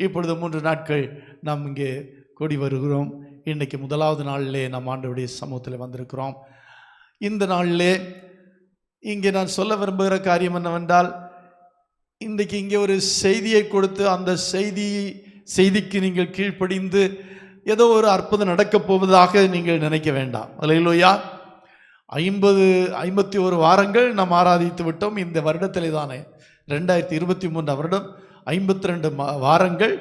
இப்பொழுது 3 நாட்கள் நாம் இங்கே கூடி வருகிறோம். இன்றைக்கு முதலாவது நாளிலே நாம் ஆண்டவருடைய சமூகத்தில் வந்திருக்கிறோம். இந்த நாளிலே இங்கே நான் சொல்ல விரும்புகிற காரியம் என்னவென்றால், இன்றைக்கு இங்கே ஒரு செய்தியை கொடுத்து அந்த செய்திக்கு நீங்கள் கீழ்ப்படிந்து ஏதோ ஒரு அற்புதம் நடக்கப் போவதாக நீங்கள் நினைக்க வேண்டாம். அல்லேலூயா. 51 வாரங்கள் நாம் ஆராதித்து விட்டோம். இந்த வருடத்திலே தானே 2023 வருடம் 52 வாரங்கள்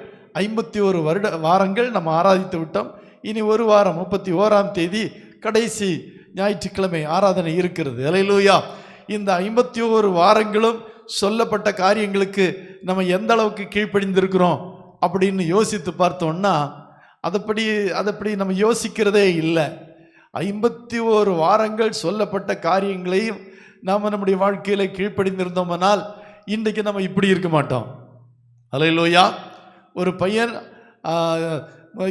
51 வாரங்கள் நம்ம ஆராதித்து விட்டோம். இனி ஒரு வாரம் 31ஆம் தேதி கடைசி ஞாயிற்றுக்கிழமை ஆராதனை இருக்கிறது. அல்லேலூயா. இந்த 51 வாரங்களும் சொல்லப்பட்ட காரியங்களுக்கு நம்ம எந்த அளவுக்கு கீழ்ப்படிந்திருக்கிறோம் அப்படின்னு யோசித்து பார்த்தோம்னா அதப்படி நம்ம யோசிக்கிறதே இல்லை. 51 வாரங்கள் சொல்லப்பட்ட காரியங்களையும் நாம் நம்முடைய வாழ்க்கையில் கீழ்ப்படிந்திருந்தோம்னால் இன்றைக்கு நம்ம இப்படி இருக்க மாட்டோம். அல்லேலூயா. ஒரு பையன்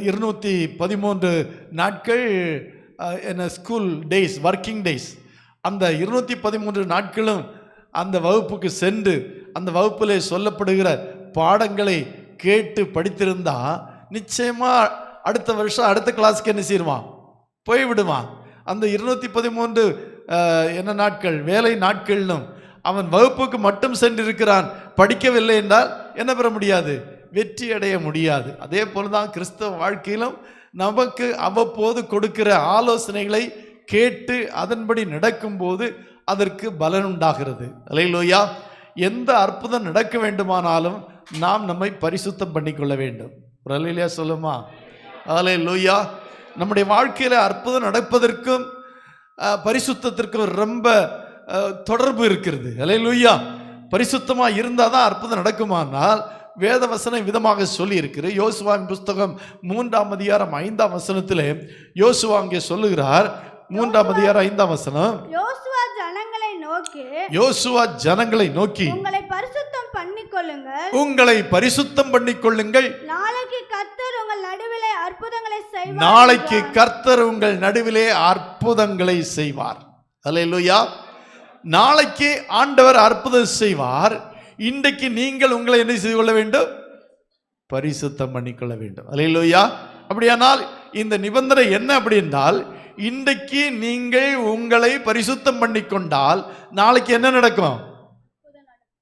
213 நாட்கள் ஸ்கூல் டேஸ், ஒர்க்கிங் டேஸ், அந்த 213 நாட்களும் அந்த வகுப்புக்கு சென்று அந்த வகுப்பில் சொல்லப்படுகிற பாடங்களை கேட்டு படித்திருந்தா நிச்சயமாக அடுத்த வருஷம் அடுத்த கிளாஸுக்கு என்ன செய்வான்? போய்விடுவான். அந்த 213 நாட்கள் வேலை நாட்களிலும் அவன் வகுப்புக்கு மட்டும் சென்றிருக்கிறான், படிக்கவில்லை என்றால் என்ன பெற முடியாது? வெற்றி அடைய முடியாது. அதே போல தான் கிறிஸ்தவ வாழ்க்கையிலும் நமக்கு அவ்வப்போது கொடுக்கிற ஆலோசனைகளை கேட்டு அதன்படி நடக்கும்போது அதற்கு பலன் உண்டாகிறது. அல்லேலூயா. எந்த அற்புதம் நடக்க வேண்டுமானாலும் நாம் நம்மை பரிசுத்தம் பண்ணிக்கொள்ள வேண்டும். ஒரு அல்லேலூயா சொல்லுமா? அல்லேலூயா. நம்முடைய வாழ்க்கையில் அற்புதம் நடப்பதற்கும் பரிசுத்தத்திற்கும் ரொம்ப தொடர்பு இருக்கிறது. அல்லேலூயா. பரிசுத்தமாக இருந்தால் தான் அற்புதம் நடக்குமானால் வேத வசனம் விதமாக சொல்லி இருக்கிறது. யோசுவாவின் புஸ்தகம் 3ஆம் அதிகாரம் 5ஆம் வசனத்திலே யோசுவா அங்கே சொல்லுகிறார். 3ஆம் அதிகாரம் 5ஆம் வசனம், யோசுவா ஜனங்களை நோக்கி உங்களை பரிசுத்தம் பண்ணிக்கொள்ளுங்கள், உங்களை பரிசுத்தம் பண்ணிக்கொள்ளுங்கள், நாளைக்கு கர்த்தர் உங்கள் நடுவிலே அற்புதங்களை செய்வார். நாளைக்கு கர்த்தர் உங்கள் நடுவிலே அற்புதங்களை செய்வார். அல்லேலூயா. நாளைக்கு ஆண்டவர் அற்புதம் செய்வார். இன்றைக்கு நீங்கள் உங்களை என்ன செய்து கொள்ள வேண்டும்? பரிசுத்தம் பண்ணிக்கொள்ள வேண்டும். அல்லேலூயா. அப்படியானால் இந்த நிபந்தனை என்ன அப்படி என்றால், இன்றைக்கு நீங்கள் உங்களை பரிசுத்தம் பண்ணிக்கொண்டால் நாளைக்கு என்ன நடக்கும்?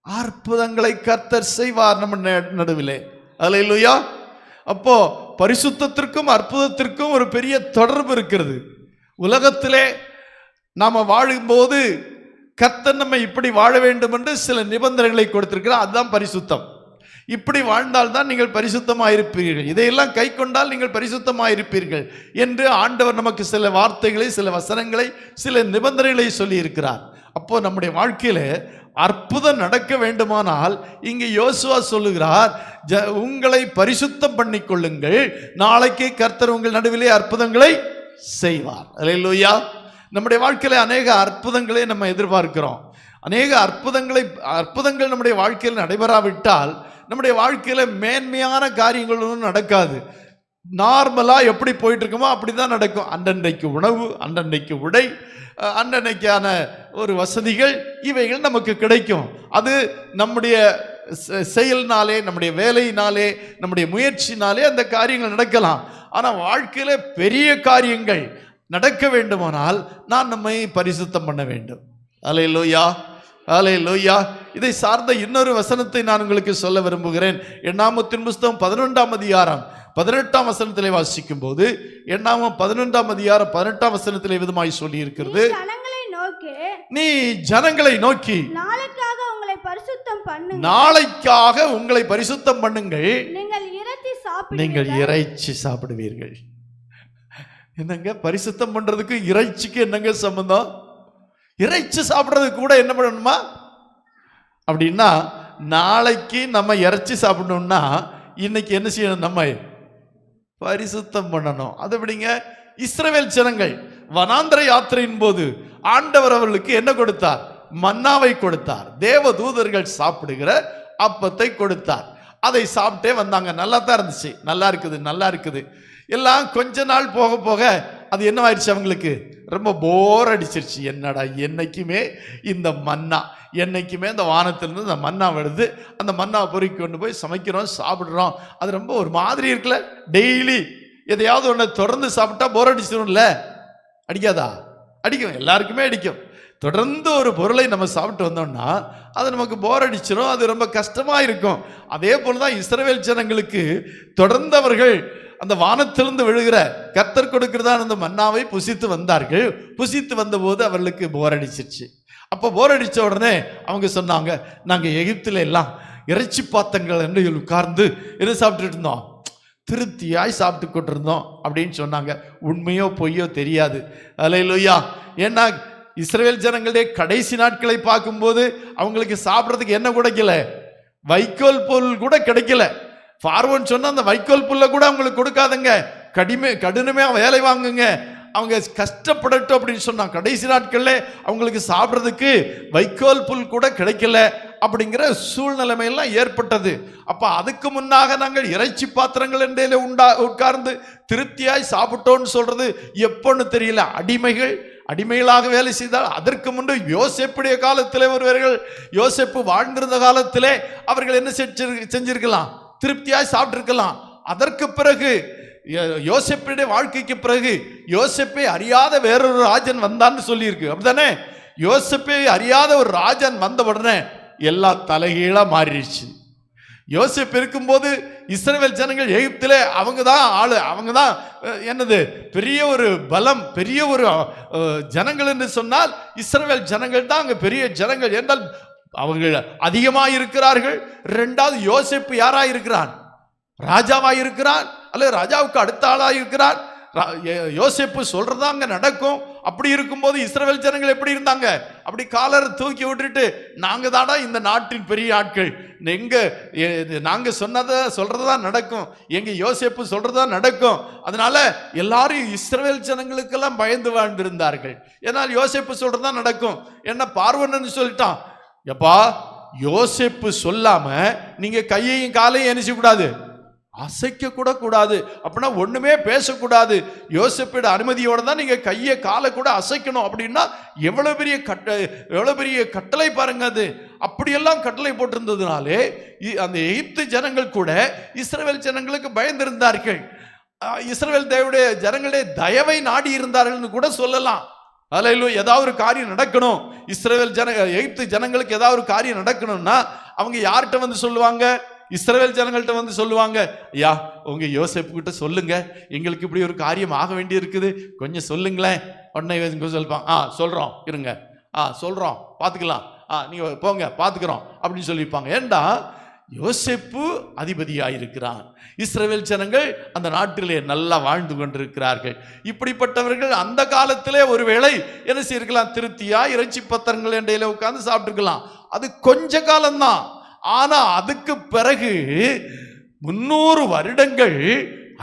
அற்புதங்களை கர்த்தர் செய்வார் நம்ம நடுவிலே. அல்லேலூயா. அப்போ பரிசுத்தத்திற்கும் அற்புதத்திற்கும் ஒரு பெரிய தொடர்பு இருக்கிறது. உலகத்திலே நாம வாழும்போது கர்த்தர் நம்ம இப்படி வாழ வேண்டும் என்று சில நிபந்தனைகளை கொடுத்திருக்கிறார். அதுதான் பரிசுத்தம். இப்படி வாழ்ந்தால்தான் நீங்கள் பரிசுத்தமாக இருப்பீர்கள், இதையெல்லாம் கை கொண்டால் நீங்கள் பரிசுத்தமாக இருப்பீர்கள் என்று ஆண்டவர் நமக்கு சில வார்த்தைகளை, சில வசனங்களை, சில நிபந்தனைகளை சொல்லி இருக்கிறார். அப்போ நம்முடைய வாழ்க்கையில அற்புதம் நடக்க வேண்டுமானால் இங்கே யோசுவா சொல்லுகிறார், உங்களை பரிசுத்தம் பண்ணிக்கொள்ளுங்கள், நாளைக்கு கர்த்தர் உங்கள் நடுவிலே அற்புதங்களை செய்வார். அல்லேலூயா. நம்முடைய வாழ்க்கையில அநேக அற்புதங்களை நம்ம எதிர்பார்க்கிறோம். அநேக அற்புதங்கள் நம்முடைய வாழ்க்கையில் நடைபெறாவிட்டால் நம்முடைய வாழ்க்கையில மேன்மையான காரியங்களும் நடக்காது. நார்மலா எப்படி போயிட்டு இருக்குமோ அப்படிதான் நடக்கும். அன்றன்றைக்கு உணவு, அன்றன்றைக்கு உடை, அன்றன்றைக்கான ஒரு வசதிகள், இவைகள் நமக்கு கிடைக்கும். அது நம்முடைய செயல்னாலே, நம்முடைய வேலையினாலே, நம்முடைய முயற்சினாலே அந்த காரியங்கள் நடக்கலாம். ஆனால் வாழ்க்கையில பெரிய காரியங்கள் நடக்க வேண்டுமானால் நான் நம்மை பரிசுத்தம் பண்ண வேண்டும். அல்லேலூயா. அல்லேலூயா. இதை சார்ந்த இன்னொரு வசனத்தை நான் உங்களுக்கு சொல்ல விரும்புகிறேன். எண்ணாகமத்தின் புஸ்தகம் 11ஆம் அதிகாரம் 18ஆம் வசனத்திலே வாசிக்கும் போது, எண்ணாகமம் 11ஆம் அதிகாரம் 18ஆம் வசனத்திலே விதமாய் சொல்லி இருக்கிறது, நீ ஜனங்களை நோக்கி நாளைக்காக உங்களை பரிசுத்தம் பண்ணுங்கள், நீங்கள் இறைச்சி சாப்பிடுவீர்கள். என்னங்க பரிசுத்தம் பண்றதுக்கு இறைச்சிக்கு என்னங்க சம்பந்தம்? இறைச்சி சாப்பிட்றது கூட என்ன பண்ணணுமா அப்படின்னா, நாளைக்கு நம்ம இறைச்சி சாப்பிடணும்னா இன்னைக்கு என்ன செய்யணும்? நம்ம பரிசுத்தம் பண்ணணும். அது எப்படிங்க? இஸ்ரவேல் ஜனங்கள் வனாந்திர யாத்திரையின் போது ஆண்டவர் அவர்களுக்கு என்ன கொடுத்தார்? மன்னாவை கொடுத்தார். தேவ தூதர்கள் சாப்பிடுகிற அப்பத்தை கொடுத்தார். அதை சாப்பிட்டே வந்தாங்க. நல்லா தான் இருந்துச்சு. நல்லா இருக்குது. எல்லாம் கொஞ்ச நாள் போக போக அது என்னவாயிடுச்சு, அவங்களுக்கு ரொம்ப போர் அடிச்சிருச்சு. என்னடா என்னைக்குமே இந்த மன்னா, என்னைக்குமே இந்த வானத்திலிருந்து இந்த மன்னா வருது, அந்த மன்னாவை பொறுக்கி கொண்டு போய் சமைக்கிறோம், சாப்பிட்றோம், அது ரொம்ப ஒரு மாதிரி இருக்குல்ல. டெய்லி எதையாவது ஒன்று தொடர்ந்து சாப்பிட்டா போர் அடிச்சிடும்ல. அடிக்காதா? அடிக்கும், எல்லாருக்குமே அடிக்கும். தொடர்ந்து ஒரு பொருளை நம்ம சாப்பிட்டு வந்தோம்னா அது நமக்கு போர் அடிச்சிடும், அது ரொம்ப கஷ்டமா இருக்கும். அதே போலதான் இஸ்ரவேல் ஜனங்களுக்கு தொடர்ந்து அவர்கள் அந்த வானத்திலிருந்து விழுகிற கர்த்தர் கொடுக்கிறதான அந்த மன்னாவை புசித்து வந்தார்கள். புசித்து வந்தபோது அவர்களுக்கு போர் அடிச்சிருச்சு. அப்போ போர் அடிச்ச உடனே அவங்க சொன்னாங்க, நாங்க எகிப்தில எல்லாம் இறைச்சி பாத்தங்கள் என்று உட்கார்ந்து என்ன சாப்பிட்டுட்டு இருந்தோம், திருப்தியாய் சாப்பிட்டு கொண்டிருந்தோம் அப்படின்னு சொன்னாங்க. உண்மையோ பொய்யோ தெரியாது. அல்லேலூயா. ஏன்னா இஸ்ரவேல் ஜனங்களுடைய கடைசி நாட்களை பார்க்கும்போது அவங்களுக்கு சாப்பிட்றதுக்கு என்ன கிடைக்கல, வைக்கோல் புல் கூட கிடைக்கல. பார்வோன் சொன்ன அந்த வைக்கோல் புல்ல கூட அவங்களுக்கு கொடுக்காதங்க, கடினமே வேலை வாங்குங்க, அவங்க கஷ்டப்படட்டும் அப்படின்னு சொன்னாங்க. கடைசி நாட்கள்ல அவங்களுக்கு சாப்பிட்றதுக்கு வைக்கோல் புல் கூட கிடைக்கல அப்படிங்கிற சூழ்நிலைமையெல்லாம் ஏற்பட்டது. அப்ப அதுக்கு முன்னாக நாங்கள் இறைச்சி பாத்திரங்கள் என்றே உட்கார்ந்து திருப்தியாய் சாப்பிட்டோன்னு சொல்றது எப்போன்னு தெரியல. அடிமைகளாக வேலை செய்தால் அதற்கு முன்பு யோசேப்புடைய காலத்திலே ஒருவர்கள், யோசேப்பு வாழ்ந்திருந்த காலத்திலே அவர்கள் என்ன செஞ்சிருக்கலாம், திருப்தியாய் சாப்பிட்டிருக்கலாம். அதற்கு பிறகு யோசேப்புடைய வாழ்க்கைக்கு பிறகு யோசேப்பை அறியாத வேறொரு ராஜன் வந்தான்னு சொல்லியிருக்கு, அப்படித்தானே? யோசேப்பை அறியாத ஒரு ராஜன் வந்த உடனே எல்லாம் தலைகீழா மாறிடுச்சு. யோசேப்பு இருக்கும்போது இஸ்ரவேல் ஜனங்கள் எகிப்திலே அவங்க தான் ஆளு, அவங்க தான் என்னது பெரிய ஒரு பலம், பெரிய ஒரு ஜனங்கள் என்று சொன்னால் இஸ்ரவேல் ஜனங்கள் தான் அங்க பெரிய ஜனங்கள் என்றால் அவங்க அதிகமாக இருக்கிறார்கள். இரண்டாவது யோசேப்பு யாரா இருக்கிறான், ராஜாவாக இருக்கிறான், அல்லது ராஜாவுக்கு அடுத்த ஆளாக இருக்கிறான். யோசேப்பு சொல்றதா அங்க நடக்கும். அப்படி இருக்கும்போது இஸ்ரவேல் ஜனங்கள் எப்படி இருந்தாங்க, அப்படி காலரை தூக்கி விட்டுட்டு நாங்க தாடா இந்த நாட்டின் பெரிய ஆட்கள், எங்க நாங்க சொல்றதுதான் நடக்கும், எங்க யோசேப்பு சொல்றதுதான் நடக்கும். அதனால எல்லாரும் இஸ்ரவேல் ஜனங்களுக்கெல்லாம் பயந்து வாழ்ந்திருந்தார்கள். ஏன்னால் யோசேப்பு சொல்றதுதான் நடக்கும். என்ன பார்வோன்னு சொல்லிட்டான், எப்பா யோசேப்பு சொல்லாம நீங்க கையையும் காலையும் என்ன செய்யக்கூடாது, அசைக்க கூட கூடாது, அப்படின்னா ஒண்ணுமே பேசக்கூடாது, யோசேப்போட அனுமதியோட தான் நீங்க கையை காலை கூட அசைக்கணும். அப்படின்னா எவ்வளவு பெரிய கட்டளை பாருங்க. அது அப்படியெல்லாம் கட்டளை போட்டிருந்ததுனாலே அந்த எகிப்து ஜனங்கள் கூட இஸ்ரவேல் ஜனங்களுக்கு பயந்திருந்தார்கள். இஸ்ரவேல் தேவனுடைய ஜனங்களுடைய தயவை நாடி இருந்தார்கள் கூட சொல்லலாம். அல்லேலூயா. ஏதாவது ஒரு காரியம் நடக்கணும், இஸ்ரவேல் எகிப்து ஜனங்களுக்கு ஏதாவது ஒரு காரியம் நடக்கணும்னா அவங்க யார்கிட்ட வந்து சொல்லுவாங்க, இஸ்ரவேல் ஜனங்கள்ட்ட வந்து சொல்லுவாங்க, ஐயா உங்க யோசேப்பு கிட்ட சொல்லுங்க, எங்களுக்கு இப்படி ஒரு காரியம் ஆக வேண்டி இருக்குது, கொஞ்சம் சொல்லுங்களேன். உடனே சொல்லுவான், சொல்றோம் இருங்க, சொல்றோம் பாத்துக்கலாம், நீங்க போங்க பாத்துக்கிறோம் அப்படின்னு சொல்லிப்பாங்க. ஏண்டா யோசேப்பு அதிபதியாயிருக்கிறான், இஸ்ரவேல் ஜனங்கள் அந்த நாட்டிலே நல்லா வாழ்ந்து கொண்டிருக்கிறார்கள். இப்படிப்பட்டவர்கள் அந்த காலத்திலே ஒருவேளை என்ன செய்யலாம், திருப்தியா இறைச்சி பத்திரங்கள் எண்டையில உட்கார்ந்து சாப்பிட்டுருக்கலாம். அது கொஞ்ச காலம்தான். ஆனா அதுக்கு பிறகு 300 வருடங்கள்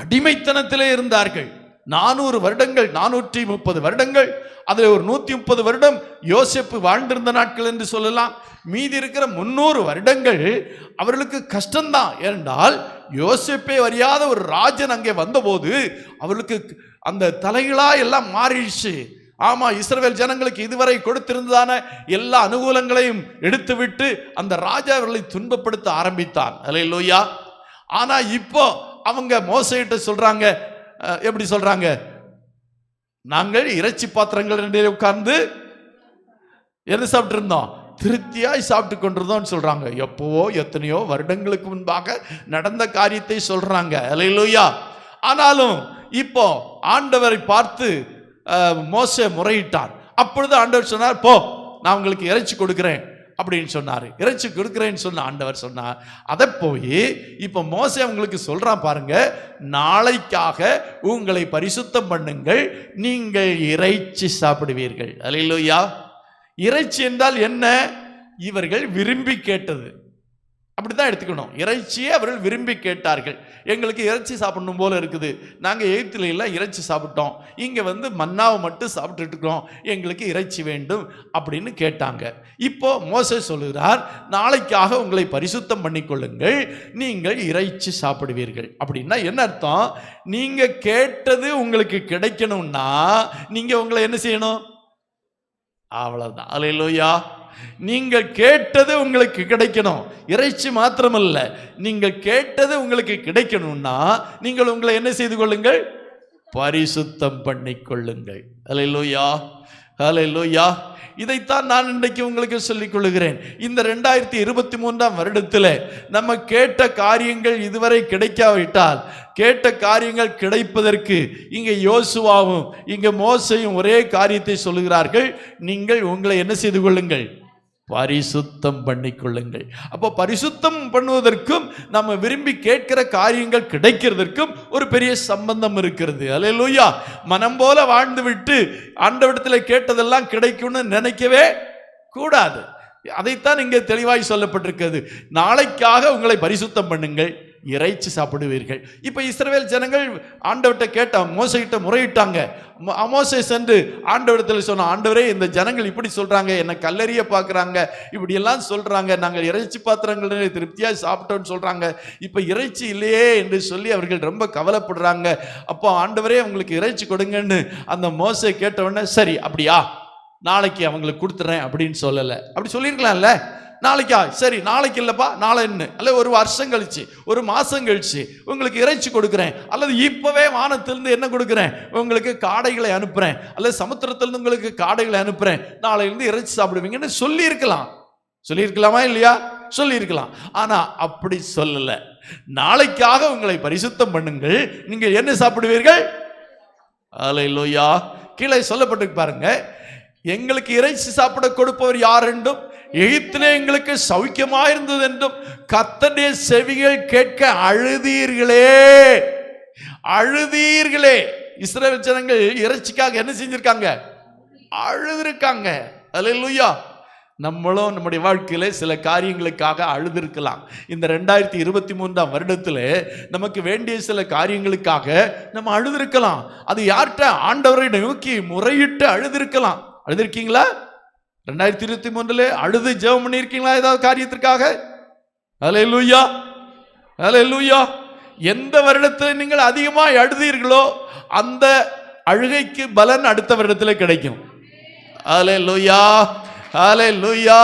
அடிமைத்தனத்திலே இருந்தார்கள். 400 வருடங்கள், 430 வருடங்கள், அதுல ஒரு 130 வருடம் யோசேப்பு வாழ்ந்திருந்த நாட்கள் என்று சொல்லலாம். மீதி இருக்கிற 300 வருடங்கள் அவர்களுக்கு கஷ்டம்தான். ஏனென்றால் யோசேப்பை அறியாத ஒரு ராஜன் அங்கே வந்தபோது அவர்களுக்கு அந்த தலைகளா எல்லாம் மாறிடுச்சு. ஆமா, இஸ்ரவேல் ஜனங்களுக்கு இதுவரை கொடுத்திருந்ததான எல்லா அனுகூலங்களையும் எடுத்துவிட்டு அந்த ராஜா அவர்களை துன்பப்படுத்த ஆரம்பித்தான். அல்லேலூயா. ஆனா இப்போ அவங்க மோசேகிட்ட சொல்றாங்க, எப்படி சொல்றாங்க, நாங்கள் இறைச்சி பாத்திரங்கள் உட்கார்ந்து என்ன சாப்பிட்டு இருந்தோம், திருப்தியாய் சாப்பிட்டு கொண்டிருந்தோம் சொல்றாங்க. எப்பவோ எத்தனையோ வருடங்களுக்கு முன்பாக நடந்த காரியத்தை சொல்றாங்க. அல்லேலூயா. ஆனாலும் இப்போ ஆண்டவரை பார்த்து மோசே முறையிட்டார். அப்பொழுது ஆண்டவர் சொன்னார், போ நான் உங்களுக்கு இறைச்சி கொடுக்கிறேன் அப்படின்னு சொன்னாரு. இறைச்சி கொடுக்கிறேன்னு சொன்ன ஆண்டவர் சொன்னார். அதை போய் இப்ப மோசே அவங்களுக்கு சொல்றான் பாருங்க, நாளைக்காக உங்களை பரிசுத்தம் பண்ணுங்கள், நீங்கள் இறைச்சி சாப்பிடுவீர்கள். அல்லேலூயா. இறைச்சி என்றால் என்ன, இவர்கள் விரும்பி கேட்டது. அப்படித்தான் எடுத்துக்கணும். இறைச்சியை அவர்கள் விரும்பி கேட்டார்கள். எங்களுக்கு இறைச்சி சாப்பிடணும் போல இருக்குது, நாங்கள் எகிப்தில எல்லாம் இறைச்சி சாப்பிட்டோம், இங்கே வந்து மன்னாவை மட்டும் சாப்பிட்டுட்டு இருக்கிறோம், எங்களுக்கு இறைச்சி வேண்டும் அப்படின்னு கேட்டாங்க. இப்போ மோசே சொல்லுகிறார், நாளைக்காக உங்களை பரிசுத்தம் பண்ணிக்கொள்ளுங்கள், நீங்கள் இறைச்சி சாப்பிடுவீர்கள். அப்படின்னா என்ன அர்த்தம்? நீங்க கேட்டது உங்களுக்கு கிடைக்கணும்னா நீங்க உங்களை என்ன செய்யணும்? அவ்வளவுதான். அல்லேலூயா. நீங்கள் கேட்டது உங்களுக்கு கிடைக்கணும். இறைச்சி மாத்திரமல்ல, நீங்கள் கேட்டது உங்களுக்கு கிடைக்கணும்னா நீங்கள் உங்களை என்ன செய்து கொள்ளுங்கள்? பரிசுத்தம் பண்ணிக்கொள்ளுங்கள். அல்லேலூயா, அல்லேலூயா. இதைத்தான் நான் இன்றைக்கு உங்களுக்கு சொல்லிக் கொள்ளுகிறேன். இந்த 2023ஆம் வருடத்தில் நம்ம கேட்ட காரியங்கள் இதுவரை கிடைக்காவிட்டால், கேட்ட காரியங்கள் கிடைப்பதற்கு இங்கே யோசுவாவும் இங்கே மோசேயும் ஒரே காரியத்தை சொல்லுகிறார்கள், நீங்கள் உங்களை என்ன செய்து கொள்ளுங்கள்? பரிசுத்தம் பண்ணிக்கொள்ளுங்கள். அப்போ பரிசுத்தம் பண்ணுவதற்கும் நம்ம விரும்பி கேட்கிற காரியங்கள் கிடைக்கிறதற்கும் ஒரு பெரிய சம்பந்தம் இருக்கிறது. அல்லேலூயா. மனம் போல வாழ்ந்து விட்டு ஆண்டவரிடத்தில் கேட்டதெல்லாம் கிடைக்கும்னு நினைக்கவே கூடாது. அதைத்தான் இங்கே தெளிவாய் சொல்லப்பட்டிருக்கிறது. நாளைக்காக உங்களை பரிசுத்தம் பண்ணுங்கள், இறைச்சி சாப்பிடுவீர்கள். இப்போ இஸ்ரவேல் ஜனங்கள் ஆண்டவர்கிட்ட கேட்டாங்க, மோசைகிட்ட முறையிட்டாங்க. மோசே சென்று ஆண்டவரிடத்தில் சொன்ன, ஆண்டவரே இந்த ஜனங்கள் இப்படி சொல்றாங்க, என்னை கல்லறிய பார்க்குறாங்க, இப்படியெல்லாம் சொல்றாங்க, நாங்கள் இறைச்சி பாத்திரங்கள் திருப்தியாக சாப்பிட்டோன்னு சொல்றாங்க, இப்போ இறைச்சி இல்லையே என்று சொல்லி அவர்கள் ரொம்ப கவலைப்படுறாங்க. அப்போ ஆண்டவரே உங்களுக்கு இறைச்சி கொடுங்கன்னு அந்த மோசே கேட்டவுடனே, சரி அப்படியா, நாளைக்கு அவங்களுக்கு கொடுத்துறேன் அப்படின்னு சொல்லலை. அப்படி சொல்லியிருக்கலாம்ல. நாளைக்கா, சரி நாளைக்கு இல்லைப்பா, நாளை என்ன, அல்ல ஒரு வருஷம் கழிச்சு, ஒரு மாதம் கழிச்சு உங்களுக்கு இறைச்சி கொடுக்குறேன், அல்லது இப்போவே வானத்திலிருந்து என்ன கொடுக்குறேன், உங்களுக்கு காடைகளை அனுப்புகிறேன், அல்லது சமுத்திரத்திலிருந்து உங்களுக்கு காடைகளை அனுப்புகிறேன், நாளையிலிருந்து இறைச்சி சாப்பிடுவீங்கன்னு சொல்லியிருக்கலாம். சொல்லியிருக்கலாமா இல்லையா? சொல்லியிருக்கலாம். ஆனால் அப்படி சொல்லலை. நாளைக்காக உங்களை பரிசுத்தம் பண்ணுங்கள், நீங்கள் என்ன சாப்பிடுவீர்கள்? அல்லேலூயா. கீழே சொல்லப்பட்டிருக்கு பாருங்க, எங்களுக்கு இறைச்சி சாப்பிட கொடுப்பவர் யார் என்றும், எகிப்திலே எங்களுக்கு சௌக்கியமா இருந்தது என்றும் கர்த்தருடைய செவிகள் கேட்க அழுதீர்களே, அழுதீர்களே. இஸ்ரவேல் ஜனங்கள் இறைச்சிக்காக என்ன செஞ்சிருக்காங்க? அழுதுருக்காங்க. அல்லேலூயா. நம்மளும் நம்முடைய வாழ்க்கையில சில காரியங்களுக்காக அழுதுருக்கலாம். இந்த 2023ஆம் வருடத்தில் நமக்கு வேண்டிய சில காரியங்களுக்காக நம்ம அழுதுருக்கலாம். அது யார்கிட்ட? ஆண்டவரை நோக்கி முறையிட்டு அழுதுருக்கலாம். அழுதுருக்கீங்களா? 2023 அழுது ஜெபம் பண்ணியிருக்கீங்களா ஏதாவது காரியத்திற்காக? அல்லேலூயா, அல்லேலூயா. எந்த வருடத்தில் நீங்கள் அதிகமாக அழுதீர்களோ அந்த அழுகைக்கு பலன் அடுத்த வருடத்தில் கிடைக்கும். அல்லேலூயா, அல்லேலூயா,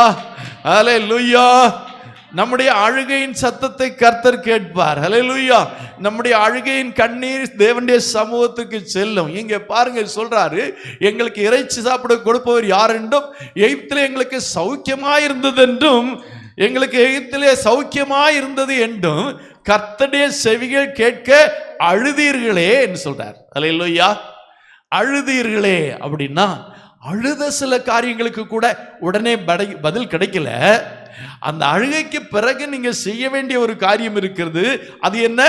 அல்லேலூயா. நம்முடைய அழுகையின் சத்தத்தை கர்த்தர் கேட்பார். அல்லேலூயா. நம்முடைய அழுகையின் கண்ணீர் தேவனுடைய சமூகத்துக்கு செல்லும். இங்க பாருங்க, சொல்றாரு, எங்களுக்கு இறைச்சி சாப்பிட கொடுப்பவர் யார் என்றும், எகிப்திலே எங்களுக்கு சௌக்கியமாய் இருந்தது என்றும், எங்களுக்கு எகிப்திலே சௌக்கியமாய் இருந்தது என்றும் கர்த்தருடைய செவிகள் கேட்க அழுதீர்களே என்று சொல்றார். அல்லேலூயா. அழுதீர்களே அப்படின்னா, அழுத சில காரியங்களுக்கு கூட உடனே பதில் கிடைக்கல. அந்த அழுகைக்கு பிறகு நீங்க செய்ய வேண்டிய ஒரு காரியம் இருக்கிறது. அது என்ன?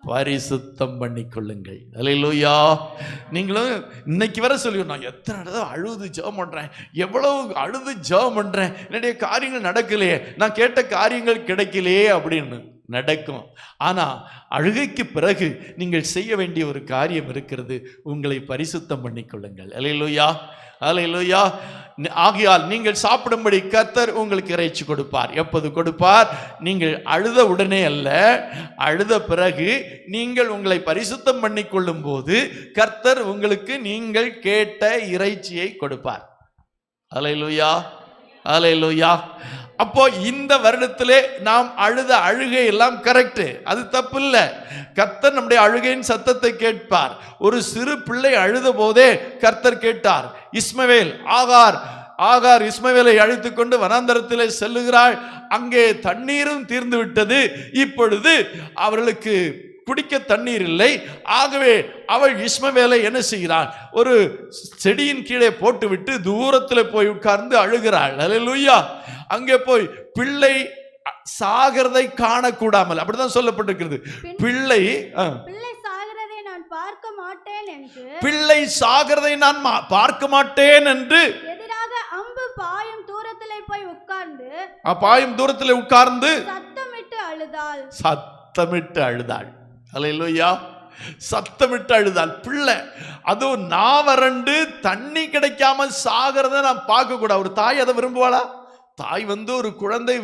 பரிசுத்தம் பண்ணிக்கொள்ளுங்கள். அல்லேலூயா. நீங்களும் இன்னைக்கு வர சொல்லி, நான் எத்தனை தடவை அழுது ஜெபம் பண்றேன், எவ்வளவு அழுது ஜெபம் பண்றேன், என்னுடைய காரியங்கள் நடக்கலையே, நான் கேட்ட காரியங்கள் கிடைக்கலையே அப்படின்னு. நடக்கும். ஆனா அழுகைக்கு பிறகு நீங்கள் செய்ய வேண்டிய ஒரு காரியம் இருக்கிறது, உங்களை பரிசுத்தம் பண்ணிக்கொள்ளுங்கள். அல்லேலூயா, அல்லேலூயா. ஆகையால் நீங்கள் சாப்பிடும்படி கர்த்தர் உங்களுக்கு இறைச்சி கொடுப்பார். எப்போது கொடுப்பார்? நீங்கள் அழுத உடனே அல்ல, அழுத பிறகு நீங்கள் உங்களை பரிசுத்தம் பண்ணிக்கொள்ளும் போது கர்த்தர் உங்களுக்கு நீங்கள் கேட்ட இறைச்சியை கொடுப்பார். அல்லேலூயா, அல்லேலூயா. அப்போ இந்த வருடத்திலே நாம் அழுத அழுகை எல்லாம் கரெக்ட், அது தப்பு இல்லை. கர்த்தர் நம்முடைய அழுகையின் சத்தத்தை கேட்பார். ஒரு சிறு பிள்ளை அழுத போதே கர்த்தர் கேட்டார். இஸ்மவேல், ஆகார் இஸ்மவேலை அழைத்துக் கொண்டு வனாந்தரத்திலே செல்லுகிறாள். அங்கே தண்ணீரும் தீர்ந்து விட்டது. இப்பொழுது அவர்களுக்கு குடிக்க தண்ணீர் இல்லை. ஆகவே அவள் இஸ்மவேலை என்ன செய்கிறாள்? ஒரு செடியின் கீழே போட்டுவிட்டு தூரத்தில் போய் உட்கார்ந்து அழுகிறாள். அல்லேலூயா. அங்கே போய் பிள்ளை சாகிறதை காணக்கூடாமல், அப்படிதான் சொல்லப்பட்டிருக்கிறது. பிள்ளை சாகிறதை நான் பார்க்க மாட்டேன் என்று, பிள்ளை சாகிறதை நான் பார்க்க மாட்டேன் என்று எதிராக அம்பு பாயும் தூரத்திலே போய் உட்கார்ந்து பாயும் தூரத்தில் உட்கார்ந்து சத்தமிட்டு அழுதாள். சத்தமிட்டு அழுதாள். அல்லேலூயா. சத்தமிட்டு அழுதாள். பிள்ளை அதுவும் நாவறண்டு தண்ணி கிடைக்காம சாகிறத நான் பார்க்க கூடாது. ஒரு தாய் அதை விரும்புவாளா? தாய் ஒரு குழந்தை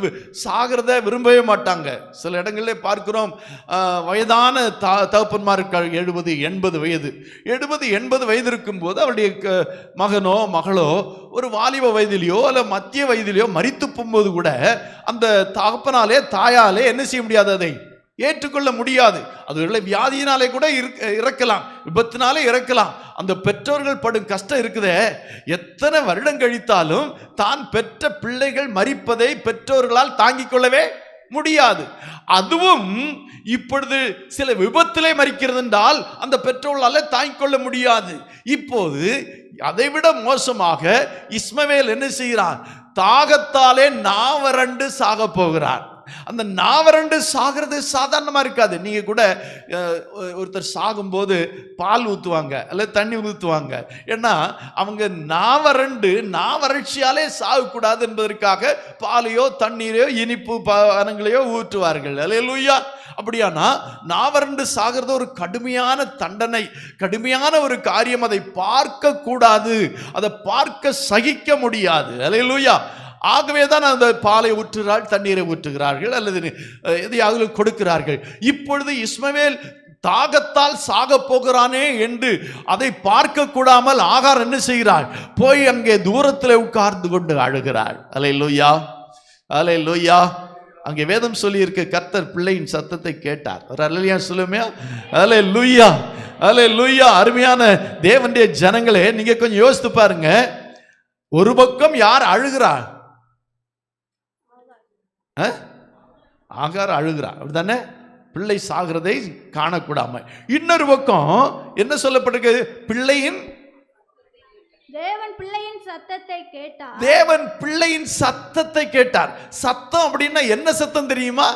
சாகிறத விரும்பவே மாட்டாங்க. சில இடங்களிலே பார்க்கிறோம், வயதான தகப்பன்மார்கள் 70-80 வயது 70-80 வயது இருக்கும்போது அவருடைய மகனோ மகளோ ஒரு வாலிப வயதிலேயோ அல்ல மத்திய வயதிலேயோ மரித்து போகும்போது கூட அந்த தகப்பனாலே தாயாலே என்ன செய்ய முடியாது, அதை ஏற்றுக்கொள்ள முடியாது. அது வியாதியினாலே கூட இறக்கலாம், விபத்தினாலே இறக்கலாம். அந்த பெற்றோர்கள் படும் கஷ்டம் இருக்குதே, எத்தனை வருடம் கழித்தாலும் தான் பெற்ற பிள்ளைகள் மரிப்பதை பெற்றோர்களால் தாங்கிக் கொள்ளவே முடியாது. அதுவும் இப்பொழுது சில விபத்திலே மரிக்கிறது என்றால் அந்த பெற்றோர்களால் தாங்கிக் கொள்ள முடியாது. இப்போது அதைவிட மோசமாக இஸ்மவேல் என்ன செய்கிறான்? தாகத்தாலே நாவறண்டு சாக போகிறான். அந்த நாவறண்டு சாகிறது சாதாரணமா இருக்காது. நீங்க கூட ஒருத்தர் சாகும்போது பால் ஊத்துவாங்க அல்லது தண்ணி ஊத்துவாங்க. ஏன்னா அவங்க நாவறட்சியாலே சாகக்கூடாது என்பதற்காக பாலையோ தண்ணீரையோ இனிப்பு பழங்களையோ ஊற்றுவார்கள். அல்லேலூயா. அப்படியானா நாவறண்டு சாகிறது ஒரு கடுமையான தண்டனை, கடுமையான ஒரு காரியம். அதை பார்க்க கூடாது, அதை பார்க்க சகிக்க முடியாது. அல்லேலூயா. ஆகவேதான் அந்த பாலை ஊற்றுகிறாள், தண்ணீரை ஊற்றுகிறார்கள் அல்லது எதையாவது கொடுக்கிறார்கள். இப்பொழுது இஸ்மவேல் தாகத்தால் சாக போகிறானே என்று அதை பார்க்க கூடாமல் ஆகார் என்ன செய்கிறாள்? போய் அங்கே தூரத்தில் உட்கார்ந்து கொண்டு அழுகிறாள். அல்லேலூயா, அல்லேலூயா. அங்கே வேதம் சொல்லி இருக்க, கர்த்தர் பிள்ளையின் சத்தத்தை கேட்டார். ஒரு அல்லேலூயா சொல்லுமே. அல்லேலூயா, அல்லேலூயா. அருமையான தேவனுடைய ஜனங்களே, நீங்க கொஞ்சம் யோசித்து பாருங்க. ஒரு பக்கம் யார் அழுகிறாள்? ஆகார் அழுகிறார், அப்படித்தானே? பிள்ளை சாகிறதை காணக்கூடாம. இன்னொரு பக்கம் என்ன சொல்லப்பட்டிருக்கு? தேவன் பிள்ளையின் சத்தத்தை கேட்டார். தேவன் பிள்ளையின் சத்தத்தை கேட்டார். சத்தம் அப்படின்னா என்ன சத்தம் தெரியுமா?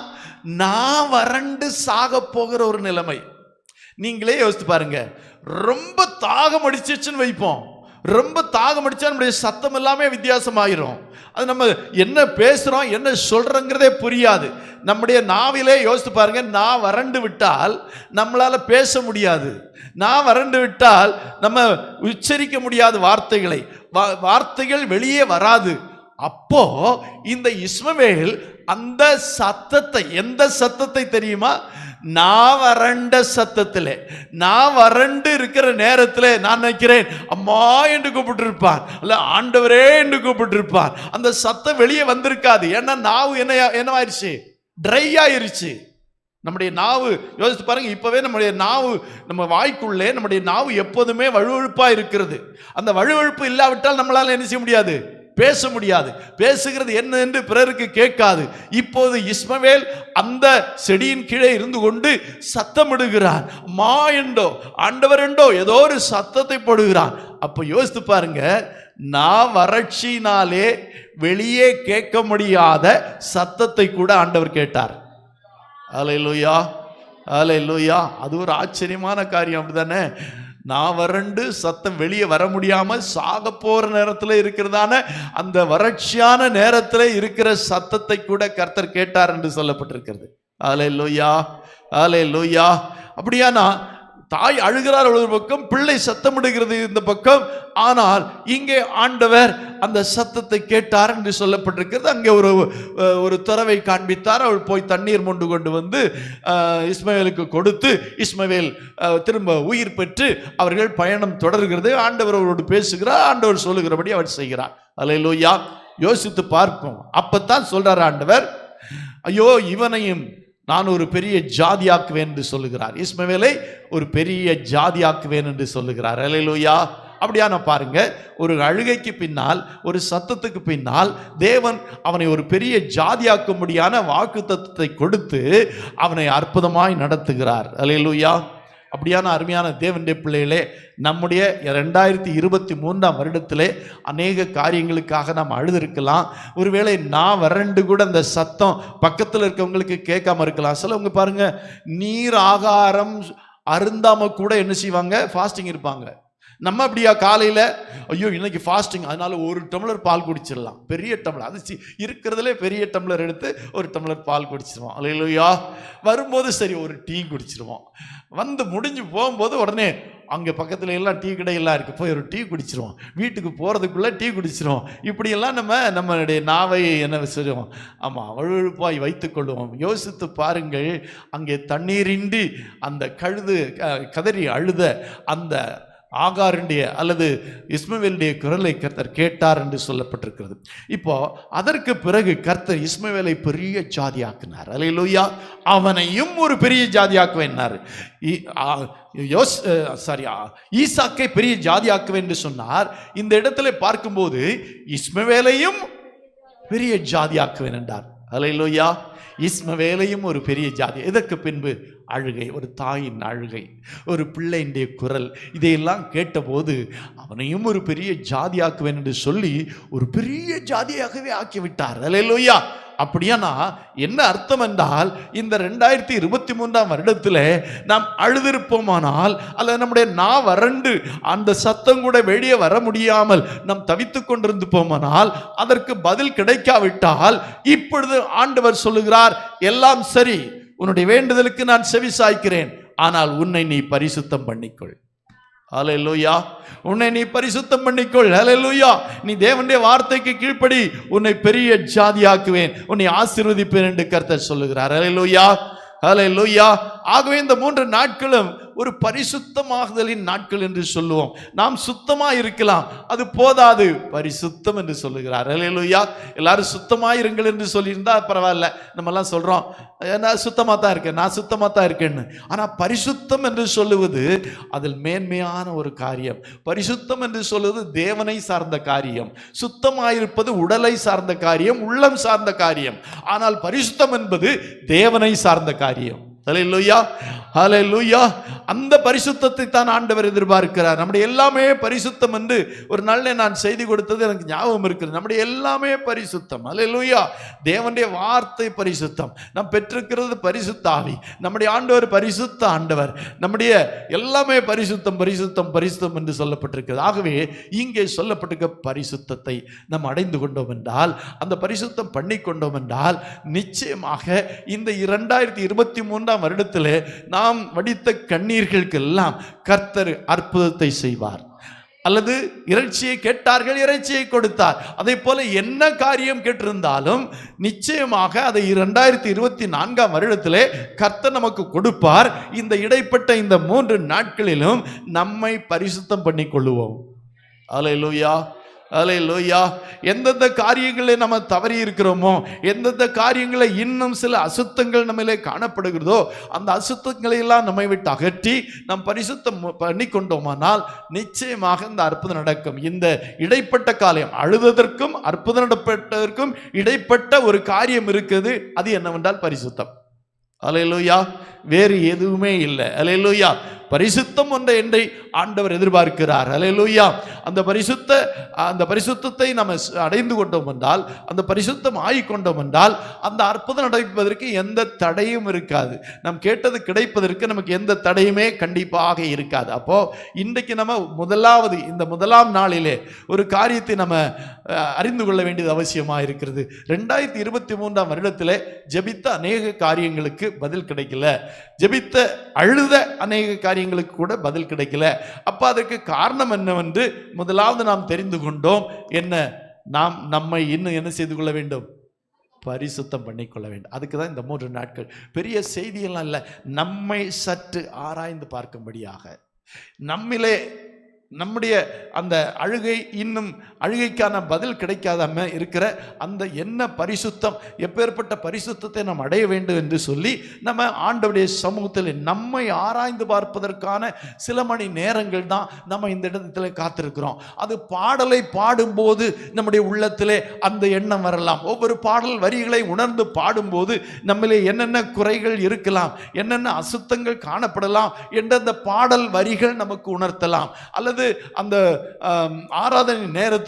நான் வறண்டு சாக போகிற ஒரு நிலைமை. நீங்களே யோசித்து பாருங்க. ரொம்ப தாகம் அடிச்சிச்சுன்னு வைப்போம். ரொம்ப தாகம் அடிச்சா நம்முடைய சத்தம் எல்லாமே வித்தியாசமாயிரும். அது நம்ம என்ன பேசுறோம் என்ன சொல்றோங்கிறதே புரியாது. நம்முடைய நாவிலே யோசித்து பாருங்க. நான் வறண்டு விட்டால் நம்மளால பேச முடியாது. நான் வறண்டு விட்டால் நம்ம உச்சரிக்க முடியாத வார்த்தைகள் வெளியே வராது. அப்போ இந்த இஸ்மவேல் அந்த சத்தத்தை, எந்த சத்தத்தை தெரியுமா? நான் வறண்ட சத்தத்திலே, நான் வறண்டு இருக்கிற நேரத்தில் நான் நினைக்கிறேன், அம்மா என்று கூப்பிட்டு இருப்பான், அல்ல ஆண்டவரே என்று கூப்பிட்டு இருப்பான். அந்த சத்தம் வெளியே வந்திருக்காது. ஏன்னா நாவு என்னவாயிருச்சு? ட்ரை ஆயிருச்சு. நம்முடைய நாவு யோசித்து பாருங்க. இப்பவே நம்முடைய நாவு, நம்ம வாய்க்குள்ளே நம்முடைய நாவு எப்போதுமே வழுவழுப்பா இருக்கிறது. அந்த வழுவழுப்பு இல்லாவிட்டால் நம்மளால என்ன செய்ய முடியாது? பேச முடியாது. பேசுகிறது என்ன என்று பிறருக்கு கேட்காது. இப்போது இஸ்மவேல் அந்த செடியின் கீழே இருந்து கொண்டு சத்தமிடுகிறான். மா என்றோ ஆண்டவர் என்றோ ஏதோ ஒரு சத்தத்தை போடுகிறான். அப்ப யோசித்து பாருங்க. நான் வறட்சினாலே வெளியே கேட்க முடியாத சத்தத்தை கூட ஆண்டவர் கேட்டார். அல்லேலூயா, அல்லேலூயா. அது ஒரு ஆச்சரியமான காரியம், அப்படிதானே? நான் வறண்டு சத்தம் வெளியே வர முடியாம சாக போற நேரத்தில் இருக்கிறதான அந்த வறட்சியான நேரத்தில் இருக்கிற சத்தத்தை கூட கர்த்தர் கேட்டார் என்று சொல்லப்பட்டிருக்கிறது. அல்லேலூயா, அல்லேலூயா. அப்படியானா தாய் அழுகிறார் ஒரு பக்கம், பிள்ளை சத்தமிடுகிறது இந்த பக்கம். ஆனால் இங்கே ஆண்டவர் அந்த சத்தத்தை கேட்டார் என்று சொல்லப்பட்டிருக்கிறது. அங்கே ஒரு துறவை காண்பித்தார். அவள் போய் தண்ணீர் மொண்டு கொண்டு வந்து இஸ்மவேலுக்கு கொடுத்து, இஸ்மவேல் திரும்ப உயிர் பெற்று அவர்கள் பயணம் தொடர்கிறது. ஆண்டவர் அவரோடு பேசுகிறார். ஆண்டவர் சொல்லுகிறபடி அவர் செய்கிறார். அல்லேலூயா. யோசித்து பார்ப்போம். அப்பத்தான் சொல்றார் ஆண்டவர், ஐயோ இவனையும் நான் ஒரு பெரிய ஜாதியாக்குவேன் என்று சொல்லுகிறார். இஸ்மவேலை ஒரு பெரிய ஜாதியாக்குவேன் என்று சொல்லுகிறார். அல்லேலூயா. அப்படியான பாருங்க, ஒரு அழுகைக்கு பின்னால், ஒரு சத்தத்துக்கு பின்னால் தேவன் அவனை ஒரு பெரிய ஜாதியாக்கும்படியான வாக்குத்தத்தத்தை கொடுத்து அவனை அற்புதமாய் நடத்துகிறார். அல்லேலூயா. அப்படியான அருமையான தேவனுடைய பிள்ளைகளே, நம்முடைய 2023ஆம் வருடத்திலே அநேக காரியங்களுக்காக நாம் அழுதிருக்கலாம். ஒருவேளை நான் வறண்டு கூட அந்த சத்தம் பக்கத்தில் இருக்கவங்களுக்கு கேட்காம இருக்கலாம். சிலவங்க பாருங்க, நீர் ஆகாரம் அருந்தாம கூட என்ன செய்வாங்க? ஃபாஸ்டிங் இருப்பாங்க. நம்ம அப்படியா காலையில் ஐயோ இன்னைக்கு ஃபாஸ்டிங் அதனால ஒரு டம்ளர் பால் குடிச்சிடலாம், பெரிய டம்ளர், அது இருக்கிறதுலே பெரிய டம்ளர் எடுத்து ஒரு டம்ளர் பால் குடிச்சிருவோம். அல்லேலூயா. வரும்போது சரி ஒரு டீ குடிச்சிருவோம். வந்து முடிஞ்சு போகும்போது உடனே அங்கே பக்கத்துல எல்லாம் டீ கடையெல்லாம் இருக்குது, போய் ஒரு டீ குடிச்சிருவோம். வீட்டுக்கு போகிறதுக்குள்ளே டீ குடிச்சிருவோம். இப்படியெல்லாம் நம்மளுடைய நாவை என்ன செய்வோம், ஆமாம், வழுவழுப்பாய் வைத்துக்கொள்வோம். யோசித்து பாருங்கள், அங்கே தண்ணீரின்றி அந்த கதறி அழுத அந்த ஆகாருடைய அல்லது இஸ்மவேலுடைய குரலை கர்த்தர் கேட்டார் என்று சொல்லப்பட்டிருக்கிறது. இப்போ அதற்கு பிறகு கர்த்தர் இஸ்மவேலை பெரிய ஜாதியாக்கினார். அல்லேலூயா. அவனையும் ஒரு பெரிய ஜாதியாக்குவேன்னார். ஈசாக்கை பெரிய ஜாதியாக்குவேன் என்று சொன்னார். இந்த இடத்துல பார்க்கும்போது இஸ்மவேலையும் பெரிய ஜாதியாக்குவேன் என்றார். அல்லேலூயா. இஸ்மவேலையும் ஒரு பெரிய ஜாதி. இதற்கு பின்பு அழுகை, ஒரு தாயின் அழுகை, ஒரு பிள்ளையினுடைய குரல், இதையெல்லாம் கேட்டபோது அவனையும் ஒரு பெரிய ஜாதியாக்குவேன் என்று சொல்லி ஒரு பெரிய ஜாதியாகவே ஆக்கிவிட்டார். அல்லேலூயா. அப்படியானா என்ன அர்த்தம் என்றால், இந்த 2023 வருடத்தில் நாம் அழுதிருப்போமானால், அல்லது நம்முடைய வறண்டு அந்த சத்தம் கூட வெளியே வர முடியாமல் நாம் தவித்துக் கொண்டிருந்து போமானால், அதற்கு பதில் கிடைக்காவிட்டால், இப்பொழுது ஆண்டவர் சொல்லுகிறார், எல்லாம் சரி, உன்னுடைய வேண்டுதலுக்கு நான் செவி சாய்க்கிறேன், ஆனால் உன்னை நீ பரிசுத்தம் பண்ணிக்கொள். ஹல்லேலூயா. உன்னை நீ பரிசுத்தம் பண்ணிக்கொள். ஹல்லேலூயா. நீ தேவனுடைய வார்த்தைக்கு கீழ்ப்படி, உன்னை பெரிய ஜாதியாக்குவேன், உன்னை ஆசீர்வதிப்பேன் என்று கர்த்தர் சொல்லுகிறார். ஹல்லேலூயா. ஹல்லேலூயா. ஆகவே இந்த 3 நாட்களும் ஒரு பரிசுத்தமாகுதலின் நாட்கள் என்று சொல்லுவோம். நாம் சுத்தமா இருக்கலாம், அது போதாது, பரிசுத்தம் என்று சொல்லுகிறார். அல்லேலூயா. எல்லாரும் சுத்தமா இருங்கள் என்று சொல்லியிருந்தா பரவாயில்ல, நம்ம எல்லாம் சொல்றோம் நான் சுத்தமா தான் இருக்கேன், நான் சுத்தமா தான் இருக்கேன்னு. ஆனா பரிசுத்தம் என்று சொல்லுவது அதில் மேன்மையான ஒரு காரியம். பரிசுத்தம் என்று சொல்லுவது தேவனை சார்ந்த காரியம். சுத்தமாயிருப்பது உடலை சார்ந்த காரியம், உள்ளம் சார்ந்த காரியம். ஆனால் பரிசுத்தம் என்பது தேவனை சார்ந்த காரியம். ஹல்லேலூயா. ஹல்லேலூயா. அந்த பரிசுத்தத்தை தான் ஆண்டவர் எதிர்பார்க்கிறார். நம்முடைய எல்லாமே பரிசுத்தம் என்று ஒரு நாள்ல நான் செய்தி கொடுத்தது எனக்கு ஞாபகம் இருக்கிறது. நம்முடைய எல்லாமே பரிசுத்தம். ஹல்லேலூயா. தேவனுடைய வார்த்தை பரிசுத்தம், நாம் பெற்றிருக்கிறது பரிசுத்த ஆவி, நம்முடைய ஆண்டவர் பரிசுத்த ஆண்டவர், நம்முடைய எல்லாமே பரிசுத்தம் பரிசுத்தம் பரிசுத்தம் என்று சொல்லப்பட்டிருக்கிறது. ஆகவே இங்கே சொல்லப்பட்டிருக்க பரிசுத்தத்தை நாம் அடைந்து கொண்டோம் என்றால், அந்த பரிசுத்தம் பண்ணி கொண்டோம் என்றால், நிச்சயமாக இந்த 2023 வருடத்திலே நாம் வடித்த கண்ணீர்களுக்கெல்லாம் கர்த்தர் அற்புதத்தை செய்வார். அல்லது இறைச்சியை கேட்டார்கள், இறைச்சியை கொடுத்தார். அதே போல என்ன காரியம் கேட்டிருந்தாலும் நிச்சயமாக அதை 2024 வருடத்திலே கர்த்தர் நமக்கு கொடுப்பார். இந்த இடைப்பட்ட இந்த 3 நாட்களிலும் நம்மை பரிசுத்தம் பண்ணி கொள்ளுவோம். அல்லேலூயா. அல்லேலூயா. எந்தெந்த காரியங்களை நம்ம தவறி இருக்கிறோமோ, எந்தெந்த காரியங்களை இன்னும் சில அசுத்தங்கள் நம்மளே காணப்படுகிறதோ, அந்த அசுத்தங்களை எல்லாம் நம்மை விட்டு அகற்றி நாம் பரிசுத்தம் பண்ணி கொண்டோமானால் நிச்சயமாக இந்த அற்புதம் நடக்கும். இந்த இடைப்பட்ட காலம், அழுததற்கும் அற்புதம் நடப்பதற்கும் இடைப்பட்ட ஒரு காரியம் இருக்குது. அது என்னவென்றால் பரிசுத்தம். அல்லேலூயா. வேறு எதுவுமே இல்லை. அல்லேலூயா. பரிசுத்தம் ஒன்றை ஆண்டவர் எதிர்பார்க்கிறார். அல்லேலூயா. அந்த பரிசுத்தத்தை நம்ம அடைந்து கொண்டோம் என்றால், அந்த பரிசுத்தம் ஆகிக்கொண்டோம் என்றால், அந்த அற்புதம் நடப்பதற்கு எந்த தடையும் இருக்காது. நாம் கேட்டது கிடைப்பதற்கு நமக்கு எந்த தடையுமே கண்டிப்பாக இருக்காது. அப்போ இன்றைக்கு நம்ம இந்த முதலாம் நாளிலே ஒரு காரியத்தை நம்ம அறிந்து கொள்ள வேண்டியது அவசியமாக இருக்கிறது. 2023 வருடத்திலே ஜெபித்த அநேக காரியங்களுக்கு பதில் கிடைக்கல, ஜெபித்த அழுத அநேக காரியங்களுக்கு கூட பதில் கிடைக்கல. அப்ப அதற்கு காரணம் என்னவென்று முதலாவது நாம் தெரிந்து கொண்டோம். என்ன? நாம் நம்மை இன்னும் என்ன செய்து கொள்ள வேண்டும்? பரிசுத்தம் பண்ணிக்கொள்ள வேண்டும். அதுக்கு தான் இந்த 3 நாட்கள். பெரிய செய்தியெல்லாம் இல்லை, நம்மை சற்று ஆராய்ந்து பார்க்கும்படியாக, நம்மிலே நம்முடைய அந்த அழுகைக்கான பதில் கிடைக்காத இருக்கிற அந்த என்ன பரிசுத்தம், எப்பேற்பட்ட பரிசுத்தத்தை நாம் அடைய வேண்டும் என்று சொல்லி நம்ம ஆண்டவருடைய சமூகத்தில் நம்மை ஆராய்ந்து பார்ப்பதற்கான சில மணி நேரங்கள் தான் நம்ம இந்த இடத்துல காத்திருக்கிறோம். அது பாடலை பாடும்போது நம்முடைய உள்ளத்திலே அந்த எண்ணம் வரலாம். ஒவ்வொரு பாடல் வரிகளை உணர்ந்து பாடும்போது நம்மளே என்னென்ன குறைகள் இருக்கலாம், என்னென்ன அசுத்தங்கள் காணப்படலாம் என்ற அந்த பாடல் வரிகள் நமக்கு உணர்த்தலாம். அல்லது அந்த ஆராதனை நேரத்தில்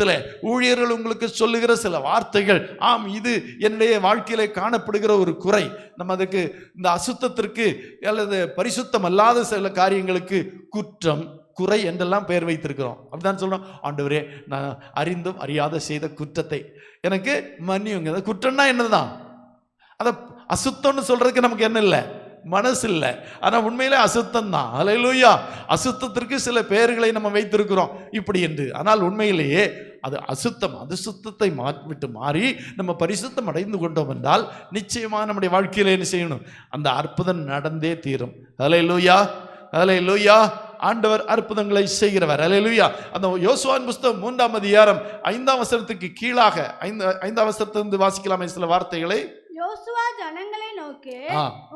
ஊழியர்கள் உங்களுக்கு சொல்லுகிற சில வார்த்தைகள், ஆம், இது என்னுடைய வாழ்க்கையில காணப்படுகிற ஒரு குறை, நம்ம அதுக்கு இந்த அசுத்தத்திற்கு அல்லது பரிசுத்தம் அல்லாத சில காரியங்களுக்கு குற்றம், குறை என்றெல்லாம் பெயர் வைத்திருக்கிறோம். அப்படிதான் சொல்றோம், ஆண்டவரே நான் அறிந்தும் அறியாத செய்த குற்றத்தை எனக்கு மன்னியுங்க. குற்றம்னா என்னதுதான்? அதை அசுத்தம்னு சொல்றதுக்கு நமக்கு என்ன இல்லை, மனசு இல்லை. ஆனா உண்மையிலே அசுத்தம் தான். அல்லேலூயா. அசுத்தத்திற்கு சில பெயர்களை நம்ம வைத்திருக்கிறோம் இப்படி என்று. ஆனால் உண்மையிலேயே அது அசுத்தம். அசுத்தத்தை விட்டு மாறி நம்ம பரிசுத்தம் அடைந்து கொண்டோம் என்றால் நிச்சயமாக நம்முடைய வாழ்க்கையில என்ன செய்யணும், அந்த அற்புதம் நடந்தே தீரும். அல்லேலூயா, அல்லேலூயா. ஆண்டவர் அற்புதங்களை செய்கிறவர். அல்லேலூயா. அந்த யோசுவாவின் புஸ்தகம் 3ஆம் அதிகாரம் 5ஆம் வசனத்துக்கு கீழாக 5ஆம் வசனத்திலிருந்து வாசிக்கலாமே சில வார்த்தைகளை. யோசுவா ஜனங்களை நோக்கி,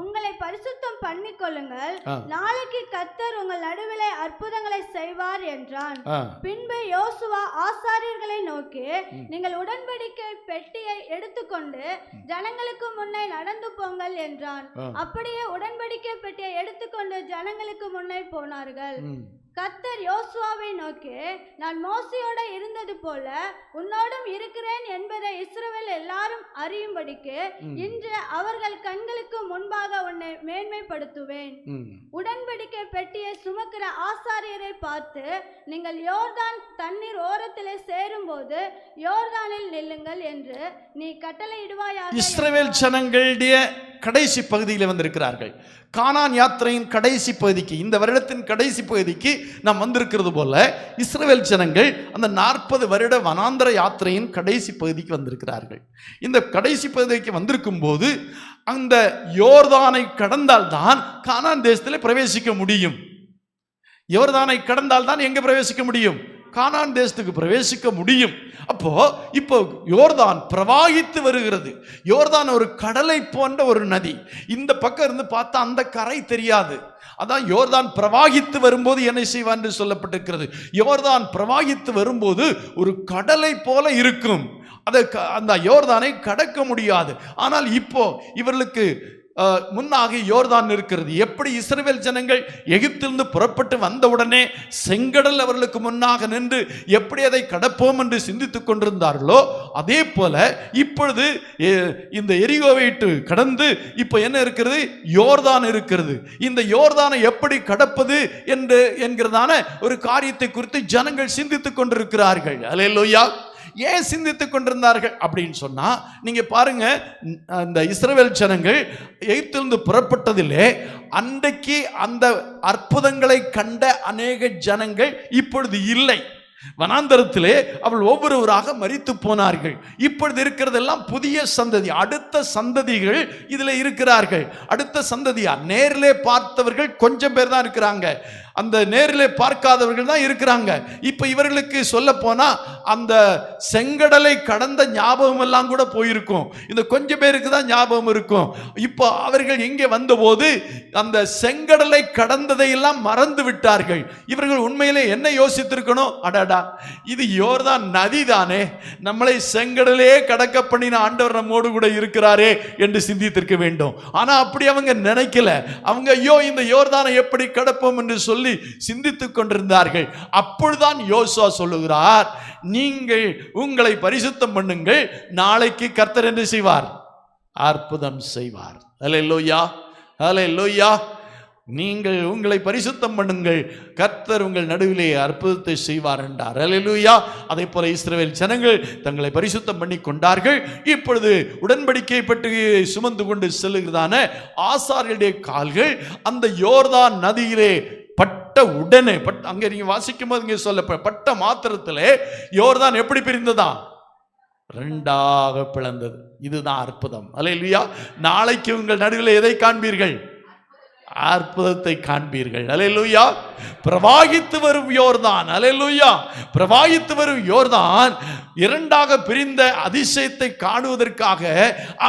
உங்களை பரிசுத்தம் பண்ணிக்கொள்ளுங்கள், நாளைக்கு கர்த்தர் உங்கள் நடுவிலே அற்புதங்களை செய்வார் என்றான். பின்பு யோசுவா ஆசாரியர்களை நோக்கி, நீங்கள் உடன்படிக்கை பெட்டியை எடுத்துக்கொண்டு ஜனங்களுக்கு முன்னே நடந்து போங்கள் என்றான். அப்படியே உடன்படிக்கை பெட்டியை எடுத்துக்கொண்டு ஜனங்களுக்கு முன்னே போனார்கள். கர்த்தர் யோசுவாவை நோக்கி, நான் மோசேயோட இருந்தது போல உன்னோடும் இருக்கிறேன் என்பதை இஸ்ரவேல் எல்லாரும் அறியும்படிக்கு இன்று அவர்கள் கண்களுக்கு முன்பாக உன்னை மேன்மைப்படுத்துவேன். உடன்படிக்கை பெட்டியை சுமக்கிற ஆசாரியரை பார்த்து, நீங்கள் யோர்தான் தண்ணீர் ஓரத்திலே சேரும் போது யோர்தானில் நில்லுங்கள் என்று நீ கட்டளையிடுவாயாக. இஸ்ரவேல் ஜனங்களுடைய கடைசி பகுதியில் வந்திருக்கிறார்கள். கானான் யாத்திரையின் கடைசி பகுதிக்கு, இந்த வருடத்தின் கடைசி பகுதிக்கு நாம் வந்திருக்கிறது போல இஸ்ரவேல் ஜனங்கள் அந்த 40 வருட வனாந்தர யாத்திரையின் கடைசி பகுதிக்கு வந்திருக்கிறார்கள். இந்த கடைசி பகுதிக்கு வந்திருக்கும் போது அந்த யோர்தானை கடந்தால் தான் கானான் தேசத்தில் பிரவேசிக்க முடியும். யோர்தானை கடந்தால் தான் எங்க பிரவேசிக்க முடியும்? கானான் தேசத்துக்கு பிரவேசிக்க முடியும். அப்போ இப்போ யோர்தான் பிரவாகித்து வருகிறது. யோர்தான் ஒரு கடலை போன்ற ஒரு நதி. இந்த பக்கம் இருந்து பார்த்தா அந்த கரை தெரியாது. அதான் யோர்தான் பிரவாகித்து வரும்போது என்ன செய்வான் என்று சொல்லப்பட்டிருக்கிறது. யோர்தான் பிரவாகித்து வரும்போது ஒரு கடலை போல இருக்கும். அந்த யோர்தானை கடக்க முடியாது. ஆனால் இப்போ இவர்களுக்கு முன்னாக யோர்தான் இருக்கிறது. எப்படி இஸ்ரவேல் ஜனங்கள் எகிப்திலிருந்து புறப்பட்டு வந்தவுடனே செங்கடல் அவர்களுக்கு முன்னாக நின்று எப்படி அதை கடப்போம் என்று சிந்தித்துக் கொண்டிருந்தார்களோ, அதே போல இப்பொழுது இந்த எரிகோவை விட்டு கடந்து இப்போ என்ன இருக்கிறது? யோர்தான் இருக்கிறது. இந்த யோர்தானை எப்படி கடப்பது என்கிறதான ஒரு காரியத்தை குறித்து ஜனங்கள் சிந்தித்துக் கொண்டிருக்கிறார்கள். அல்லேலூயா. ஏன் சிந்தித்துக் கொண்டிருந்தார்கள் அப்படின்னு சொன்னா, நீங்க பாருங்க, அந்த இஸ்ரவேல் ஜனங்கள் எகிப்திலிருந்து புறப்பட்டதிலே அன்றைக்கு அந்த அற்புதங்களை கண்ட அநேக ஜனங்கள் இப்பொழுது இல்லை. வனாந்தரத்திலே அவள் ஒவ்வொருவராக மரித்து போனார்கள். இப்பொழுது இருக்கிறதெல்லாம் புதிய சந்ததி, அடுத்த சந்ததிகள் இதுல இருக்கிறார்கள். அடுத்த சந்ததியா நேரிலே பார்த்தவர்கள் கொஞ்சம் பேர் தான் இருக்கிறாங்க. அந்த நேரிலே பார்க்காதவர்கள் தான் இருக்கிறாங்க. இப்ப இவர்களுக்கு சொல்ல போனா அந்த செங்கடலை கடந்த ஞாபகம் எல்லாம் கூட போயிருக்கும். இந்த கொஞ்சம் பேருக்கு தான் ஞாபகம் இருக்கும். இப்போ அவர்கள் இங்கே வந்தபோது அந்த செங்கடலை கடந்ததை எல்லாம் மறந்து விட்டார்கள். இவர்கள் உண்மையிலே என்ன யோசித்திருக்கணும்? அடடா, இது யோர்தான் நதி தானே, நம்மளை செங்கடலே கடக்க பண்ணின ஆண்டவர் நம்மோடு கூட இருக்கிறாரே என்று சிந்தித்திருக்க வேண்டும். ஆனா அப்படி அவங்க நினைக்கல. அவங்க ஐயோ இந்த யோர்தானை எப்படி கடப்போம் என்று சொல்லி சிந்தித்துக் கொண்டிருந்தார்கள். அப்பொழுதுதான் யோசுவா சொல்லுகிறார், நீங்கள் உங்களை பரிசுத்தம் பண்ணுங்கள், நாளைக்கு கர்த்தர் என்ன செய்வார்? அற்புதம் செய்வார். அல்லேலூயா, அல்லேலூயா. நீங்கள் உங்களை பரிசுத்தம் பண்ணுங்கள், கர்த்தர் உங்கள் நடுவிலே அற்புதத்தை செய்வார் என்றார். அல்லேலூயா. அதே போல இஸ்ரவேல் ஜனங்கள் தங்களை பரிசுத்தம் பண்ணி கொண்டார்கள். இப்பொழுது உடன்படிக்கை பற்றி சுமந்து கொண்டு செல்லுகிறதான ஆசாரியருடைய கால்கள் அந்த யோர்தான் நதியிலே பட்ட உடனே, அங்க நீங்க வாசிக்கும் போது இங்க சொல்ல பட்ட மாத்திரத்திலே யோர்தான் எப்படி பிரிந்ததா? ரெண்டாக பிளந்தது. இதுதான் அற்புதம். அல்லேலூயா. நாளைக்கு உங்கள் நடுவில் எதை காண்பீர்கள்? அற்புதத்தை காண்பீர்கள். அல்லேலூயா. பிரவாகித்து வரும் யோர்தான், அல்லேலூயா, பிரவாகித்து வரும் யோர்தான் இரண்டாக பிரிந்த அதிசயத்தை காணுவதற்காக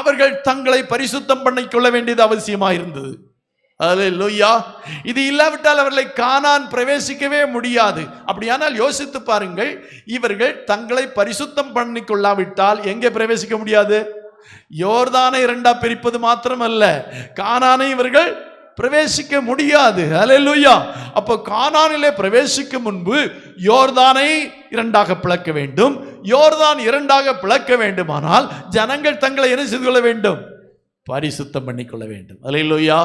அவர்கள் தங்களை பரிசுத்தம் பண்ணிக்கொள்ள வேண்டியது அவசியமாக இருந்தது. அல்லேலூயா. இது இல்லாவிட்டால் அவர்களை கானான் பிரவேசிக்கவே முடியாது. அப்படியானால் யோசித்து பாருங்கள், இவர்கள் தங்களை பரிசுத்தம் பண்ணிக்கொள்ளாவிட்டால் எங்கே பிரவேசிக்க முடியாது? யோர்தானை இரண்டா பிரிப்பது மாத்திரமல்ல, கானானை இவர்கள் பிரவேசிக்க முடியாது. அல்லேலூயா. அப்போ கானானிலே பிரவேசிக்கும் முன்பு யோர்தானை இரண்டாக பிளக்க வேண்டும். யோர்தான் இரண்டாக பிளக்க வேண்டுமானால் ஜனங்கள் தங்களை என்ன செய்து கொள்ள வேண்டும்? பரிசுத்தம் பண்ணிக்கொள்ள வேண்டும். அல்லேலூயா,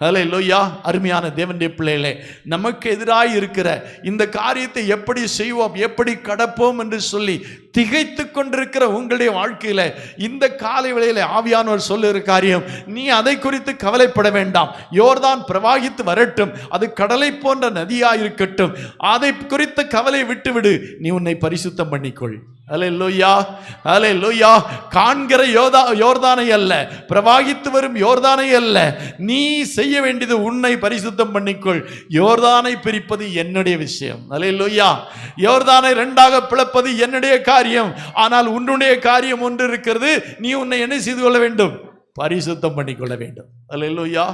அல்லேலூயா. அருமையான தேவனுடைய பிள்ளைகளே, நமக்கு எதிராக இருக்கிற இந்த காரியத்தை எப்படி செய்வோம், எப்படி கடப்போம் என்று சொல்லி திகைத்து கொண்டிருக்கிற உங்களுடைய வாழ்க்கையில இந்த காலை வேளையில ஆவியானவர் சொல்லுகிற காரியம், நீ அதை குறித்து கவலைப்பட வேண்டாம். யோர்தான் பிரவாகித்து வரட்டும், அது கடலை போன்ற நதியாயிருக்கட்டும், அதை குறித்த கவலை விட்டுவிடு, நீ உன்னை பரிசுத்தம் பண்ணிக்கொள். அல்லேலூயா, அல்லேலூயா. காண்கிற யோர்தானை அல்ல, பிரவாகித்து வரும் யோர்தானை அல்ல, நீ செய்ய வேண்டியது உன்னை பரிசுத்தம் பண்ணிக்கொள். யோர்தானை பிரிப்பது என்னுடைய விஷயம். அல்லேலூயா. யோர்தானை இரண்டாக பிளப்பது என்னுடைய காரியம். ஆனால் உன்னுடைய காரியம் ஒன்று இருக்கிறது, நீ உன்னை என்ன செய்து கொள்ள வேண்டும்? பரிசுத்தம் பண்ணிக்கொள்ள வேண்டும். அல்லேலூயா.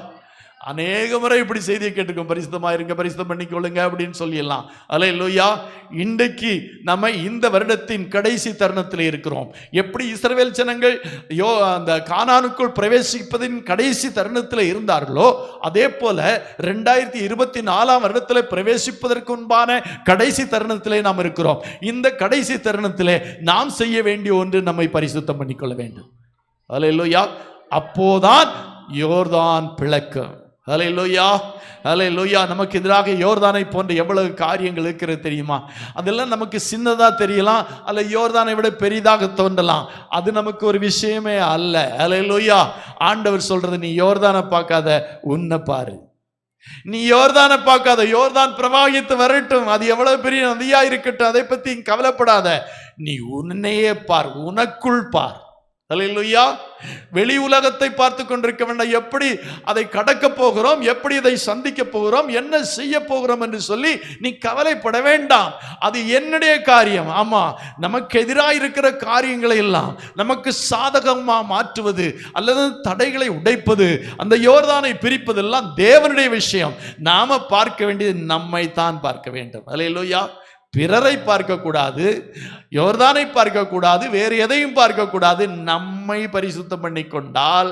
அநேக முறை இப்படி செய்தியை கேட்டுக்கோம், பரிசுத்தமாக இருங்க, பரிசுத்தம் பண்ணிக்கொள்ளுங்க அப்படின்னு சொல்லிடலாம். அல்லேலூயா. இன்றைக்கு நம்ம இந்த வருடத்தின் கடைசி தருணத்தில் இருக்கிறோம். எப்படி இஸ்ரவேல் ஜனங்கள் அந்த கானானுக்குள் பிரவேசிப்பதின் கடைசி தருணத்தில் இருந்தார்களோ, அதே போல 2024 வருடத்தில் பிரவேசிப்பதற்கு முன்பான கடைசி தருணத்திலே நாம் இருக்கிறோம். இந்த கடைசி தருணத்திலே நாம் செய்ய வேண்டிய ஒன்று, நம்மை பரிசுத்தம் பண்ணிக்கொள்ள வேண்டும். அல்லேலூயா. அப்போதான் யோர்தான் பிளக்கும். அல்லேலூயா, அல்லேலூயா. நமக்கு எதிராக யோர்தானை போன்ற எவ்வளவு காரியங்கள் இருக்கிறது தெரியுமா? அதெல்லாம் நமக்கு சின்னதாக தெரியலாம், அல்ல யோர்தானை விட பெரிதாக தோன்றலாம். அது நமக்கு ஒரு விஷயமே அல்ல. அல்லேலூயா. ஆண்டவர் சொல்றது, நீ யோர்தானை பார்க்காத, உன்னை பாரு. நீ யோர்தானை பார்க்காத, யோர்தான் பிரவாகித்து வரட்டும், அது எவ்வளவு பெரிய நதியா இருக்கட்டும், அதை பத்தி கவலைப்படாத. நீ உன்னையே பார், உனக்குள் பார். அல்லேலூயா. வெளி உலகத்தை பார்த்து கொண்டிருக்க வேண்டாம். எப்படி அதை கடக்க போகிறோம், எப்படி இதை சந்திக்க போகிறோம், என்ன செய்ய போகிறோம் என்று சொல்லி நீ கவலைப்பட வேண்டாம். அது என்னுடைய காரியம். ஆமா, நமக்கு எதிராக இருக்கிற காரியங்களை எல்லாம் நமக்கு சாதகமாக மாற்றுவது அல்லது தடைகளை உடைப்பது, அந்த யோர்தானை பிரிப்பதெல்லாம் தேவனுடைய விஷயம். நாம பார்க்க வேண்டியது நம்மை தான் பார்க்க வேண்டும். அல்லேலூயா. பிறரை பார்க்க கூடாது, யோர்தானை பார்க்க கூடாது, வேறு எதையும் பார்க்க கூடாது. நம்மை பரிசுத்தம் பண்ணி கொண்டால்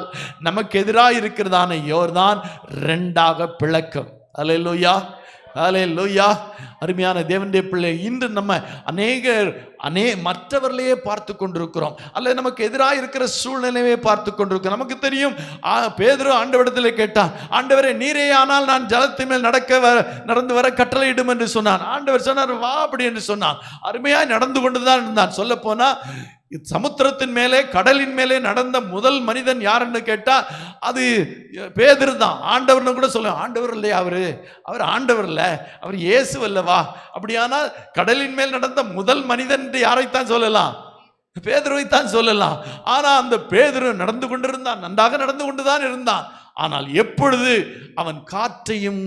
நமக்கு எதிராக இருக்கிறதான யோர்தான் இரண்டாக பிளக்கும். அல்லேலூயா, அல்லேலூயா. அருமையான தேவனுடைய பிள்ளை, இன்று நம்ம மற்றவர்களையே பார்த்து கொண்டிருக்கிறோம், அல்லது நமக்கு எதிராக இருக்கிற சூழ்நிலையே பார்த்து கொண்டிருக்கிறோம். நமக்கு தெரியும், பேதுரு ஆண்டவரிடத்தில் கேட்டான், ஆண்டவரே நீரே ஆனால் நான் ஜலத்தின் மேல் நடந்து வர கட்டளையிடும் என்று சொன்னான். ஆண்டவர் சொன்னார், வா அப்படி என்று சொன்னான். அருமையாய் நடந்து கொண்டுதான் இருந்தான். சொல்ல போனா சமுத்திரத்தின் மேலே, கடலின் மேலே நடந்த முதல் மனிதன் யாருன்னு கேட்டா அது பேதுரு தான். ஆண்டவர்னு கூட சொல்ல, ஆண்டவர் இல்லையா அவர் ஆண்டவர் இல்ல, அவர் இயேசு அல்லவா? அப்படியானால் கடலின் மேல் நடந்த முதல் மனிதன் யாரைத்தான் சொல்லலாம்? பேதுருவைத்தான் சொல்லலாம். ஆனா அந்த பேதுரு நடந்து கொண்டிருந்தான், நன்றாக நடந்து கொண்டுதான் இருந்தான். ஆனால் எப்பொழுது அவன் காற்றையும்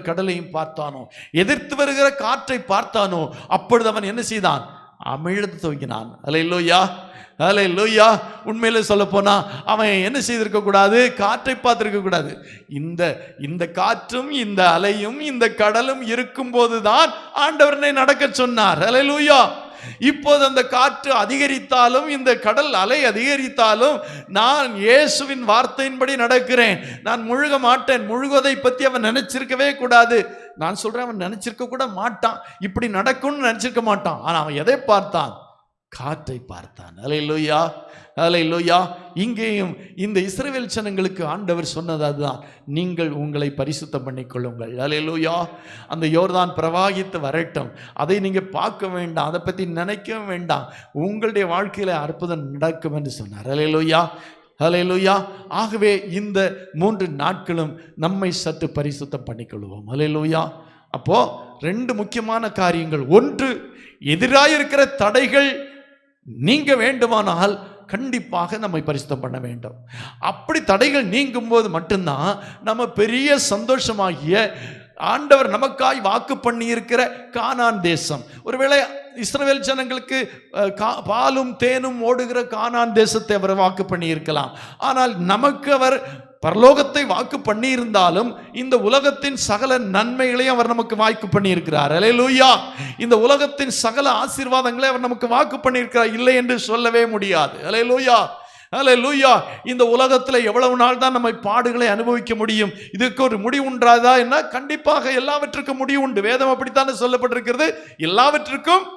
கடலையும் பார்த்தானோ, எதிர்த்து வருகிற காற்றை பார்த்தானோ, அப்பொழுது அவன் என்ன செய்தான்? அமிழ்ந்து துவங்கினான். அல்லேலூயா, அல்லேலூயா. உண்மையில சொல்ல போனா அவன் என்ன செய்திருக்க கூடாது? காற்றை பார்த்திருக்க கூடாது. இந்த காற்றும் இந்த அலையும் இந்த கடலும் இருக்கும் போதுதான் ஆண்டவரனை நடக்க சொன்னார். அல்லேலூயா. இப்போது அந்த காற்று அதிகரித்தாலும், இந்த கடல் அலை அதிகரித்தாலும், நான் இயேசுவின் வார்த்தையின்படி நடக்கிறேன், நான் முழுக மாட்டேன். முழுகுவதை பற்றி அவன் நினைச்சிருக்கவே கூடாது. நான் சொல்றேன், அவன் நினைச்சிருக்க கூட மாட்டான், இப்படி நடக்கும்னு நினைச்சிருக்க மாட்டான். ஆனா அவன் எதை பார்த்தான்? காற்றை பார்த்தான். அல்லேலூயா, அல்லேலூயா. இங்கேயும் இந்த இஸ்ரவேல் ஜனங்களுக்கு ஆண்டவர் சொன்னது அதுதான், நீங்கள் உங்களை பரிசுத்தம் பண்ணிக்கொள்ளுங்கள். அல்லேலூயா. அந்த யோர்தான் பிரவாகித்து வரட்டும், அதை நீங்க பார்க்க வேண்டாம், அதை பற்றி நினைக்க வேண்டாம், உங்களுடைய வாழ்க்கையில அற்புதம் நடக்கும் என்று சொன்னார். அல்லேலூயா, அல்லேலூயா. ஆகவே இந்த 3 நாட்களும் நம்மை சற்று பரிசுத்தம் பண்ணிக்கொள்வோம். அல்லேலூயா. அப்போ 2 முக்கியமான காரியங்கள். ஒன்று, எதிராக இருக்கிற தடைகள் நீங்க வேண்டுமானால் கண்டிப்பாக நம்மை பரிசுத்தம் பண்ண வேண்டும். அப்படி தடைகள் நீங்கும் போது மட்டும்தான் நம்ம பெரிய சந்தோஷமாகிய ஆண்டவர் நமக்காய் வாக்கு பண்ணி இருக்கிற கானான் தேசம், ஒருவேளை இஸ்ரவேல் ஜனங்களுக்கு பாலும் தேனும் ஓடுகிற கானான் தேசத்தை அவர் வாக்கு பண்ணி இருக்கலாம். ஆனால் நமக்கு அவர் பரலோகத்தை வாக்கு பண்ணி இருந்தாலும் இந்த உலகத்தின் சகல நன்மைகளையும் அவர் நமக்கு வாக்கு பண்ணி இருக்கிறார். அல்லேலூயா. இந்த உலகத்தின் சகல ஆசீர்வாதங்களை அவர் நமக்கு வாக்கு பண்ணி இருக்கிறார், இல்லை என்று சொல்லவே முடியாது. அல்லேலூயா, அல்லேலூயா. இந்த உலகத்தில் எவ்வளவு நாள் தான் நம்மை பாடுகளை அனுபவிக்க முடியும்? இதுக்கு ஒரு முடிவு உண்டாதா என்ன? கண்டிப்பாக எல்லாவற்றுக்கும் முடிவு உண்டு. வேதம் அப்படித்தானே சொல்லப்பட்டிருக்கிறது, எல்லாவற்றுக்கும்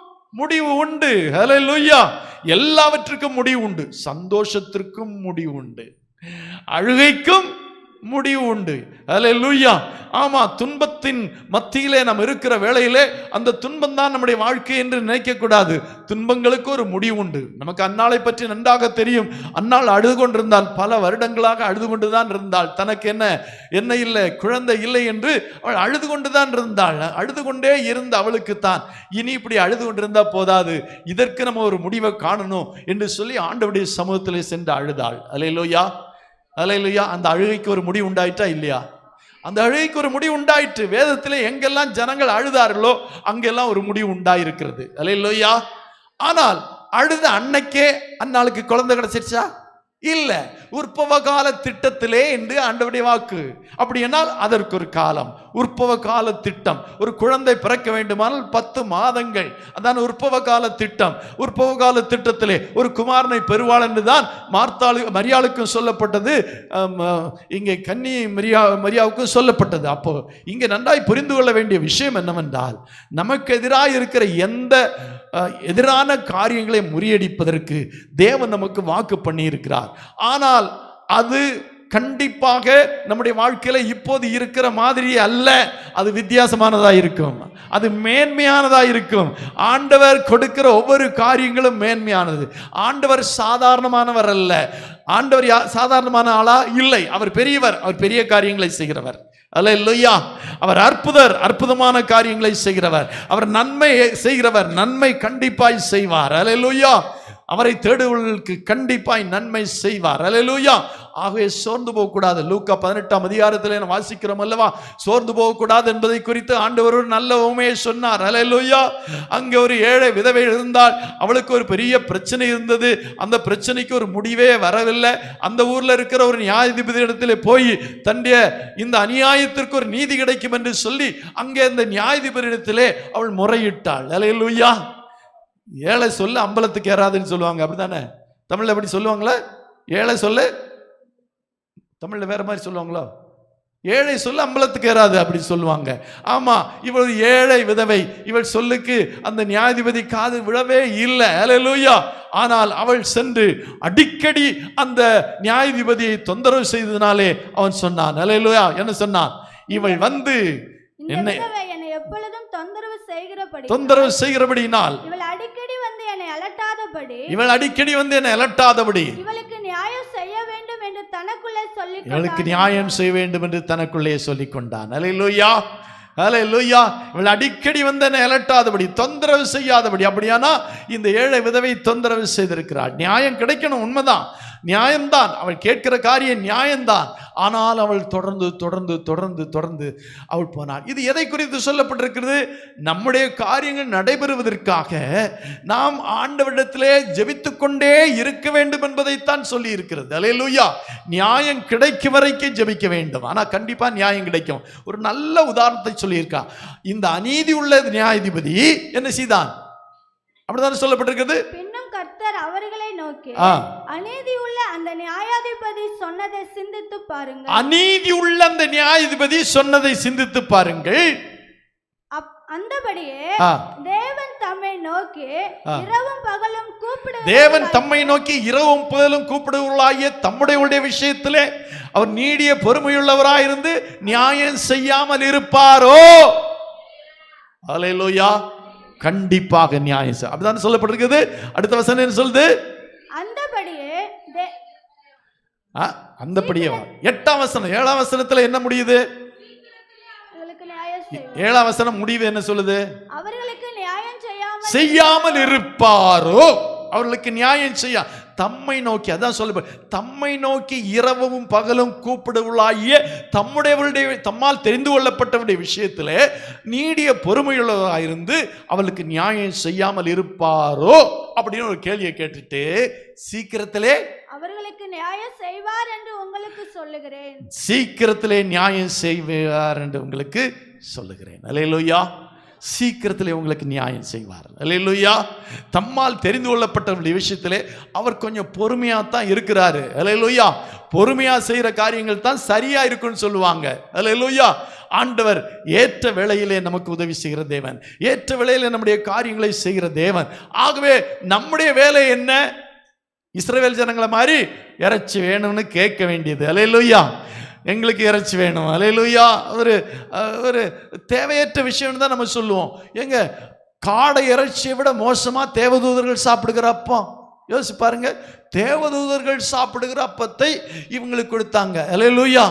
முடிவு உண்டு. அல்லேலூயா. எல்லாவற்றுக்கும் முடிவு உண்டு. சந்தோஷத்திற்கும் முடிவு உண்டு, அழுகைக்கும் முடிவு உண்டு. அல்லேலூயா. ஆமா, துன்பத்தின் மத்தியிலே நாம் இருக்கிற வேளையிலே அந்த துன்பம் தான் நம்முடைய வாழ்க்கை என்று நினைக்க கூடாது. துன்பங்களுக்கு ஒரு முடிவு உண்டு. நமக்கு அன்னாளை பற்றி நன்றாக தெரியும். அன்னாள் அழுது கொண்டிருந்தாள், பல வருடங்களாக அழுது கொண்டுதான் இருந்தாள். தனக்கு என்ன இல்லை, குழந்தை இல்லை என்று அவள் அழுது கொண்டுதான் இருந்தாள். அழுது கொண்டே இருந்த அவளுக்கு தான் இனி இப்படி அழுது கொண்டிருந்தா போதாது, இதற்கு நம்ம ஒரு முடிவை காணணும் என்று சொல்லி ஆண்டவருடைய சமூகத்திலே சென்று அழுதாள். அல்லேலூயா, அல்லேலூயா. அந்த அழுகைக்கு ஒரு முடிவு உண்டாயிட்டா இல்லையா? அந்த அழுகைக்கு ஒரு முடிவு உண்டாயிற்று. வேதத்திலே எங்கெல்லாம் ஜனங்கள் அழுதார்களோ அங்கெல்லாம் ஒரு முடிவு உண்டாயிருக்கிறது. அல்லேலூயா. ஆனால் அழுத அன்னைக்கே அன்னாளுக்கு குழந்தை கிடைச்சிருச்சா? இல்ல. உற்பவ கால திட்டத்திலே என்று ஆண்டவருடைய வாக்கு. அப்படி என்னால் அதற்கு ஒரு காலம், உற்பவ கால திட்டம். ஒரு குழந்தை பிறக்க வேண்டுமானால் 10 மாதங்கள், அதான் உற்பவ கால திட்டம். உற்பவ கால திட்டத்திலே ஒரு குமாரனை பெறுவாள் என்றுதான் மரியாளுக்கும் சொல்லப்பட்டது, இங்கே கன்னி மரியாவுக்கும் சொல்லப்பட்டது. அப்போ இங்கே நன்றாய் புரிந்து கொள்ள வேண்டிய விஷயம் என்னவென்றால், நமக்கு எதிராக இருக்கிற எந்த எதிரான காரியங்களை முறியடிப்பதற்கு தேவன் நமக்கு வாக்கு பண்ணி இருக்கிறார். ஆனால் அது கண்டிப்பாக நம்முடைய வாழ்க்கையில இப்போது இருக்கிற மாதிரி அல்ல. அது வித்தியாசமானதா இருக்கும், அது மேன்மையானதா இருக்கும். ஆண்டவர் கொடுக்கிற ஒவ்வொரு காரியங்களும் மேன்மையானது. ஆண்டவர் சாதாரணமானவர் அல்ல. ஆண்டவர் சாதாரணமான ஆளா இல்லை. அவர் பெரியவர், அவர் பெரிய காரியங்களை செய்கிறவர். அல்லேலூயா. அவர் அற்புதமான காரியங்களை செய்கிறவர். அவர் நன்மை செய்கிறவர், நன்மை கண்டிப்பாய் செய்வார். அல்லேலூயா. அவரை தேடுவர்களுக்கு கண்டிப்பாய் நன்மை செய்வார். அல்லேலூயா. ஆகவே சோர்ந்து போகக்கூடாது. லூக்கா 18ஆம் அதிகாரத்தில் நாம் வாசிக்கிறோம் அல்லவா, சோர்ந்து போகக்கூடாது என்பதை குறித்து ஆண்டவர் ஒரு நல்ல உண்மையை சொன்னார். அல்லேலூயா. அங்கே ஒரு ஏழை விதவை இருந்தால், அவளுக்கு ஒரு பெரிய பிரச்சனை இருந்தது. அந்த பிரச்சனைக்கு ஒரு முடிவே வரவில்லை. அந்த ஊர்ல இருக்கிற ஒரு நியாயாதிபதி இடத்துல போய் தன்னுடைய இந்த அநியாயத்திற்கு ஒரு நீதி கிடைக்கும் என்று சொல்லி அங்கே அந்த நியாயாதிபதி இடத்திலே அவள் முறையிட்டாள். அல்லேலூயா. ஏழை சொல்ல அம்பலத்துக்கு ஏறாதுன்னு சொல்லுவாங்க, அப்படித்தானே? தமிழ்ல எப்படி சொல்லுவாங்களா? ஏழை சொல்ல தமிழ்ல வேற மாதிரி சொல்லுவாங்களோ? ஏழை சொல்ல அம்பலத்துக்கு ஏறாது அப்படி சொல்லுவாங்க. ஆமா, இவள் ஏழை விதவை. இவள் சொல்லுக்கு அந்த நியாயாதிபதி காது விழவே இல்லை. அல்லேலூயா. ஆனால் அவள் சென்று அடிக்கடி அந்த நியாயாதிபதியை தொந்தரவு செய்ததினாலே அவன் சொன்னான். அல்லேலூயா. என்ன சொன்னான்? இவள் வந்து என்னை எப்பொழுதும் தொந்தரவு செய்கிறபடியினால் இவள் அடிக்கடி வந்து என்னை அலட்டாதபடி இவளுக்கு நியாயம் செய்ய வேண்டும் என்று தனக்குள்ளே சொல்லிக் கொண்டான். அல்லேலூயா, அல்லேலூயா. இவள் அடிக்கடி வந்து என்னை அலட்டாதபடி, தொந்தரவு செய்யாதபடி. அப்படியானா இந்த ஏழை விதவை தொந்தரவு செய்திருக்கிறாள். நியாயம் கிடைக்கணும், உண்மைதான், நியாயம்தான். அவள் கேட்கிற காரியம் நியாயம்தான். ஆனால் அவள் தொடர்ந்து அவள் போனாள். இது எதை குறித்து சொல்லப்பட்டிருக்கிறது? நம்முடைய காரியங்கள் நடைபெறுவதற்காக நாம் ஆண்டவரிடத்திலே ஜெபித்துக் கொண்டே இருக்க வேண்டும் என்பதைத்தான் சொல்லி இருக்கிறது. அல்லேலூயா. நியாயம் கிடைக்கும் வரைக்கும் ஜெபிக்க வேண்டும். ஆனால் கண்டிப்பா நியாயம் கிடைக்கும். ஒரு நல்ல உதாரணத்தை சொல்லியிருக்கா. இந்த அநீதி உள்ள நியாயாதிபதி என்ன செய்தான்? அப்படிதான் சொல்லப்பட்டிருக்கிறது. கர்த்தர் அவர்களை நோக்கி, அநீதி உள்ள அந்த நியாயாதிபதி சொன்னதை சிந்தித்து பாருங்கள். அநீதி உள்ள அந்த நியாயாதிபதி சொன்னதை சிந்தித்து பாருங்கள். அந்தபடியே தேவன் தம்மை நோக்கி இரவும் பகலும் கூப்பிடுவர்களாகிய தம்முடைய விஷயத்திலே அவர் நீடிய பொறுமையுள்ளவராயிருந்து நியாயம் செய்யாமல் இருப்பாரோ? அல்லேலூயா. கண்டிப்பாக நியாயம் செய்ய. அப்படிதான் சொல்லப்பட்டிருக்கிறது. அடுத்த வசனம் என்ன சொல்லுது? அந்தபடியே 8ஆம் வசனம். 7ஆம் வசனத்துல என்ன முடியுது? 7ஆம் வசனம் முடிவு என்ன சொல்லுது? அவர்களுக்கு நியாயம் செய்யாமல் இருப்பாரோ? அவர்களுக்கு நியாயம் செய்ய தம்மை நோக்கி, அதான் சொல்ல, தம்மை நோக்கி இரவும் பகலும் கூப்பிடுவர்களாகிய தம்மால் தெரிந்து கொள்ளப்பட்டவருடைய விஷயத்திலே நீடிய பொறுமையுள்ளவராயிருந்து அவளுக்கு நியாயம் செய்யாமல் இருப்பாரோ அப்படின்னு ஒரு கேள்வியை கேட்டுட்டு, சீக்கிரத்திலே அவர்களுக்கு நியாயம் செய்வார் என்று உங்களுக்கு சொல்லுகிறேன். சீக்கிரத்திலே நியாயம் செய்வார் என்று உங்களுக்கு சொல்லுகிறேன். அல்லேலூயா. சீக்கிரத்திலே உங்களுக்கு நியாயம் செய்வார். அல்லேலூயா. தம்மால் தெரிந்து கொள்ளப்பட்டவருடைய விஷயத்திலே அவர் கொஞ்சம் பொறுமையா தான் இருக்கிறாரு. அல்லேலூயா. பொறுமையா செய்யற காரியங்கள் தான் சரியா இருக்குன்னு சொல்லுவாங்க. அல்லேலூயா. ஆண்டவர் ஏற்ற வேளையிலே நமக்கு உதவி செய்கிற தேவன், ஏற்ற வேளையிலே நம்முடைய காரியங்களை செய்கிற தேவன். ஆகவே நம்முடைய வேலை என்ன? இஸ்ரவேல் ஜனங்களை மாதிரி இறைச்சி வேணும்னு கேட்க வேண்டியது. அல்லேலூயா. எங்களுக்கு இறைச்சி வேணும். அல்லேலூயா. ஒரு தேவையற்ற விஷயம்னு தான் நம்ம சொல்லுவோம். எங்க காடை இறைச்சியை விட மோசமா தேவதூதர்கள் சாப்பிடுகிற அப்பம். யோசிச்சு பாருங்க, தேவதூதர்கள் சாப்பிடுகிற அப்பத்தை இவங்களுக்கு கொடுத்தாங்க. அல்லேலூயா.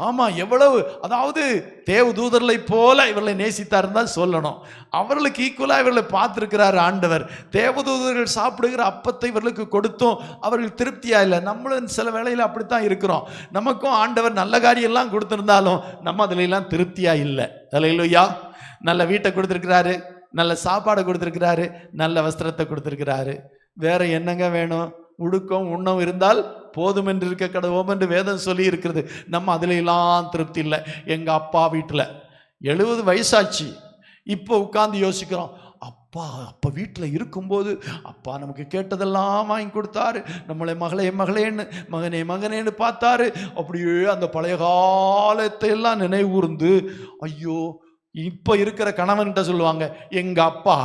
ஆமா, எவ்வளவு, அதாவது தேவதூதர்களை போல இவர்களை நேசித்தார் தான் சொல்லணும். அவர்களுக்கு ஈக்குவலா இவர்களை பார்த்திருக்கிறார் ஆண்டவர். தேவதூதர்கள் சாப்பிடுகிற அப்பத்தை இவர்களுக்கு கொடுத்தும் அவர்கள் திருப்தியா இல்லை. நம்மளும் சில வேளையில் அப்படித்தான் இருக்கிறோம். நமக்கும் ஆண்டவர் நல்ல காரியம் எல்லாம் கொடுத்திருந்தாலும் நம்ம அதுல எல்லாம் திருப்தியா இல்லை. அல்லேலூயா. நல்ல வீட்டை கொடுத்திருக்கிறாரு, நல்ல சாப்பாடை கொடுத்திருக்கிறாரு, நல்ல வஸ்திரத்தை கொடுத்திருக்கிறாரு. வேற என்னங்க வேணும்? உடுக்கம் உண்ணம் இருந்தால் போதும் என்று இருக்க கடவோம் என்று வேதம் சொல்லி இருக்கிறது. நம்ம அதுல எல்லாம் திருப்தி இல்லை. எங்க அப்பா வீட்டில் 70 வயசாச்சு. இப்போ உட்கார்ந்து யோசிக்கிறோம், அப்பா வீட்டில் இருக்கும்போது அப்பா நமக்கு கேட்டதெல்லாம் வாங்கி கொடுத்தாரு, நம்மளை மகளேன்னு மகனேன்னு பார்த்தாரு. அப்படியே அந்த பழைய காலத்தை எல்லாம் நினைவுர்ந்து, ஐயோ இப்போ இருக்கிற கணவன்கிட்ட சொல்லுவாங்க, எங்க அப்பா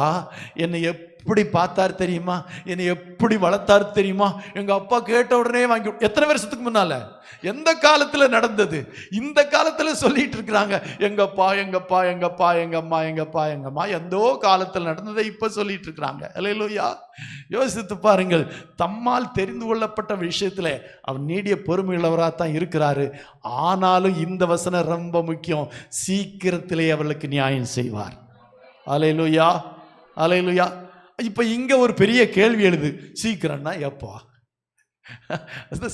என்னை எப்படி பார்த்தாரு தெரியுமா, என்னை எப்படி வளர்த்தாரு தெரியுமா, எங்க அப்பா கேட்ட உடனே வாங்கி. எத்தனை வருஷத்துக்கு முன்னால, எந்த காலத்துல நடந்தது? இந்த காலத்துல சொல்லிட்டு இருக்கிறாங்க, எங்கப்பா எங்கப்பா எங்கப்பா எங்கம்மா எங்கப்பா எங்கம்மா. எந்தோ காலத்தில் நடந்ததை இப்ப சொல்லிட்டு இருக்கிறாங்க. அல்லேலூயா. யோசித்து பாருங்கள், தம்மால் தெரிந்து கொள்ளப்பட்ட விஷயத்துல அவர் நீடிய பொறுமையுள்ளவராகத்தான் இருக்கிறாரு. ஆனாலும் இந்த வசனம் ரொம்ப முக்கியம், சீக்கிரத்திலே அவர்களுக்கு நியாயம் செய்வார். அல்லேலூயா. அல்லேலூயா. இப்ப இங்க ஒரு பெரிய கேள்வி எழுது, சீக்கிரம்னா எப்போ?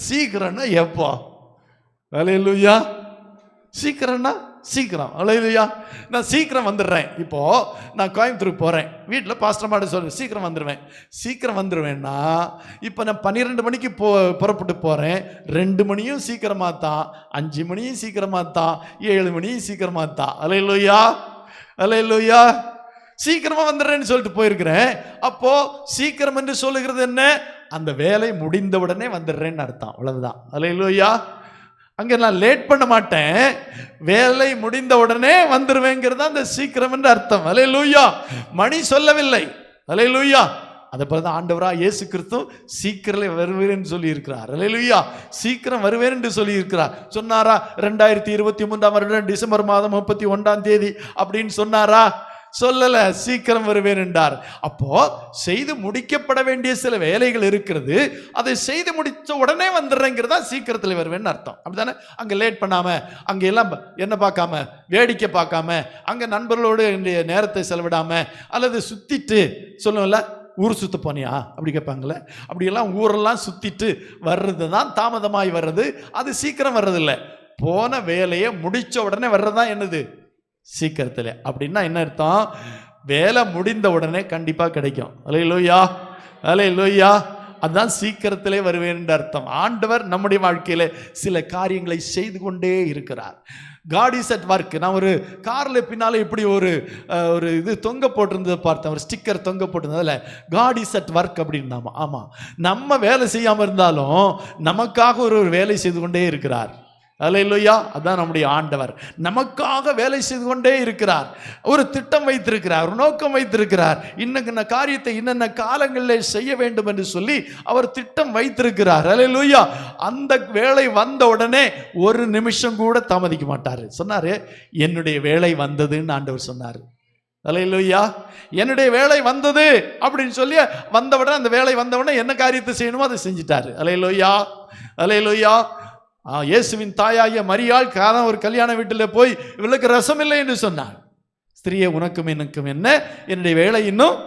சீக்கிரம்னா எப்போ? அல்லேலூயா. சீக்கிரம்னா சீக்கிரம். அல்லேலூயா. நான் சீக்கிரம் வந்துடுறேன். இப்போ நான் கோயம்புத்தூருக்கு போறேன், வீட்டில் பாஸ்டர்மாட்ட சொல்றேன் சீக்கிரம் வந்துடுவேன். சீக்கிரம் வந்துடுவேன்னா இப்போ நான் 12 மணிக்கு புறப்பட்டு போறேன், 2 மணியும் சீக்கிரமா தான், 5 மணியும் சீக்கிரமா தான், 7 மணியும் சீக்கிரமா தான். அல்லேலூயா. அல்லேலூயா. சீக்கிரமா வந்துடுறேன்னு சொல்லிட்டு போயிருக்கிறேன். அப்போ சீக்கிரம் என்று சொல்லுகிறது என்ன? அந்த வேலை முடிந்தவுடனே வந்துடுறேன்னு அர்த்தம். அவ்வளவுதான். அல்லேலூயா. அங்க நான் லேட் பண்ண மாட்டேன், வேலை முடிந்த உடனே வந்துருவேங்கிறது அந்த சீக்கிரம் என்று அர்த்தம். அல்லேலூயா. மணி சொல்லவில்லை. அல்லேலூயா. அதை போலதான் ஆண்டவராக இயேசு கிறிஸ்து சீக்கிரம் வருவேன் சொல்லி இருக்கிறார். அல்லேலூயா. சீக்கிரம் வருவேன் என்று சொல்லி இருக்கிறார். சொன்னாரா 2023 வருடம் டிசம்பர் மாதம் 31ஆம் தேதி அப்படின்னு சொன்னாரா? சொல்லல. சீக்கிரம் வருவேன் என்றார். அப்போ செய்து முடிக்கப்பட வேண்டிய சில வேலைகள் இருக்கிறது, அதை செய்து முடிச்ச உடனே வந்துடுறேங்கிறதா சீக்கிரத்தில் வருவேன்னு அர்த்தம். அப்படித்தானே? அங்க லேட் பண்ணாம, அங்க எல்லாம் என்ன பார்க்காம, வேடிக்கை பார்க்காம, அங்க நண்பர்களோடு நேரத்தை செலவிடாம, அல்லது சுத்திட்டு சொல்லுவோம்ல, ஊர் சுத்த போனியா அப்படி கேட்பாங்களே, அப்படியெல்லாம் ஊரெல்லாம் சுத்திட்டு வர்றது தான் தாமதமாய் வர்றது. அது சீக்கிரம் வர்றதில்லை. போன வேலையை முடிச்ச உடனே வர்றதுதான் என்னது? சீக்கிரத்தில். அப்படின்னா என்ன அர்த்தம்? வேலை முடிந்த உடனே கண்டிப்பா கிடைக்கும். அல்லேலூயா. அல்லேலூயா. அதுதான் சீக்கிரத்திலே வருவேன் என்ற அர்த்தம். ஆண்டவர் நம்முடைய வாழ்க்கையில சில காரியங்களை செய்து கொண்டே இருக்கிறார். God is at work. நான் ஒரு கார்ல பின்னால இப்படி ஒரு இது தொங்க போட்டிருந்ததை பார்த்தேன், ஒரு ஸ்டிக்கர் தொங்க போட்டிருந்ததுல God is at work அப்படின்னு. ஆமா, நம்ம வேலை செய்யாம இருந்தாலும் நமக்காக ஒரு வேலை செய்து கொண்டே இருக்கிறார். அல்லேலூயா. அதான் நம்முடைய ஆண்டவர் நமக்காக வேலை செய்து கொண்டே இருக்கிறார். ஒரு திட்டம் வைத்திருக்கிறார், ஒரு நோக்கம் வைத்திருக்கிறார். இன்ன காரியத்தை இன்னென்ன காலங்களில் செய்ய வேண்டும் என்று சொல்லி அவர் திட்டம் வைத்திருக்கிறார். அல்லேலூயா. அந்த வேலை வந்த உடனே ஒரு நிமிஷம் கூட தாமதிக்க மாட்டாரு. சொன்னாரு, என்னுடைய வேலை வந்ததுன்னு ஆண்டவர் சொன்னார். அல்லேலூயா. என்னுடைய வேலை வந்தது அப்படின்னு சொல்லி வந்தவுடனே, அந்த வேலை வந்தவுடனே என்ன காரியத்தை செய்யணுமோ அதை செஞ்சிட்டாரு. அல்லேலூயா. அல்லேலூயா. இயேசுவின் தாயாகிய மரியாள் ஒரு கல்யாண வீட்டில் போய் இவளுக்கு ரசம் இல்லை என்று சொன்னார். ஸ்திரியே, உனக்கும் எனக்கும் என்ன, என்னுடைய வேலை இன்னும்.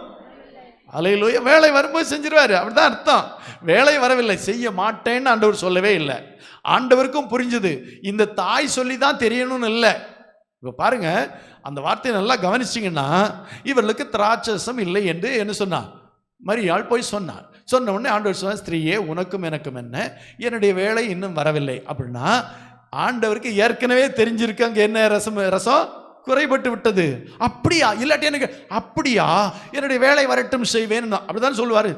அல்லேலூயா. வேலை வரும்போது செஞ்சிருவாரு. அப்படிதான் அர்த்தம். வேலை வரவில்லை, செய்ய மாட்டேன்னு ஆண்டவர் சொல்லவே இல்லை. ஆண்டவருக்கும் புரிஞ்சது, இந்த தாய் சொல்லி தான் தெரியணும்னு இல்லை. இப்போ பாருங்க, அந்த வார்த்தையை நல்லா கவனிச்சிங்கன்னா, இவர்களுக்கு திராட்சரசம் இல்லை என்று என்ன சொன்னார்? மரியாள் போய் சொன்னார். சொன்ன உடனே ஆண்டவர் சொன்னார், ஸ்திரீயே, உனக்கும் எனக்கும் என்ன, என்னுடைய வேலை இன்னும் வரவில்லை. அப்படின்னா ஆண்டவருக்கு ஏற்கனவே தெரிஞ்சிருக்கு அங்க என்ன ரசம் குறைபட்டு விட்டது. அப்படியா? இல்லாட்டி எனக்கு அப்படியா, என்னுடைய வேலை வரட்டும் செய்வேன் அப்படிதான் சொல்லுவாரு.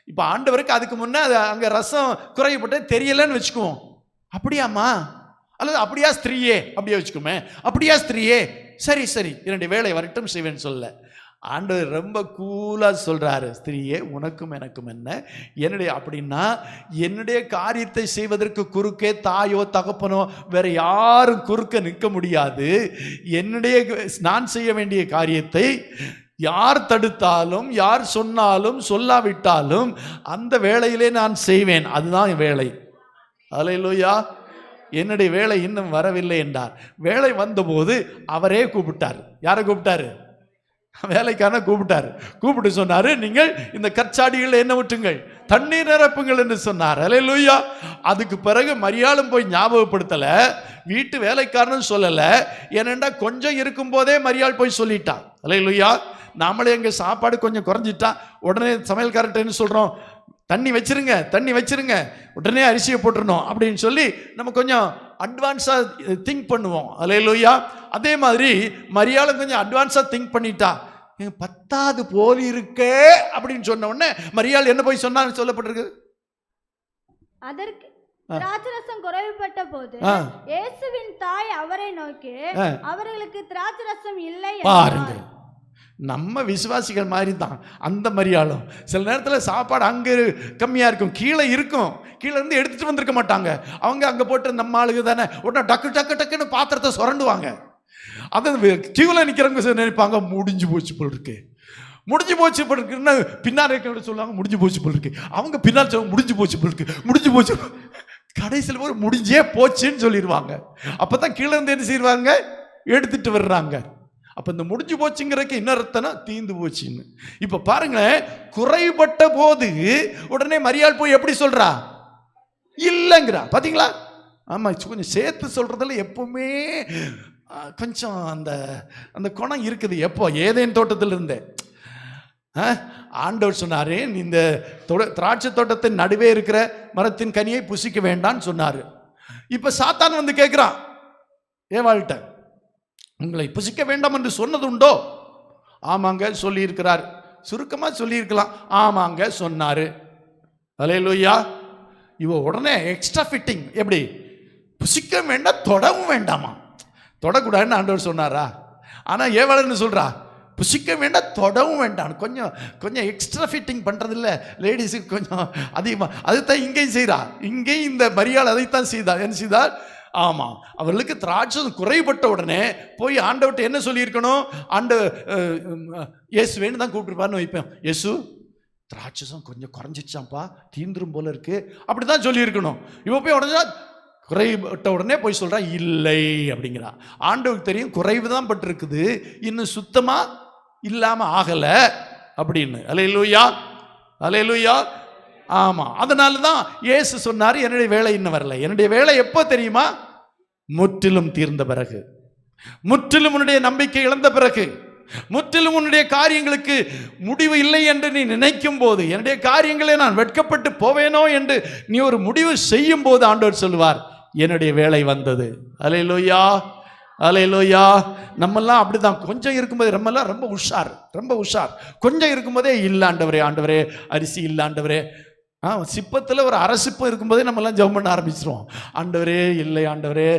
இப்ப ஆண்டவருக்கு அதுக்கு முன்னே அங்க ரசம் குறைபட்டு தெரியலன்னு வச்சுக்குவோம். அப்படியாமா, அல்லது அப்படியா ஸ்திரீயே, அப்படியே வச்சுக்கோமே, அப்படியா ஸ்திரீயே, சரி என்னுடைய வேலை வரட்டும் செய்வேன்னு சொல்ல. ஆண்டவர் ரொம்ப கூலாக சொல்கிறாரு, ஸ்திரீயே உனக்கும் எனக்கும் என்ன, என்னுடைய அப்படின்னா என்னுடைய காரியத்தை செய்வதற்கு குறுக்கே தாயோ தகப்பனோ வேற யாரும் குறுக்க நிற்க முடியாது. என்னுடைய நான் செய்ய வேண்டிய காரியத்தை யார் தடுத்தாலும் யார் சொன்னாலும் சொல்லாவிட்டாலும் அந்த வேளையிலே நான் செய்வேன். அதுதான் வேலை. அல்லேலூயா. என்னுடைய வேலை இன்னும் வரவில்லை என்றார். வேலை வந்தபோது அவரே கூப்பிட்டார். யாரை கூப்பிட்டாரு? வேலைக்கான கூப்பிட்டாரு. கூப்பிட்டு சொன்னாரு, நீங்கள் இந்த கற்சாடிகளில் என்ன ஊற்றுங்கள், தண்ணீர் நிரப்புங்கள் என்று சொன்னார். அல்லேலூயா. அதுக்கு பிறகு மரியாளும் போய் ஞாபகப்படுத்தல, வீட்டு வேலைக்காரனும் சொல்லல. ஏனென்றா கொஞ்சம் இருக்கும் போதே மரியாள் போய் சொல்லிட்டான். அல்லேலூயா. நாமளே எங்க சாப்பாடு கொஞ்சம் குறைஞ்சிட்டா உடனே சமையல்காரர்கிட்ட என்ன சொல்றோம், தண்ணி வச்சிருங்க, உடனே அரிசியை போட்டுருணும் அப்படின்னு சொல்லி நம்ம கொஞ்சம் அட்வான்ஸாக திங்க் பண்ணுவோம். அல்லேலூயா. அதே மாதிரி மரியாளும் கொஞ்சம் அட்வான்ஸாக திங்க் பண்ணிட்டா. பத்தாது போல் இருக்கே அப்படின்னு சொன்ன உடனே மரியாள் என்ன போய் சொன்னா சொல்லப்பட்டிருக்கு, அதற்கு திராட்சரசம் குறைவுபட்ட போது இயேசுவின் தாய் அவரை நோக்கி, அவர்களுக்கு திராட்சரசம் இல்லை. பாருங்க, நம்ம விசுவாசிகள் மாதிரி தான் அந்த மரியாளும். சில நேரத்தில் சாப்பாடு அங்கே கம்மியாக இருக்கும், கீழே இருக்கும், கீழே இருந்து எடுத்துகிட்டு வந்திருக்க மாட்டாங்க. அவங்க அங்கே போட்டு நம்ம ஆளுங்க தானே உடனே டக்குன்னு பாத்திரத்தை சுரண்டுவாங்க. அதை கியூவில் நிற்கிறவங்க நினைப்பாங்க முடிஞ்சு போச்சு போல் இருக்கு, பின்னால் இருக்க சொல்லுவாங்க முடிஞ்சு போச்சு போல் இருக்கு. அவங்க பின்னால் சொல்லுவாங்க முடிஞ்சு போச்சு. கடைசியில் போய் முடிஞ்சே போச்சுன்னு சொல்லிடுவாங்க. அப்போ தான் கீழே இருந்து என்ன செய்வாங்க, எடுத்துட்டு வர்றாங்க. அப்போ இந்த முடிஞ்சு போச்சுங்கிறதுக்கு இன்னொருத்தனா தீந்து போச்சுன்னு. இப்போ பாருங்களேன், குறைபட்ட போது உடனே மரியாள் போய் எப்படி சொல்றா, இல்லைங்கிறா. பார்த்தீங்களா? ஆமாம், கொஞ்சம் சேர்த்து சொல்றதுல எப்பவுமே கொஞ்சம் அந்த அந்த குணம் இருக்குது. எப்போ ஏதேன் தோட்டத்தில் இருந்தே ஆண்டவர் சொன்னாரு, இந்த திராட்சை தோட்டத்தின் நடுவே இருக்கிற மரத்தின் கனியை புசிக்க வேண்டான்னு சொன்னாரு. இப்போ சாத்தான் வந்து கேட்குறான் ஏவாள்கிட்ட, உங்களை புசிக்க வேண்டாம் என்று சொன்னது உண்டோ? ஆமாங்க சொல்லியிருக்கிறார். சுருக்கமாக சொல்லியிருக்கலாம், ஆமாங்க சொன்னாரு. அல்லேலூயா. இவ உடனே எக்ஸ்ட்ரா ஃபிட்டிங், எப்படி புசிக்க வேண்டாம் தொடவும் வேண்டாமா, தொடக்கூடாதுன்னு ஆண்டவர் சொன்னாரா? ஆனால் ஏவாளன்னு சொல்றா புசிக்க வேண்டாம் தொடவும் வேண்டாம். கொஞ்சம் எக்ஸ்ட்ரா ஃபிட்டிங் பண்ணுறது இல்லை லேடிஸுக்கு கொஞ்சம் அதிகமாக. அதுதான் இங்கேயும் செய்கிறா. இங்கேயும் இந்த மரியாள் அதைத்தான் செய்தார். என்ன செய்தார்? ஆமாம், அவர்களுக்கு திராட்சம் குறைபட்ட உடனே போய் ஆண்டவர்கிட்ட என்ன சொல்லியிருக்கணும், இயேசுவேன்னு தான் கூப்பிட்டுருப்பாருன்னு வைப்பேன். இயேசு திராட்சம் கொஞ்சம் குறைஞ்சிச்சாப்பா, தீந்துரும் போல இருக்கு, அப்படி தான் சொல்லியிருக்கணும். இவ போய் உடனே குறைபட்ட உடனே போய் சொல்றா இல்லை அப்படிங்கிறா. ஆண்டவருக்கு தெரியும் குறைவு தான் பட்டிருக்குது, இன்னும் சுத்தமாக இல்லாமல் ஆகலை அப்படின்னு. அல்லேலூயா, அல்லேலூயா. ஆமாம், அதனால தான் இயேசு சொன்னார், என்னுடைய வேலை இன்னும் வரல. என்னுடைய வேலை எப்போ தெரியுமா? முற்றிலும் தீர்ந்த பிறகு, முற்றிலும் உன்னுடைய நம்பிக்கை இழந்த பிறகு, முற்றிலும் உன்னுடைய காரியங்களுக்கு முடிவு இல்லை என்று நீ நினைக்கும் போது, என்னுடைய காரியங்களை நான் வெட்கப்பட்டு போவேனோ என்று நீ ஒரு முடிவு செய்யும் போது ஆண்டவர் சொல்லுவார், என்னுடைய வேலை வந்தது. அல்லேலூயா, அல்லேலூயா. நம்மெல்லாம் அப்படிதான். கொஞ்சம் இருக்கும்போது நம்மெல்லாம் ரொம்ப உஷார். கொஞ்சம் இருக்கும்போதே இல்லை ஆண்டவரே அரிசி இல்லை ஆண்டவரே. சிப்பத்தில் ஒரு அரை சிப்பம் இருக்கும்போதே நம்மெல்லாம் ஜெபம் பண்ண ஆரம்பிச்சிருவோம், ஆண்டவரே இல்லை ஆண்டவரே.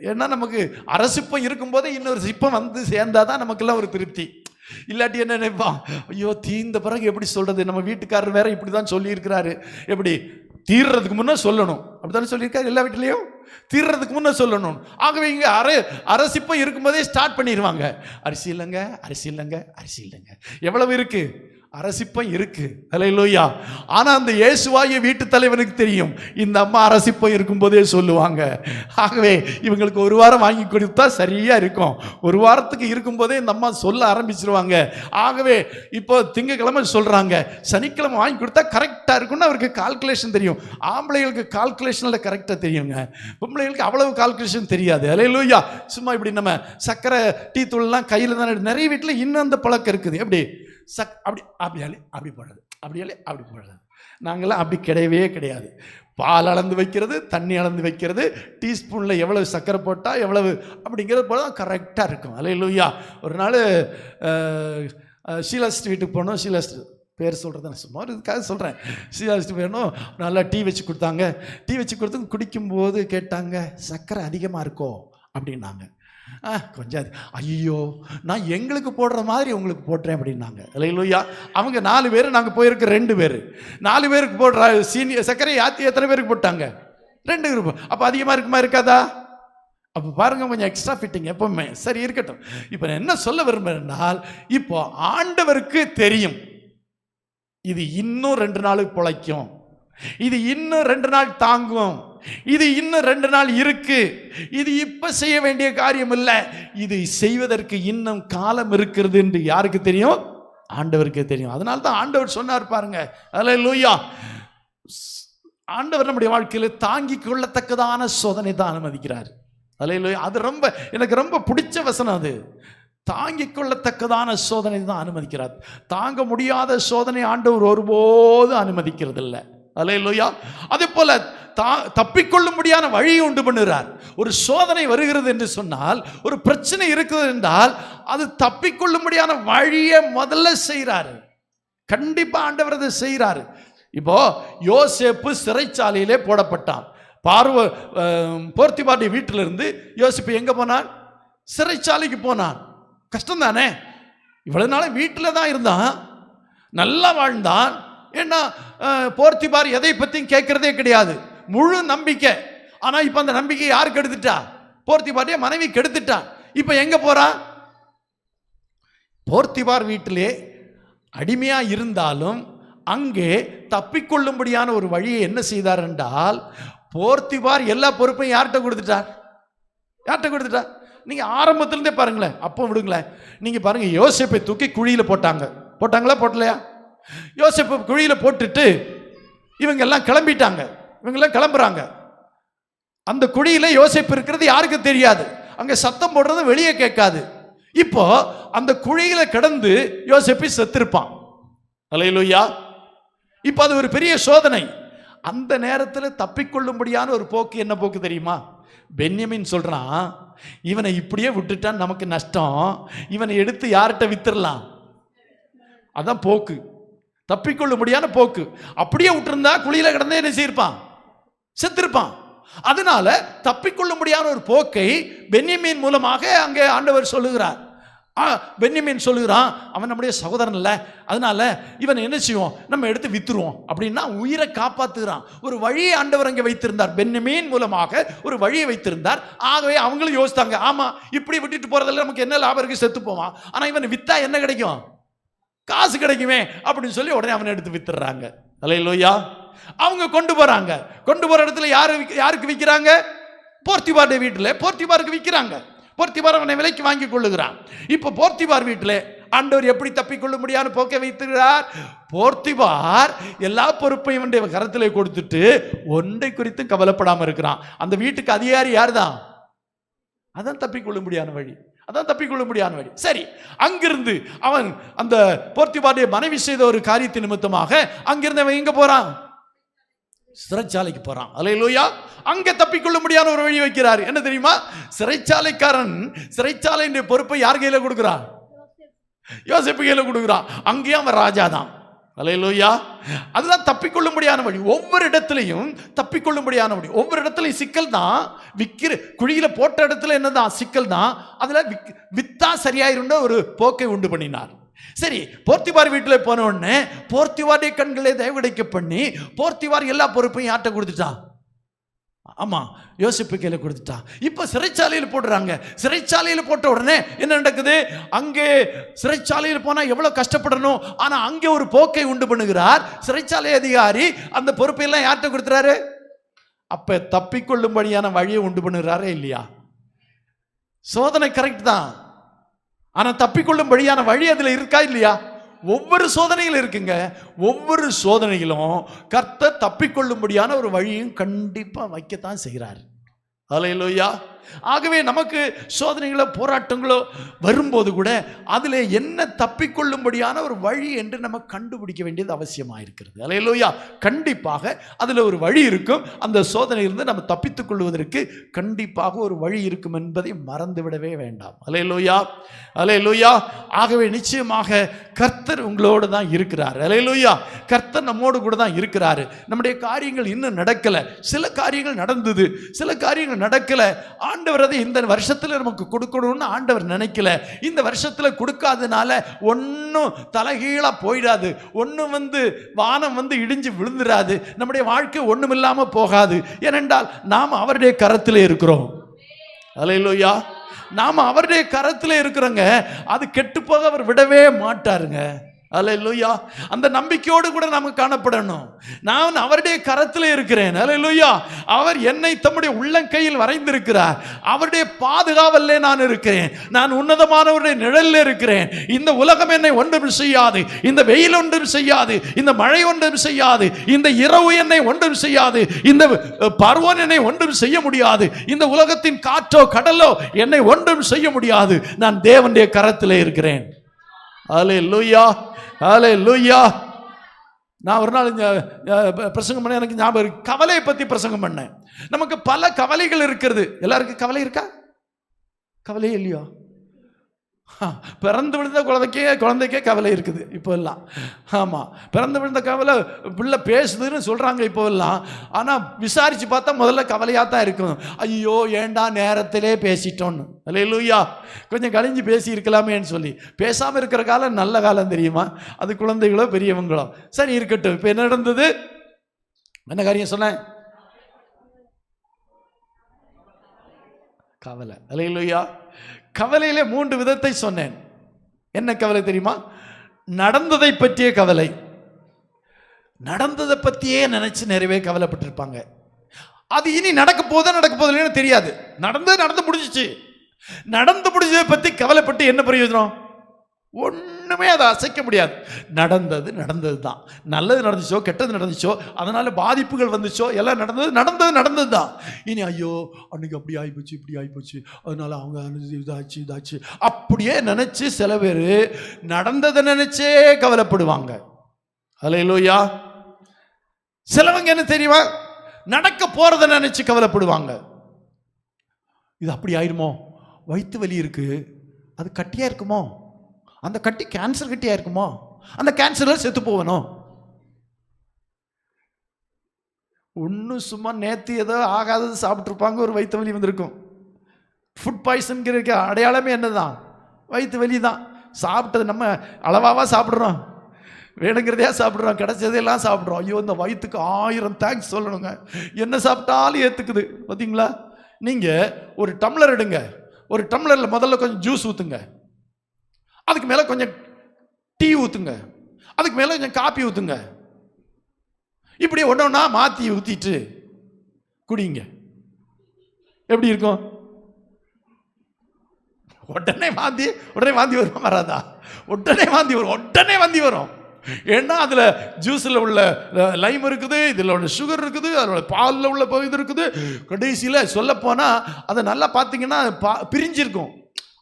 ஏன்னா நமக்கு அரை சிப்பம் இருக்கும்போதே இன்னொரு சிப்பம் வந்து சேர்ந்தாதான் நமக்கெல்லாம் ஒரு திருப்தி. இல்லாட்டி என்ன நினைப்பான், ஐயோ தீர்ந்த பிறகு எப்படி சொல்றது, நம்ம வீட்டுக்காரர் வேற இப்படி தான் சொல்லியிருக்கிறாரு, எப்படி தீர்றதுக்கு முன்னே சொல்லணும், அப்படித்தானே சொல்லியிருக்காரு எல்லா வீட்டிலையும், தீர்றதுக்கு முன்னே சொல்லணும். ஆகவே இங்கே அரை சிப்பம் இருக்கும்போதே ஸ்டார்ட் பண்ணிடுவாங்க, அரிசி இல்லைங்க. எவ்வளவு இருக்கு? அரசிப்பம் இருக்கு. அல்லேலூயா. ஆனா அந்த இயேசுவாகிய வீட்டு தலைவனுக்கு தெரியும், இந்த அம்மா அரசிப்பம் இருக்கும்போதே சொல்லுவாங்க. ஆகவே இவங்களுக்கு ஒரு வாரம் வாங்கி கொடுத்தா சரியா இருக்கும். ஒரு வாரத்துக்கு இருக்கும்போதே இந்த அம்மா சொல்ல ஆரம்பிச்சிருவாங்க. ஆகவே இப்போ திங்கக்கிழமை சொல்றாங்க, சனிக்கிழமை வாங்கி கொடுத்தா கரெக்டா இருக்கும்னு அவருக்கு கால்குலேஷன் தெரியும். ஆம்பளைகளுக்கு கால்குலேஷன்ல கரெக்டா தெரியுங்க, பொம்பளைகளுக்கு அவ்வளவு கால்குலேஷன் தெரியாது. அல்லேலூயா. சும்மா இப்படி நம்ம சக்கரை டீ தூள்லாம் கையில் தானே, நிறைய வீட்டில் இன்னும் அந்த பழக்கம் இருக்குது. எப்படி அப்படி போடுறது. நாங்களாம் அப்படி கிடையாது. பால் அளந்து வைக்கிறது, தண்ணி அளந்து வைக்கிறது, டீஸ்பூனில் எவ்வளவு சக்கரை போட்டால் எவ்வளவு அப்படிங்கிறது போல தான் கரெக்டாக இருக்கும். அல்லேலூயா. ஒரு நாள் ஷீலாஸ்ட் வீட்டுக்கு போனோம். ஷீலாஸ்ட் பேர் சொல்கிறது நான் சும்மா இதுக்காக சொல்கிறேன். ஷீலாஸ்ட் வேணும், நல்லா டீ வச்சு கொடுத்தாங்க. டீ வச்சு கொடுத்து குடிக்கும்போது கேட்டாங்க, சக்கரை அதிகமாக இருக்கோ அப்படின்னாங்க. கொஞ்சம் ஐயோ நான் எங்களுக்கு போடுற மாதிரி உங்களுக்கு போட்டுறேன் அப்படின்னாங்க. அல்லேலூயா. அவங்க 4 பேர், நாங்கள் போயிருக்க 2 பேர். 4 பேருக்கு போடுற சீனியர் சர்க்கரை ஆத்தி எத்தனை பேருக்கு போட்டாங்க? 2 குரூப். அப்போ அதிகமாக இருக்குமா இருக்காதா? அப்போ பாருங்க, கொஞ்சம் எக்ஸ்ட்ரா ஃபிட்டிங் எப்பவுமே. சரி, இருக்கட்டும். இப்போ நான் என்ன சொல்ல விரும்புகிறேன்னால், இப்போ ஆண்டவருக்கு தெரியும் இது இன்னும் 2 நாளுக்கு பிழைக்கும், இது இன்னும் 2 நாள் தாங்கும், இது இன்னும் 2 நாள் இருக்கு, இது இப்ப செய்ய வேண்டிய காரியம் இல்லை, இது செய்வதற்கு இன்னும் காலம் இருக்கிறது என்று யாருக்கு தெரியும்? ஆண்டவருக்கு தெரியும். அதனால தான் ஆண்டவர் சொன்னார் பாருங்க. அல்லேலூயா. ஆண்டவர் நம்முடைய வாழ்க்கையில் தாங்கிக் கொள்ளத்தக்கதான சோதனை தான் அனுமதிக்கிறார். அல்லேலூயா. அது எனக்கு ரொம்ப பிடிச்ச வசனம். அது தாங்கிக் கொள்ளத்தக்கதான சோதனை தான் அனுமதிக்கிறார். தாங்க முடியாத சோதனை ஆண்டவர் ஒருபோது அனுமதிக்கிறது இல்லை. அல்லேலூயா. அதே போல தப்பிக்கொள்ளும்படியான வழியை உண்டு பண்ணுகிறார். ஒரு சோதனை வருகிறது என்று சொன்னால், ஒரு பிரச்சனை இருக்குது என்றால், அது தப்பிக்கொள்ளும்படியான வழியை முதல்ல செய்கிறாரு. கண்டிப்பா ஆண்டவர் அதை செய்கிறாரு. இப்போ யோசேப்பு சிறைச்சாலையிலே போடப்பட்டான். போர்த்திபாருடைய வீட்டிலிருந்து யோசேப்பு எங்க போனான்? சிறைச்சாலைக்கு போனான். கஷ்டம் தானே? இவ்வளவு நாள் வீட்டில் தான் இருந்தான், நல்லா வாழ்ந்தான். ஏன்னா போர்த்திபார் எதை பற்றியும் கேட்கறதே கிடையாது, முழு நம்பிக்கை. ஆனா இப்ப அந்த நம்பிக்கை யாரு கெடுத்துட்டா? போர்த்திபாருடைய மனைவி கெடுத்துட்டா. இப்ப எங்க போறா? போர்த்திபார் வீட்டிலே அடிமையா இருந்தாலும் அங்கே தப்பிக்கொள்ளும்படியான ஒரு வழியை என்ன செய்தார் என்றால், போர்த்திபார் எல்லா பொறுப்பையும் யார்கிட்ட கொடுத்துட்டார்? யார்கிட்ட கொடுத்துட்டார்? நீங்க ஆரம்பத்திலிருந்தே பாருங்களேன், அப்போ விடுங்களேன். நீங்க பாருங்க, யோசேப்பை தூக்கி குழியில போட்டாங்களா போட்டலையா? யோசேப்பு குழியில போட்டுட்டு இவங்க எல்லாம் கிளம்பிட்டாங்க. இவங்கெல்லாம் கிளம்புறாங்க. அந்த குழியில யோசேப்பு இருக்கிறது யாருக்கு தெரியாது, அங்க சத்தம் போடுறது வெளியே கேட்காது. இப்போ அந்த குழியில கிடந்து யோசேப்பு செத்திருப்பான். அல்லேலூயா. இப்போ அது ஒரு பெரிய சோதனை. அந்த நேரத்தில் தப்பிக்கொள்ளும்படியான ஒரு போக்கு என்ன போக்கு தெரியுமா? பென்யமீன் சொல்றான், இவனை இப்படியே விட்டுட்டான் நமக்கு நஷ்டம், இவனை எடுத்து யார்கிட்ட வித்துடலாம். அதான் போக்கு, தப்பிக்கொள்ளும்படியான போக்கு. அப்படியே விட்டுருந்தா குழியில கிடந்தே என்ன செய்யிருப்பான்? செத்திருப்பான். அதனால தப்பிக்கொள்ளும்படியான ஒரு போக்கை பென்யமீன் மூலமாக அங்கே ஆண்டவர் சொல்லுகிறார். பென்யமீன் சொல்லுகிறான், அவன் நம்முடைய சகோதரன் இல்லை, அதனால இவன் என்ன செய்வோம், நம்ம எடுத்து வித்துருவோம் அப்படின்னா உயிரை காப்பாத்துகிறான். ஒரு வழியை ஆண்டவர் அங்கே வைத்திருந்தார், பென்யமீன் மூலமாக ஒரு வழியை வைத்திருந்தார். ஆகவே அவங்களும் யோசித்தாங்க, ஆமா இப்படி விட்டுட்டு போறதில்ல, நமக்கு என்ன லாபம் இருக்கு, செத்து போவான். ஆனா இவன் வித்தா என்ன கிடைக்கும்? காசு கிடைக்குமே அப்படின்னு சொல்லி உடனே அவனை எடுத்து வித்துறாங்க. அல்லேலூயா. அவங்க கொண்டு போறாங்க. கொண்டு போற இடத்துல யாருக்கு விற்கிறாங்க? போர்த்திபாருடைய வீட்டில் போர்த்திபாருக்கு விற்கிறாங்க. போர்த்திபார் அவனை விலைக்கு வாங்கி கொள்ளுகிறான். இப்போ போர்த்திபார் வீட்டில் ஆண்டவர் எப்படி தப்பிக்கொள்ள முடியாத போக்கை வைத்திருக்கிறார்? போர்த்திபார் எல்லா பொறுப்பையும் அவனுடைய கரத்திலே கொடுத்துட்டு ஒன்றை குறித்து கவலைப்படாம இருக்கிறான். அந்த வீட்டுக்கு அதிகாரி யார் தான்? அதான் தப்பிக்கொள்ள முடியாத வழி, அதான் தப்பிக்கொள்ள முடியாத வழி. சரி, அங்கிருந்து அவன் அந்த போர்த்திபாருடைய மனைவி செய்த ஒரு காரியத்தின் நிமித்தமாக அங்கிருந்து அவன் எங்க போறான்? சிறைச்சாலைக்கு போறான். அல்லேலூயா. அங்க தப்பிக்கொள்ள முடியாத ஒரு வழி வைக்கிறார். என்ன தெரியுமா? சிறைச்சாலைக்காரன் சிறைச்சாலையின் பொறுப்பை யார் கையில கொடுக்கிறான்? யோசேப்பு கையில கொடுக்கிறான். அங்கேயும் அவன் ராஜா தான். அல்லேலூயா. அதுதான் தப்பிக்கொள்ள முடியாத வழி. ஒவ்வொரு இடத்துலையும் தப்பிக்கொள்ள முடியாத வழி. ஒவ்வொரு இடத்துலையும் சிக்கல் தான். குழியில போட்ட இடத்துல என்னதான் சிக்கல் தான். அதுல வித்தா சரியாயிருந்த ஒரு போக்கை உண்டு பண்ணினார். சரி, போர்த்திபார் வீட்டில் போன உடனே போர்த்திபாருடைய கண்களை தயவுடைக்க பண்ணி போர்த்திபார் எல்லா பொறுப்பையும் யார்கிட்ட கொடுத்துட்டான்? ஆமா, யோசிப்பு கையில கொடுத்துட்டான். இப்ப சிறைச்சாலையில் போடுறாங்க. சிறைச்சாலையில் போட்ட உடனே என்ன நடக்குது? அங்கே சிறைச்சாலையில் போனா எவ்வளவு கஷ்டப்படணும், ஆனா அங்கே ஒரு போக்கை உண்டு பண்ணுகிறார் சிறைச்சாலை அதிகாரி. அந்த பொறுப்பை எல்லாம் யார்கிட்ட கொடுத்துறாரு? அப்ப தப்பிக்கொள்ளும்படியான வழியை உண்டு பண்ணுகிறாரே இல்லையா? சோதனை கரெக்ட் தான், ஆனா தப்பிக்கொள்ளும் வழியான வழி அதுல இருக்கா இல்லையா? ஒவ்வொரு சோதனையிலும் இருக்குங்க. ஒவ்வொரு சோதனையிலும் கர்த்தர் தப்பிக்கொள்ளும்படியான ஒரு வழியும் கண்டிப்பா வைக்கத்தான் செய்கிறார். அல்லேலூயா. ஆகவே நமக்கு சோதனைகளோ போராட்டங்களோ வரும்போது கூட அதில் என்ன தப்பிக்கொள்ளும்படியான ஒரு வழி என்று நம்ம கண்டுபிடிக்க வேண்டியது அவசியமாக இருக்கிறது. அல்லேலூயா. கண்டிப்பாக அதில் ஒரு வழி இருக்கும். அந்த சோதனையிலிருந்து நம்ம தப்பித்துக் கொள்வதற்கு கண்டிப்பாக ஒரு வழி இருக்கும் என்பதை மறந்து விடவே வேண்டாம். அல்லேலூயா, அல்லேலூயா. ஆகவே நிச்சயமாக கர்த்தர் உங்களோடு தான் இருக்கிறார். அல்லேலூயா. கர்த்தர் நம்மோடு கூட தான் இருக்கிறாரு. நம்முடைய காரியங்கள் இன்னும் நடக்கலை, சில காரியங்கள் நடந்தது, சில காரியங்கள் நடக்கலை. ஆண்டவர் அதை இந்த வருஷத்துல நமக்கு கொடுக்கணும்னு ஆண்டவர் நினைக்கல. இந்த வருஷத்துல கொடுக்காதனால ஒன்னும் தலைகீழா போயிடாது, ஒன்னும் வானம் இடிஞ்சு விழுந்துராது, நம்முடைய வாழ்க்கை ஒண்ணுமில்லாம போகாது. ஏனென்றால் நாம் அவருடைய கரத்திலே இருக்கிறோம். அல்லேலூயா. நாம அவருடைய கரத்திலே இருக்கிறோங்க. அது கெட்டு போக அவர் விடவே மாட்டாருங்க. அல்லேலூயா. அந்த நம்பிக்கையோடு கூட நாம காணப்படணும். நான் அவருடைய கரத்திலே இருக்கிறேன். அல்லேலூயா. அவர் என்னை தம்முடைய உள்ளங்கையில் வரைந்திருக்கிறார். அவருடைய பாதுகாவல்லே நான் இருக்கிறேன். நான் உன்னதமானவருடைய நிழலில் இருக்கிறேன். இந்த உலகம் என்னை ஒன்றும் செய்யாது, இந்த வெயில் ஒன்றும் செய்யாது, இந்த மழை ஒன்றும் செய்யாது, இந்த இரவு என்னை ஒன்றும் செய்யாது, இந்த பருவம் என்னை ஒன்றும் செய்ய முடியாது, இந்த உலகத்தின் காற்றோ கடலோ என்னை ஒன்றும் செய்ய முடியாது. நான் தேவனுடைய கரத்திலே இருக்கிறேன். அல்லேலூயா, அல்லேலூயா. நான் ஒரு நாள் பிரசங்கம் பண்ண எனக்கு ஞாபகம் இருக்கு. கவலையை பத்தி பிரசங்கம் பண்ணேன். நமக்கு பல கவலைகள் இருக்கிறது. எல்லாருக்கும் கவலை இருக்கா? கவலையே இல்லையா? பிறந்து விழுந்த குழந்தைக்கே கவலை இருக்குது இப்போ எல்லாம். ஆமாம், பிறந்து விழுந்த கவலை பிள்ளை பேசுதுன்னு சொல்கிறாங்க இப்போ எல்லாம். ஆனால் விசாரித்து பார்த்தா முதல்ல கவலையாக தான் இருக்கும். ஐயோ ஏண்டா நேரத்திலே பேசிட்டோன்னு. அல்லேலூயா. கொஞ்சம் கழிஞ்சு பேசி இருக்கலாமேன்னு சொல்லி. பேசாமல் இருக்கிற காலம் நல்ல காலம் தெரியுமா? அது குழந்தைகளோ பெரியவங்களோ. சரி இருக்கட்டும். இப்போ என்ன நடந்தது? என்ன காரியம் சொன்னேன்? கவலை. அல்லேலூயா. கவலையிலே 3 விதத்தை சொன்னேன். என்ன கவலை தெரியுமா? நடந்ததை பற்றிய கவலை. நடந்ததை பற்றியே நினைச்சு நிறையவே கவலைப்பட்டிருப்பாங்க. அது இனி நடக்க போதில்லைன்னு தெரியாது. நடந்து முடிஞ்சிச்சு. நடந்து முடிஞ்சதை பற்றி கவலைப்பட்டு என்ன பிரயோஜனம்? ஒண்ணுமே அதை அசைக்க முடியாது. நடந்தது தான். நல்லது நடந்துச்சோ கெட்டது நடந்துச்சோ, அதனால பாதிப்புகள் வந்துச்சோ, எல்லாம் நடந்தது தான். இனி ஐயோ அன்னைக்கு அப்படி ஆகிப்போச்சு, இப்படி ஆகிப்போச்சு, அதனால அவங்க இதாச்சு அப்படியே நினைச்சு சில பேர் நடந்ததை நினைச்சே கவலைப்படுவாங்க. அல்லேலூயா. சிலவங்க என்ன தெரியுமா? நடக்க போறதை நினைச்சு கவலைப்படுவாங்க. இது அப்படி ஆயிருமோ, வயிற்று வலி இருக்கு, அது கட்டியா இருக்குமோ, அந்த கட்டி கேன்சர் கட்டியா இருக்குமோ, அந்த கேன்சரில் செத்து போவணும். ஒன்றும் சும்மா நேற்று ஏதோ ஆகாதது சாப்பிட்ருப்பாங்க, ஒரு வயிற்று வலி வந்திருக்கும். ஃபுட் பாய்சன்கிற அடையாளமே என்னதான்? வயிற்று வலி தான். சாப்பிட்டது நம்ம அளவாக சாப்பிட்றோம், வேணுங்கிறதையா சாப்பிட்றோம், கிடைச்சதையெல்லாம் சாப்பிட்றோம். ஐயோ இந்த வயிற்றுக்கு 1000 தேங்க்ஸ் சொல்லணுங்க. என்ன சாப்பிட்டாலும் ஏற்றுக்குது. பார்த்தீங்களா? நீங்கள் ஒரு டம்ளர் எடுங்க, ஒரு டம்ளரில் முதல்ல கொஞ்சம் ஜூஸ் ஊற்றுங்க, அதுக்கு மேலே கொஞ்சம் டீ ஊற்றுங்க, அதுக்கு மேலே கொஞ்சம் காப்பி ஊற்றுங்க. இப்படி ஒன்றா மாற்றி ஊற்றிட்டு குடிங்க. எப்படி இருக்கும்? உடனே வாந்தி வருமா? வராதா? உடனே வாந்தி வரும். ஏன்னா அதில் ஜூஸில் உள்ள லைம் இருக்குது, இதில் உள்ள சுகர் இருக்குது, அதில் பாலில் உள்ள இது இருக்குது. கடைசியில் சொல்லப்போனால் அதை நல்லா பார்த்தீங்கன்னா பிரிஞ்சிருக்கும்.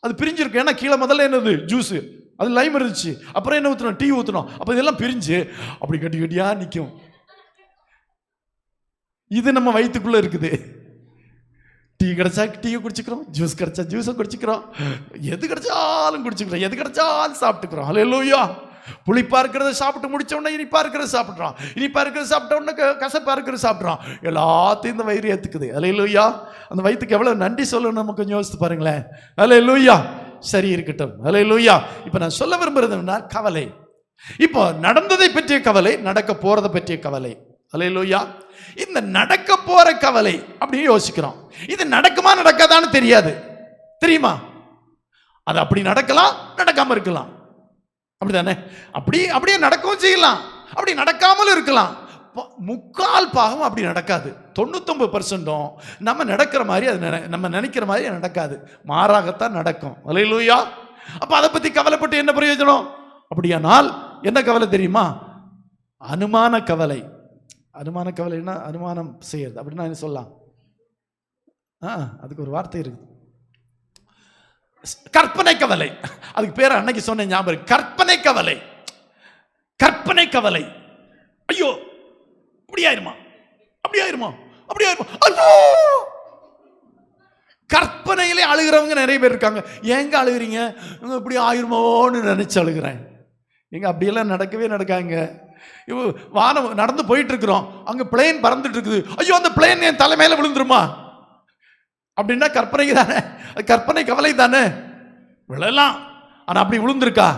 அது பிரிஞ்சிருக்கும். ஏன்னா கீழே முதல்ல என்னது? ஜூஸு, அது லைம் இருந்துச்சு, அப்புறம் என்ன ஊற்றணும்? டீ ஊற்றணும். அப்போ இதெல்லாம் பிரிஞ்சு அப்படி கட்டியாக நிற்கும். இது நம்ம வயிற்றுக்குள்ளே இருக்குது. டீ கிடைச்சா டீயை குடிச்சுக்கிறோம், ஜூஸ் கிடைச்சா ஜூஸை குடிச்சுக்கிறோம், எது கிடைச்சாலும் குடிச்சுக்கிறோம், எது கிடைச்சாலும் சாப்பிட்டுக்கிறோம். அல்லேலூயா. புளிப்பா இருக்கிறத சாப்பிட்டு முடிச்ச உடனே இனிப்பா இருக்கிறத சாப்பிட்றோம், இனிப்பா இருக்கிறத சாப்பிட்ட உடனே கசப்பா இருக்கிறத சாப்பிட்றோம். எல்லாத்தையும் இந்த வயிறு ஏற்றுக்குது. அல்லேலூயா. அந்த வயிற்றுக்கு எவ்வளவு நன்றி சொல்லணும் நம்ம கொஞ்சம் யோசித்து பாருங்களேன். அல்லேலூயா. சரி இருக்கட்டும். அல்லேலூயா. இப்போ நான் சொல்ல விரும்புறதுன்னா கவலை. இப்போ நடந்ததை பற்றிய கவலை, நடக்க போறதை பற்றிய கவலை. அல்லேலூயா. இந்த நடக்க போற கவலை அப்படின்னு யோசிக்கிறோம். இது நடக்குமா நடக்காதான்னு தெரியாது, தெரியுமா? அது அப்படி நடக்கலாம், நடக்காம இருக்கலாம். அப்படிதானே? அப்படியே நடக்கவும் செய்யலாம், அப்படி நடக்காமலும் இருக்கலாம். 3/4 பாகம் அப்படி நடக்காது. 99% நம்ம நடக்கிற மாதிரி அது நம்ம நினைக்கிற மாதிரி நடக்காது, மாறாகத்தான் நடக்கும். அல்லேலூயா. அப்ப அதை பத்தி கவலைப்பட்டு என்ன பிரயோஜனம்? அப்படியானால் என்ன கவலை தெரியுமா? அனுமான கவலை. அனுமான கவலைன்னா அனுமானம் செய்யறது அப்படின்னா என்ன சொல்லலாம்? அதுக்கு ஒரு வார்த்தை இருக்கு, கற்பனை கவலை. அதுக்கு பேர் அன்னைக்கு சொன்ன ஞாபகம், கற்பனை கவலை. கற்பனை கவலை. ஐயோ அப்படி ஆயிருமா, ஐயோ. கற்பனையிலே அழுகிறவங்க நிறைய பேர் இருக்காங்க. ஏங்க அழுகிறீங்க? இப்படி ஆயிருமோன்னு நினைச்சு அழுகிறேன். எங்க அப்படியெல்லாம் நடக்கவே நடக்காங்க. வானம் நடந்து போயிட்டு இருக்கிறோம், அங்க பிளேன் பறந்துட்டு இருக்குது. ஐயோ அந்த பிளேன் என் தலைமையில விழுந்துருமா? அப்படின்னா கற்பனை தானே, கற்பனை கவலை தானே. விழலாம், ஆனால் அப்படி விழுந்திருக்கா?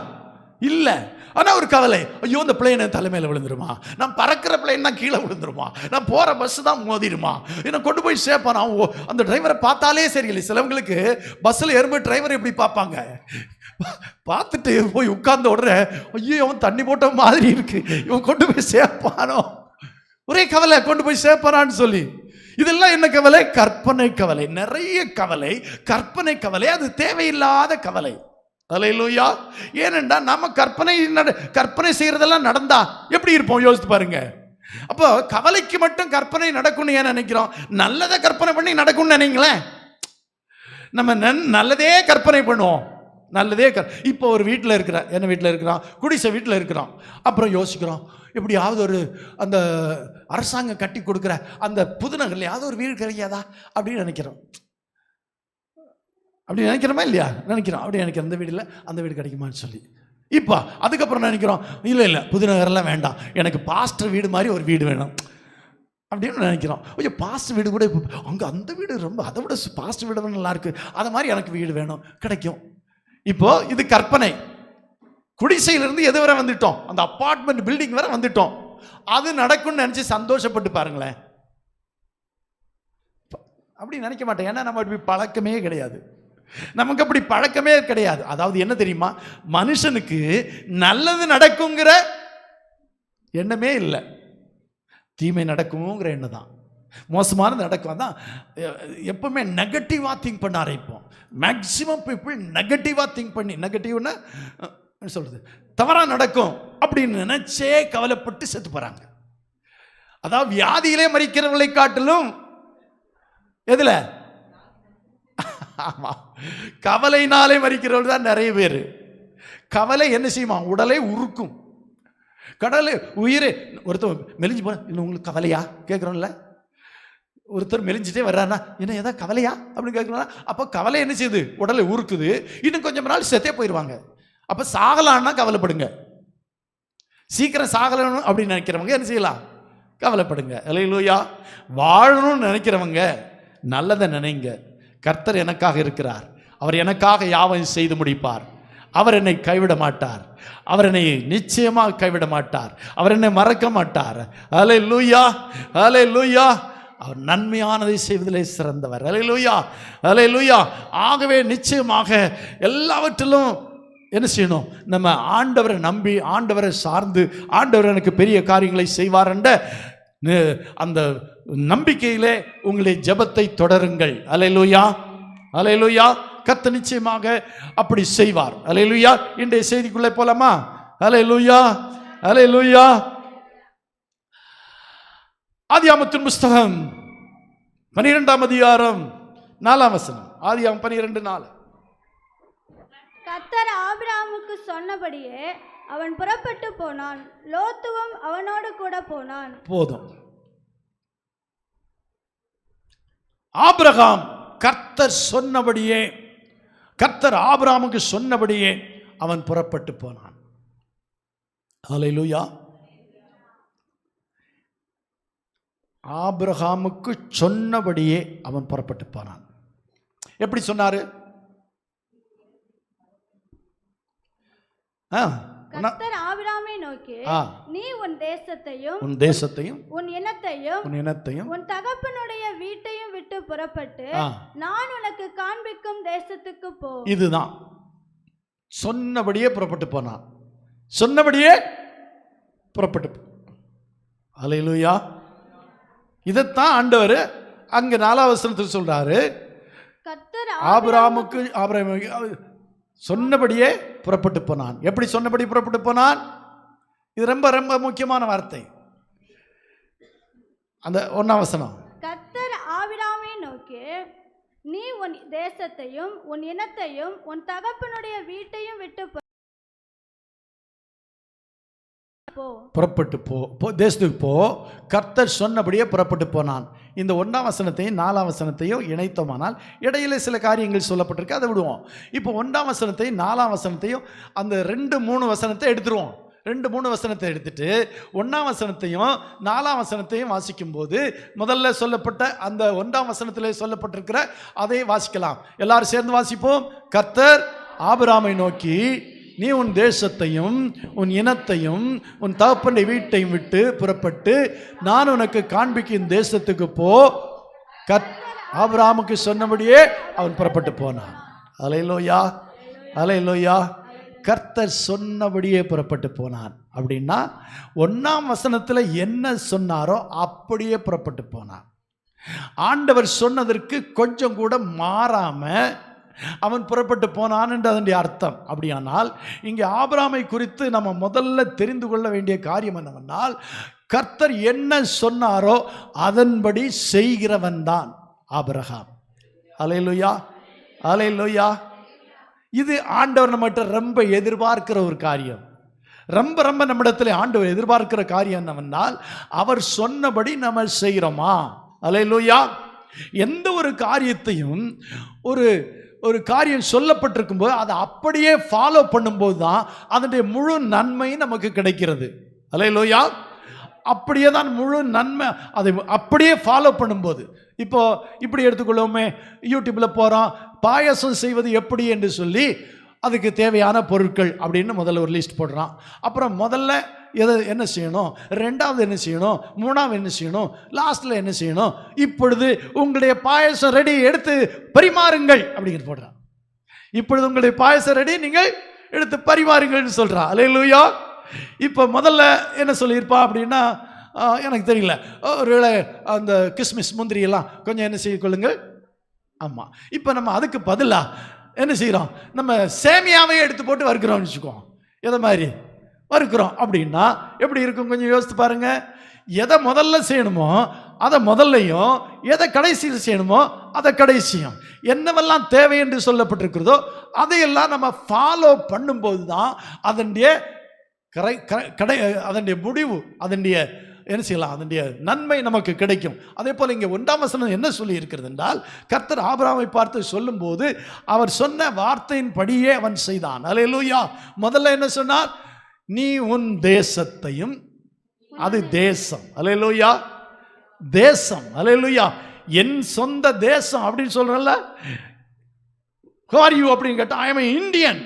இல்லை. ஆனால் ஒரு கவலை, ஐயோ இந்த பிளேன் என் தலைமையில் விழுந்துருமா, நான் பறக்கிற பிளேன் தான் கீழே விழுந்துருமா, நான் போகிற பஸ் தான் மோதிருமா, என்னை கொண்டு போய் சேர்ப்பான். அந்த டிரைவரை பார்த்தாலே சரியில்லை. சிலவங்களுக்கு பஸ்ஸில் ஏறும்போது டிரைவரை எப்படி பார்ப்பாங்க, பார்த்துட்டு போய் உட்கார்ந்த உடனே ஐயோ அவன் தண்ணி போட்ட மாதிரி இருக்கு, இவன் கொண்டு போய் சேர்ப்பானோ, ஒரே கவலை கொண்டு போய் சேர்ப்பானான்னு சொல்லி. இதெல்லாம் என்ன கவலை? கற்பனை கவலை. நிறைய கவலை, கற்பனை கவலை. அது தேவையில்லாத கவலை. அல்லேலூயா. ஏனென்றா நம்ம கற்பனை செய்யறதெல்லாம் நடந்தா எப்படி இருப்போம் யோசித்து பாருங்க. அப்போ கவலைக்கு மட்டும் கற்பனை நடக்கும்னு ஏன் நினைக்கிறோம்? நல்லதை கற்பனை பண்ணி நடக்கும்னு நினைங்களேன். நம்ம நல்லதே கற்பனை பண்ணுவோம், நல்லதே. இப்போ ஒரு வீட்டில் இருக்கிறான், என்ன வீட்டில் இருக்கிறான், குடிசை வீட்டில் இருக்கிறான். அப்புறம் யோசிக்கிறோம், எப்படியாவது ஒரு அந்த அரசாங்கம் கட்டி கொடுக்குற அந்த புதுநகர்லையாவது ஒரு வீடு கிடைக்காதா அப்படின்னு நினைக்கிறோம். அப்படி நினைக்கிறோமா இல்லையா? நினைக்கிறோம். அப்படி நினைக்கிறோம், இந்த வீடு இல்லை அந்த வீடு கிடைக்குமான்னு சொல்லி. இப்போ அதுக்கப்புறம் நினைக்கிறோம், இல்லை புதுநகரெல்லாம் வேண்டாம், எனக்கு பாஸ்டர் வீடு மாதிரி ஒரு வீடு வேணும் அப்படின்னு நினைக்கிறோம். ஐயோ பாஸ்டர் வீடு கூட இப்போ அங்கே அந்த வீடு ரொம்ப அதை விட பாஸ்டர் வீடு நல்லா இருக்கு, அதை மாதிரி எனக்கு வீடு வேணும், கிடைக்கும். இப்போ இது கற்பனை. குடிசையிலிருந்து எது வரை வந்துட்டோம்? அந்த அப்பார்ட்மெண்ட் பில்டிங் வரை வந்துட்டோம். அது நடக்கும்னு நினைச்சு சந்தோஷப்பட்டு பாருங்களேன். அப்படி நினைக்க மாட்டேன், ஏன்னா நம்ம அப்படி பழக்கமே கிடையாது, நமக்கு அப்படி பழக்கமே கிடையாது. அதாவது என்ன தெரியுமா, மனுஷனுக்கு நல்லது நடக்குங்கிற எண்ணமே இல்லை, தீமை நடக்குங்கிற எண்ணம் தான், மோசமானது நடக்கும். தான் எப்பவுமே நெகட்டிவாக திங்க் பண்ண ஆரம்பிப்போம். மேக்சிமம் பீப்புள் நெகட்டிவாக திங்க் பண்ணி, நெகட்டிவ்னா சொல்றது தவறாக நடக்கும் அப்படின்னு நினைச்சே கவலைப்பட்டு செத்து போறாங்க. அதாவது வியாதியிலே மரிக்கிறவர்களை காட்டிலும் எதுல? ஆமா, கவலையினாலே மரிக்கிறவர்கள் தான் நிறைய பேர். கவலை என்ன செய்யுமா? உடலை உருக்கும், கடலை உயிரே. ஒருத்தர் மெலிஞ்சு போன, இன்னும் உங்களுக்கு கவலையா கேட்குறோம்ல, ஒருத்தர் மெலிஞ்சிட்டே வர்றாருன்னா என்ன ஏதாவது கவலையா அப்படின்னு கேட்குறோம்னா, அப்போ கவலை என்ன செய்யுது? உடலை உருக்குது. இன்னும் கொஞ்சம் நாள் செத்தே போயிடுவாங்க. அப்போ சாகலான்னா கவலைப்படுங்க, சீக்கிரம் சாகலணும் அப்படின்னு நினைக்கிறவங்க என்ன செய்யலாம்? கவலைப்படுங்க. அல்லேலூயா. வாழணும்னு நினைக்கிறவங்க நல்லதை நினைங்க. கர்த்தர் எனக்காக இருக்கிறார், அவர் எனக்காக யாவையும் செய்து முடிப்பார், அவர் என்னை கைவிட மாட்டார், அவர் என்னை நிச்சயமாக கைவிட மாட்டார், அவர் என்னை மறக்க மாட்டார். அல்லேலூயா, அல்லேலூயா. அவர் நன்மையானதை செய்வதிலே சிறந்தவர். அல்லேலூயா, அல்லேலூயா. ஆகவே நிச்சயமாக எல்லாவற்றிலும் என்ன செய்யணும்? நம்ம ஆண்டவரை நம்பி, ஆண்டவரை சார்ந்து, ஆண்டவர் எனக்கு பெரிய காரியங்களை செய்வார் என்ற அந்த நம்பிக்கையிலே உங்களுடைய ஜெபத்தை தொடருங்கள். அல்லேலூயா, அல்லேலூயா. கர்த்தர் நிச்சயமாக அப்படி செய்வார். அல்லேலூயா. இன்றைய செய்திக்குள்ளே போலாமா? அல்லேலூயா, அல்லேலூயா. ஆதியாகமத்தின் புஸ்தகம் 12ஆம் அதிகாரம் 4ஆம் வசனம். ஆதியாகமம் 12:4. கர்த்தர் ஆபிரகாமுக்கு சொன்னபடியே அவன் புறப்பட்டு போனான், லோத்துவும் அவனோடு கூட போனான். போதும். ஆபிரகாம் கர்த்தர் சொன்னபடியே, கர்த்தர் ஆபிரகாமுக்கு சொன்னபடியே அவன் புறப்பட்டு போனான். அல்லேலூயா. ஆபிரகாமுக்கு சொன்னபடியே அவன் புறப்பட்டு போனான். எப்படி சொன்னாரு? கர்த்தர் ஆபிரகாமை நோக்கி, நீ உன் தேசத்தையும் உன் இனத்தையும் உன் தகப்பனுடைய வீட்டையும் விட்டு புறப்பட்டு நான் உனக்கு காண்பிக்கும் தேசத்துக்கு போ. இதுதான் சொன்னபடியே புறப்பட்டு போனான். சொன்னபடியே புறப்பட்டு. அல்லேலூயா. இதைத்தான் ஆண்டவர் அங்க 4ஆம் வசனத்தில் சொல்றாரு. கர்த்தர் ஆபிரகாமுக்கு சொன்னபடியே புறப்பட்டு போனான். எப்படி சொன்னபடி புறப்பட்டு போனான்? இது ரொம்ப ரொம்ப முக்கியமான வார்த்தை. அந்த 1ஆம் வசனம். கர்த்தர் ஆபிரகாமை நோக்கி, நீ உன் தேசத்தையும் உன் இனத்தையும் உன் தகப்பனுடைய வீட்டையும் விட்டு புறப்பட்டு போ, தேசத்துக்கு போ. கர்த்தர் சொன்னபடியே புறப்பட்டு போனான். இந்த 1ஆம் வசனத்தையும் 4ஆம் வசனத்தையும் இணைத்தோமானால் இடையில சில காரியங்கள் சொல்லப்பட்டிருக்கு, அதை விடுவோம். இப்போ 1ஆம் வசனத்தையும் 4ஆம் வசனத்தையும் அந்த 2-3 வசனத்தை எடுத்துருவோம். 2-3 வசனத்தை எடுத்துட்டு 1ஆம் வசனத்தையும் 4ஆம் வசனத்தையும் வாசிக்கும் போது முதல்ல சொல்லப்பட்ட அந்த 1ஆம் வசனத்திலே சொல்லப்பட்டிருக்கிற அதை வாசிக்கலாம். எல்லாரும் சேர்ந்து வாசிப்போம். கர்த்தர் ஆபிரகாமை நோக்கி, நீ உன் தேசத்தையும் உன் இனத்தையும் உன் தகப்பனை வீட்டையும் விட்டு புறப்பட்டு நான் உனக்கு காண்பிக்கும் தேசத்துக்கு போ. ஆபிரகாமுக்கு சொன்னபடியே அவன் புறப்பட்டு போனான். அல்லேலூயா, அல்லேலூயா. கர்த்தர் சொன்னபடியே புறப்பட்டு போனான். அப்படின்னா 1ஆம் வசனத்தில் என்ன சொன்னாரோ அப்படியே புறப்பட்டு போனான். ஆண்டவர் சொன்னதற்கு கொஞ்சம் கூட மாறாம அவன் புறப்பட்டு போனான் என்று அதனுடைய அர்த்தம். அப்படியானால் இங்கே ஆபிரகாமை குறித்து நம்ம முதல்ல தெரிந்து கொள்ள வேண்டிய காரியம் என்னவென்றால், கர்த்தர் என்ன சொன்னாரோ அதன்படி செய்கிறவன் தான் ஆபிரகாம். அல்லேலூயா, அல்லேலூயா. இது ஆண்டவர் நம்மகிட்ட ரொம்ப எதிர்பார்க்கிற ஒரு காரியம். ரொம்ப ரொம்ப நம்மிடத்தில் ஆண்டவர் எதிர்பார்க்கிற காரியம் என்னவென்றால், அவர் சொன்னபடி நம்ம செய்கிறோமா? அல்லேலூயா. எந்த ஒரு காரியத்தையும் ஒரு காரியம் சொல்லப்பட்டிருக்கும் போது அதை அப்படியே ஃபாலோ பண்ணும்போது தான் அதனுடைய முழு நன்மை நமக்கு கிடைக்கிறது. அல்லேலூயா. அப்படியே தான் முழு நன்மை. அதை அப்படியே ஃபாலோ பண்ணும்போது, இப்போ இப்படி எடுத்துக்கொள்வோமே, யூடியூப்பில் போகிறோம், பாயசம் செய்வது எப்படி என்று சொல்லி அதுக்கு தேவையான பொருட்கள் அப்படின்னு முதல்ல ஒரு லிஸ்ட் போடுறான். அப்புறம் முதல்ல என்ன செய்யணும், 2வது என்ன செய்யணும், 3வது என்ன செய்யணும், லாஸ்ட்டில் என்ன செய்யணும், இப்பொழுது உங்களுடைய பாயசம் ரெடி, எடுத்து பரிமாறுங்கள் அப்படிங்கிறது போடுறான். இப்பொழுது உங்களுடைய பாயசம் ரெடி, நீங்கள் எடுத்து பரிமாறுங்கள்னு சொல்கிறான். அல்லேலூயா. இப்போ முதல்ல என்ன சொல்லியிருப்பா அப்படின்னா எனக்கு தெரியல, ஒருவேளை அந்த கிஸ்மிஸ் முந்திரி எல்லாம் கொஞ்சம் என்ன செய்ய கொள்ளுங்கள். ஆமாம். இப்போ நம்ம அதுக்கு பதிலாக என்ன செய்கிறோம், நம்ம சேமியாவே எடுத்து போட்டு வறுக்கிறோம்னு வச்சுக்கோம். எதை மாதிரி வறுக்கிறோம் அப்படின்னா எப்படி இருக்கும் கொஞ்சம் யோசித்து பாருங்க. எதை முதல்ல செய்யணுமோ அதை முதல்லையும், எதை கடைசியில் செய்யணுமோ அதை கடைசியும், என்னவெல்லாம் தேவை என்று சொல்லப்பட்டிருக்கிறதோ அதையெல்லாம் நம்ம ஃபாலோ பண்ணும்போது தான் அதனுடைய அதனுடைய முடிவு, அதனுடைய என்ன செய்யலாம், அதனுடைய நன்மை நமக்கு கிடைக்கும். அதே போல் இங்கே 1ஆம் வசனம் என்ன சொல்லி இருக்கிறது என்றால், கர்த்தர் ஆபிரகாமை பார்த்து சொல்லும்போது அவர் சொன்ன வார்த்தையின் படியே அவன் செய்தான். அல்லேலூயா. முதல்ல என்ன சொன்னார், நீ உன் தேசத்தையும், அது தேசம். அல்லேலூயா, தேசம். அல்லேலூயா. என் சொந்த தேசம் அப்படின்னு சொல்றல. Who are you அப்படின்னு கேட்டா, ஐ எம் இந்தியன்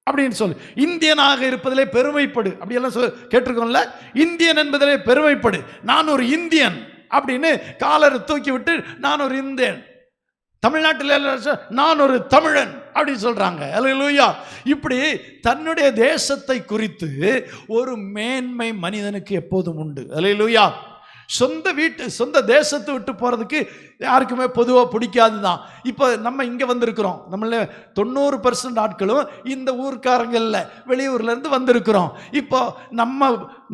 அப்படின்னு சொல்லு. இந்தியனாக இருப்பதிலே பெருமைப்படு அப்படியெல்லாம் கேட்டிருக்கோம்ல. இந்தியன் என்பதிலே பெருமைப்படு. நான் ஒரு இந்தியன் அப்படின்னு காலரை தூக்கி விட்டு நான் ஒரு இந்தியன். தமிழ்நாட்டில் நான் ஒரு தமிழன் அப்படின்னு சொல்றாங்க. அல்லேலூயா. இப்படி தன்னுடைய தேசத்தை குறித்து ஒரு மேன்மை மனிதனுக்கு எப்போதும் உண்டு. அல்லேலூயா. சொந்த தேசத்தை விட்டு போகிறதுக்கு யாருக்குமே பொதுவாக பிடிக்காது தான். இப்போ நம்ம இங்கே வந்திருக்கிறோம், நம்மள 90% ஆட்களும் இந்த ஊர்க்காரங்க இல்லை, வெளியூர்லேருந்து வந்திருக்கிறோம். இப்போ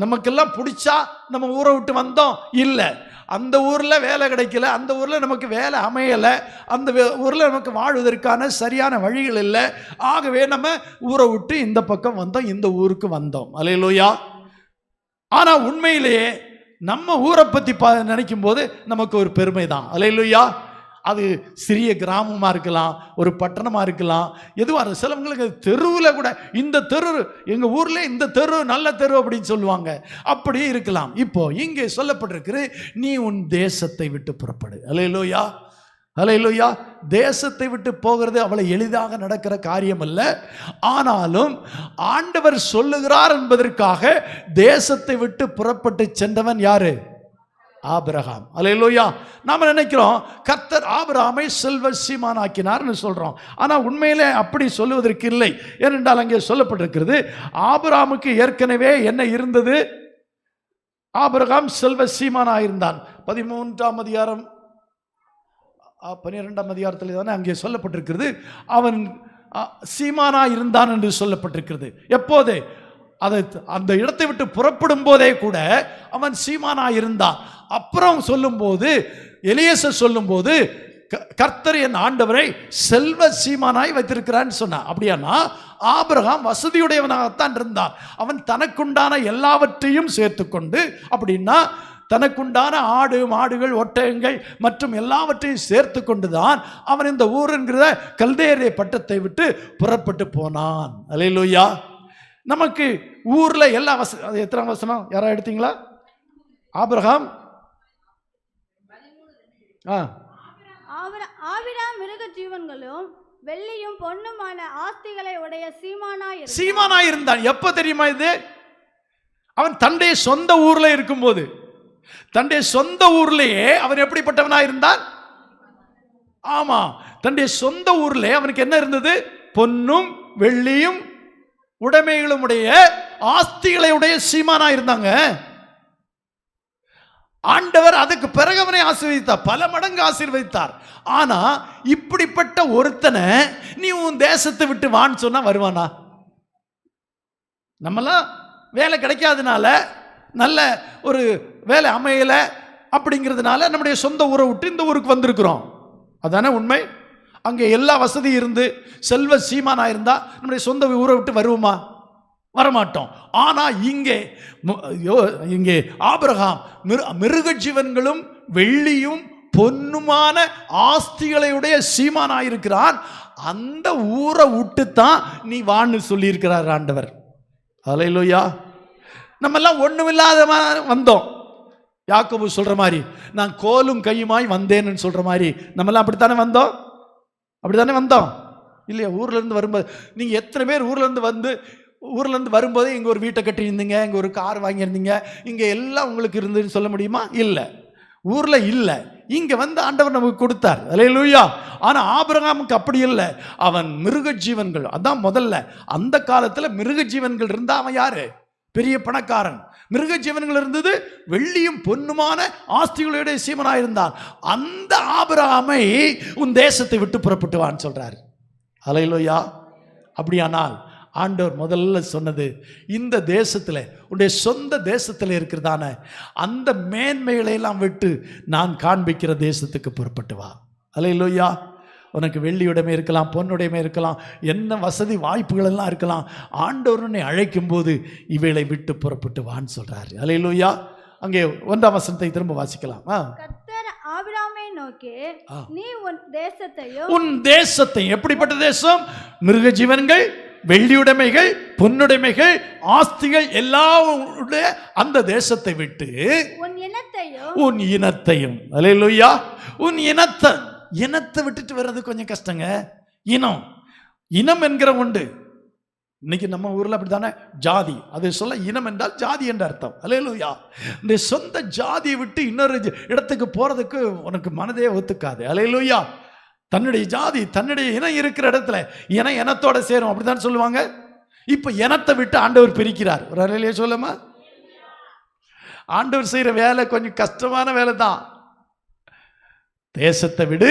நமக்கெல்லாம் பிடிச்சா நம்ம ஊரை விட்டு வந்தோம் இல்லை, அந்த ஊரில் வேலை கிடைக்கல, அந்த ஊரில் நமக்கு வேலை அமையலை, அந்த ஊரில் நமக்கு வாழ்வதற்கான சரியான வழிகள் இல்லை, ஆகவே நம்ம ஊரை விட்டு இந்த பக்கம் வந்தோம், இந்த ஊருக்கு வந்தோம். அல்லேலூயா. ஆனால் உண்மையிலேயே நம்ம ஊரை பற்றி நினைக்கும் போது நமக்கு ஒரு பெருமை தான். அல்லேலூயா. அது சிறிய கிராமமாக இருக்கலாம், ஒரு பட்டணமாக இருக்கலாம், எதுவாக. சிலவங்களுக்கு தெருவில் கூட இந்த தெரு, எங்கள் ஊரில் இந்த தெரு நல்ல தெரு அப்படின்னு சொல்லுவாங்க, அப்படி இருக்கலாம். இப்போ இங்கே சொல்லப்பட்டிருக்கு, நீ உன் தேசத்தை விட்டு புறப்படு. அல்லேலூயா, அல்லேலூயா. தேசத்தை விட்டு போகிறது அவ்வளவு எளிதாக நடக்கிற காரியம் அல்ல. ஆனாலும் ஆண்டவர் சொல்லுகிறார் என்பதற்காக தேசத்தை விட்டு புறப்பட்டு சென்றவன் யாரு? ஆபிரகாம். அல்லேலூயா. நாம நினைக்கிறோம் கர்த்தர் ஆபிரகாமை செல்வ சீமானாக்கினார்னு சொல்றோம். ஆனா உண்மையிலே அப்படி சொல்லுவதற்கு இல்லை. ஏனென்றால் அங்கே சொல்லப்பட்டிருக்கிறது, ஆபிரகாமுக்கு ஏற்கனவே என்ன இருந்தது? ஆபிரகாம் செல்வ சீமானாயிருந்தான். 13ஆம் அதிகாரம் 12ஆம் அதிகாரத்தில் தானே அங்கே சொல்லப்பட்டிருக்கிறது, அவன் சீமானா இருந்தான் என்று சொல்லப்பட்டிருக்கிறது. எப்போது? அந்த இடத்தை விட்டு புறப்படும் போதே கூட அவன் சீமானா இருந்தான். அப்புறம் சொல்லும்போது, எலியேசர் சொல்லும்போது, கர்த்தர் என் ஆண்டவரை செல்வ சீமானாய் வைத்திருக்கிறான்னு சொன்னான். அப்படியானா ஆபிரகாம் வசதியுடையவனாகத்தான் இருந்தான். அவன் தனக்குண்டான எல்லாவற்றையும் சேர்த்துக்கொண்டு, அப்படின்னா தனக்குண்டான ஆடு மாடுகள் ஒட்டகங்கள் மற்றும் எல்லாவற்றையும் சேர்த்து கொண்டுதான் அவன் இந்த ஊர் என்கிற கல்தேரிய பட்டத்தை விட்டு புறப்பட்டு போனான். அல்லேலூயா. நமக்கு ஊர்ல எல்லா வசதி. அது எத்தனை வசனம் யாரா எடுத்தீங்களா? ஆபிரகாம் ஆபிரகாம் மிருக ஜீவன்களும் வெள்ளியும் பொன்னுமான ஆஸ்திகளை உடைய சீமானாய் இருந்தான். எப்ப தெரியுமா இது? அவன் தன்னுடைய சொந்த ஊர்ல இருக்கும்போது, தன்னுடைய சொந்த ஊர்லயே அவன் எப்படிப்பட்டவனா இருந்தான்? ஆமா, தன்னுடைய சொந்த ஊர்ல அவனுக்கு என்ன இருந்தது? பொன்னும் வெள்ளியும் உடைமைகளும் உடைய ஆஸ்திகளை உடைய சீமானா இருந்தாங்க. ஆண்டவர் அதுக்கு பிறகு அவனை ஆசீர்வதித்தார், பல மடங்கு ஆசீர்வதித்தார். ஆனா இப்படிப்பட்ட ஒருத்தனை நீ உன் தேசத்தை விட்டு வான்னு சொன்னா வருவானா? நம்மளாம் வேலை கிடைக்காதனால, நல்ல ஒரு வேலை அமையல அப்படிங்கிறதுனால நம்முடைய சொந்த ஊரை விட்டு இந்த ஊருக்கு வந்திருக்கிறோம். அதானே உண்மை. அங்கே எல்லா வசதி இருந்து செல்வ சீமானா இருந்தா நம்முடைய சொந்த ஊரை விட்டு வருவோமா? வரமாட்டோம். ஆனா இங்கே ஆபிரகாம் மிருக ஜீவன்களும் வெள்ளியும் பொன்னுமான ஆஸ்திகளையுடைய சீமானாயிருக்கிறான். அந்த ஊரை விட்டு தான் நீ வான்னு சொல்லி இருக்கிறார் ஆண்டவர். அல்லேலூயா. நம்ம எல்லாம் ஒண்ணுமில்லாத வந்தோம். யாக்கோபு சொல்ற மாதிரி, நான் கோலும் கையுமாய் வந்தேன்னு சொல்ற மாதிரி நம்ம எல்லாம் அப்படித்தானே வந்தோம்? அப்படித்தானே வந்தோம் இல்லையா? ஊர்ல இருந்து வரும்போது நீங்க எத்தனை பேர் ஊர்ல இருந்து வரும்போது இங்கே ஒரு வீட்டை கட்டியிருந்தீங்க, இங்கே ஒரு கார் வாங்கியிருந்தீங்க, இங்கே எல்லாம் உங்களுக்கு இருந்துன்னு சொல்ல முடியுமா? இல்லை, ஊரில் இல்லை. இங்கே வந்து ஆண்டவர் நமக்கு கொடுத்தார். அல்லேலூயா. ஆனால் ஆபிரகாமுக்கு அப்படி இல்லை. அவன் மிருக ஜீவன்கள், அதான் முதல்ல அந்த காலத்தில் மிருக ஜீவன்கள் இருந்தால் அவன் யாரு? பெரிய பணக்காரன். மிருக ஜீவன்கள் இருந்தது, வெள்ளியும் பொன்னுமான ஆஸ்திகளுடைய சீமனாக இருந்தான். அந்த ஆபிரகாமை உன் தேசத்தை விட்டு புறப்பட்டு வான்னு சொல்றாரு. அல்லேலூயா. அப்படியானால் ஆண்டவர் முதல்ல சொன்னது, இந்த தேசத்தில், உன்னுடைய சொந்த தேசத்தில் இருக்கிறதான அந்த மேன்மைகளை எல்லாம் விட்டு நான் காண்பிக்கிற தேசத்துக்கு புறப்பட்டு வா. அல்லேலூயா. உனக்கு வெள்ளியுடைமை இருக்கலாம், பொன்னுடைமை இருக்கலாம், என்ன வசதி வாய்ப்புகள் எல்லாம் இருக்கலாம். ஆண்டவர் உன்னை அழைக்கும் போது இவைகளை விட்டு புறப்பட்டு வான்னு சொல்றாரு. அல்லேலூயா. அங்கே 1ஆம் வசனத்தை திரும்ப வாசிக்கலாம். கர்த்தர் ஆபிரகாமை நோக்கி, நீ உன் தேசத்தை, எப்படிப்பட்ட தேசம்? மிருக ஜீவன்கள், வெள்ளியுடைமைகள், பொன்னுடைமைகள், ஆஸ்திகள் எல்லாம் அந்த தேசத்தை விட்டு உன் இனத்தையும். அல்லேலூயா. உன் இனத்தை விட்டுட்டு வர்றது கொஞ்சம் கஷ்டங்க. இனம் என்கிற உண்டு. இன்னைக்கு நம்ம ஊர்ல அப்படித்தானே ஜாதி, அது சொல்ல இனம் என்றால் ஜாதி என்ற அர்த்தம். அல்லேலூயா. இந்த சொந்த ஜாதியை விட்டு இன்னொரு இடத்துக்கு போறதுக்கு உனக்கு மனதே ஒத்துக்காது. அல்லேலூயா. தன்னுடைய ஜாதி, தன்னுடைய இனம் இருக்கிற இடத்துல இனத்தோட சேரும், அப்படித்தான் சொல்லுவாங்க. இப்ப இனத்தை விட்டு ஆண்டவர் பிரிக்கிறார். ஒரு அலையிலே சொல்லுமா? ஆண்டவர் செய்யற வேலை கொஞ்சம் கஷ்டமான வேலை தான். தேசத்தை விடு,